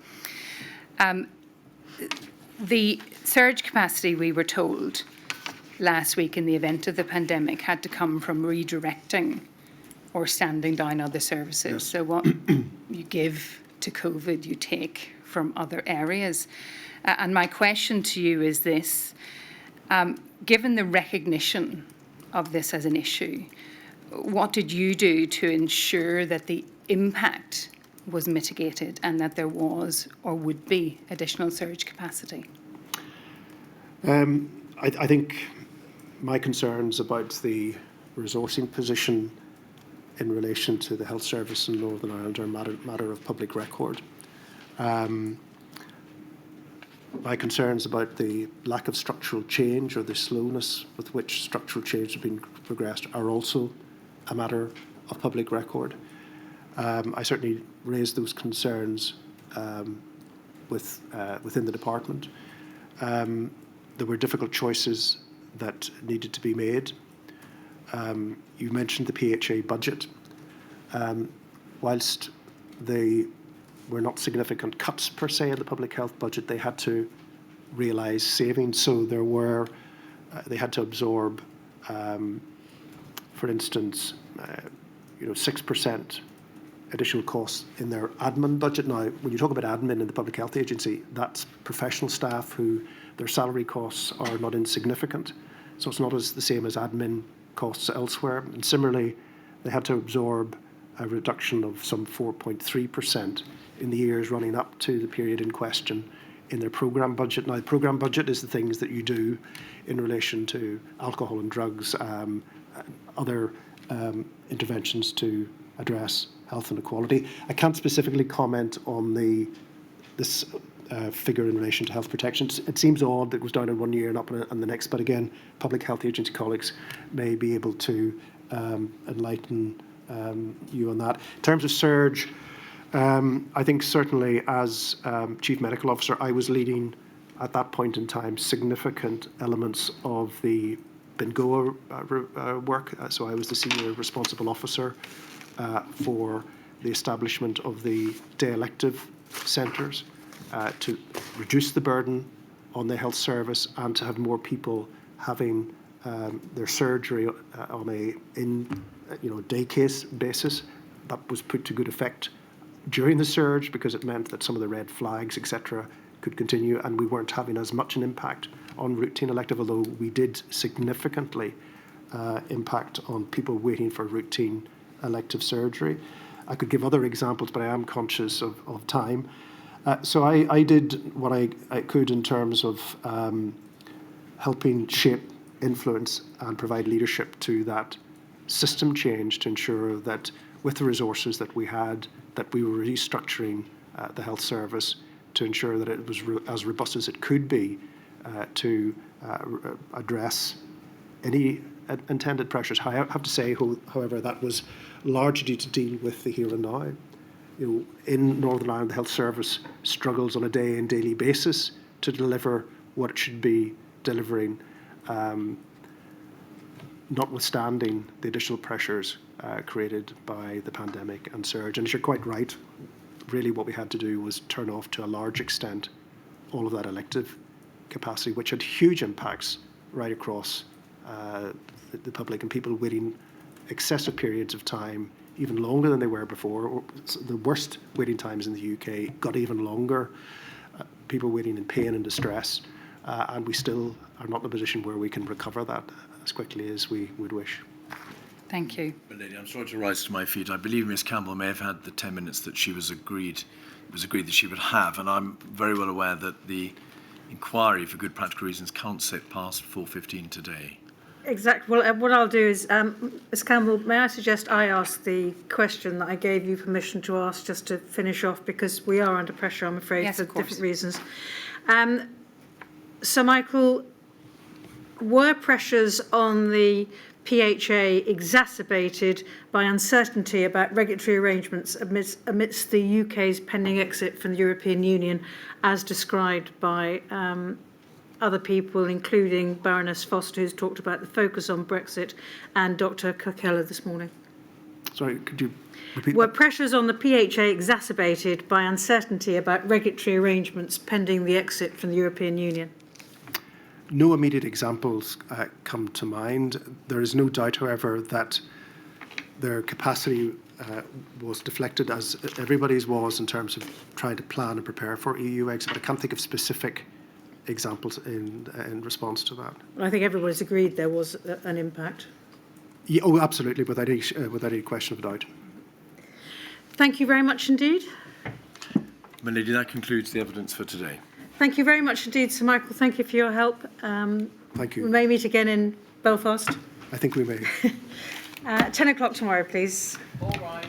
The surge capacity, we were told last week in the event of the pandemic, had to come from redirecting or standing down other services. Yes. So what you give to COVID, you take from other areas. And my question to you is this. Given the recognition of this as an issue, what did you do to ensure that the impact was mitigated and that there was or would be additional surge capacity? I think my concerns about the resourcing position in relation to the health service in Northern Ireland are a matter of public record. My concerns about the lack of structural change or the slowness with which structural change has been progressed are also a matter of public record. I certainly raised those concerns within the department. There were difficult choices that needed to be made. You mentioned the PHA budget. Whilst they were not significant cuts per se in the public health budget, they had to realise savings. So there were, they had to absorb, for instance, 6% additional costs in their admin budget. Now, when you talk about admin in the Public Health Agency, that's professional staff who their salary costs are not insignificant. So it's not the same as admin costs elsewhere. And similarly, they had to absorb a reduction of some 4.3% in the years running up to the period in question in their programme budget. Now, the programme budget is the things that you do in relation to alcohol and drugs, other interventions to address health inequality. I can't specifically comment on this figure in relation to health protection. It seems odd that it goes down in 1 year and up in the next, but again, Public Health Agency colleagues may be able to enlighten you on that. In terms of surge, I think certainly as Chief Medical Officer, I was leading at that point in time significant elements of the Bingoa work. So I was the senior responsible officer for the establishment of the day elective centres to reduce the burden on the health service and to have more people having their surgery on a day case basis. That was put to good effect during the surge because it meant that some of the red flags, etc., could continue, and we weren't having as much an impact on routine elective, although we did significantly impact on people waiting for routine elective surgery. I could give other examples, but I am conscious of time. So I did what I could in terms of helping shape, influence, and provide leadership to that system change to ensure that with the resources that we had, that we were restructuring the health service to ensure that it was as robust as it could be to address any intended pressures. I have to say, however, that was largely to deal with the here and now. In Northern Ireland, the health service struggles on a day and daily basis to deliver what it should be delivering, notwithstanding the additional pressures created by the pandemic and surge. And you're quite right, really what we had to do was turn off to a large extent all of that elective capacity, which had huge impacts right across the public, and people waiting excessive periods of time, even longer than they were before. The worst waiting times in the UK got even longer, people waiting in pain and distress, and we still are not in a position where we can recover that as quickly as we would wish. Thank you. Lady, I'm sorry to rise to my feet. I believe Ms Campbell may have had the 10 minutes that she was agreed. It was agreed that she would have, and I'm very well aware that the inquiry, for good practical reasons, can't sit past 4:15 today. Exactly. Well, what I'll do is, Ms Campbell, may I suggest I ask the question that I gave you permission to ask just to finish off, because we are under pressure, I'm afraid, Yes, for of course. different reasons. So, Michael, were pressures on the PHA exacerbated by uncertainty about regulatory arrangements amidst the UK's pending exit from the European Union, as described by other people, including Baroness Foster, who's talked about the focus on Brexit, and Dr. Coquella this morning? Sorry, could you repeat Were that? pressures on the PHA exacerbated by uncertainty about regulatory arrangements pending the exit from the European Union? No immediate examples come to mind. There is no doubt, however, that their capacity was deflected, as everybody's was, in terms of trying to plan and prepare for EU exit. But I can't think of specific examples in response to that. I think everybody's agreed there was an impact. Yeah, oh, absolutely, without any question of doubt. Thank you very much indeed. My lady, that concludes the evidence for today. Thank you very much indeed, Sir Michael. Thank you for your help. Thank you. We may meet again in Belfast. I think we may. 10 o'clock tomorrow, please. All rise.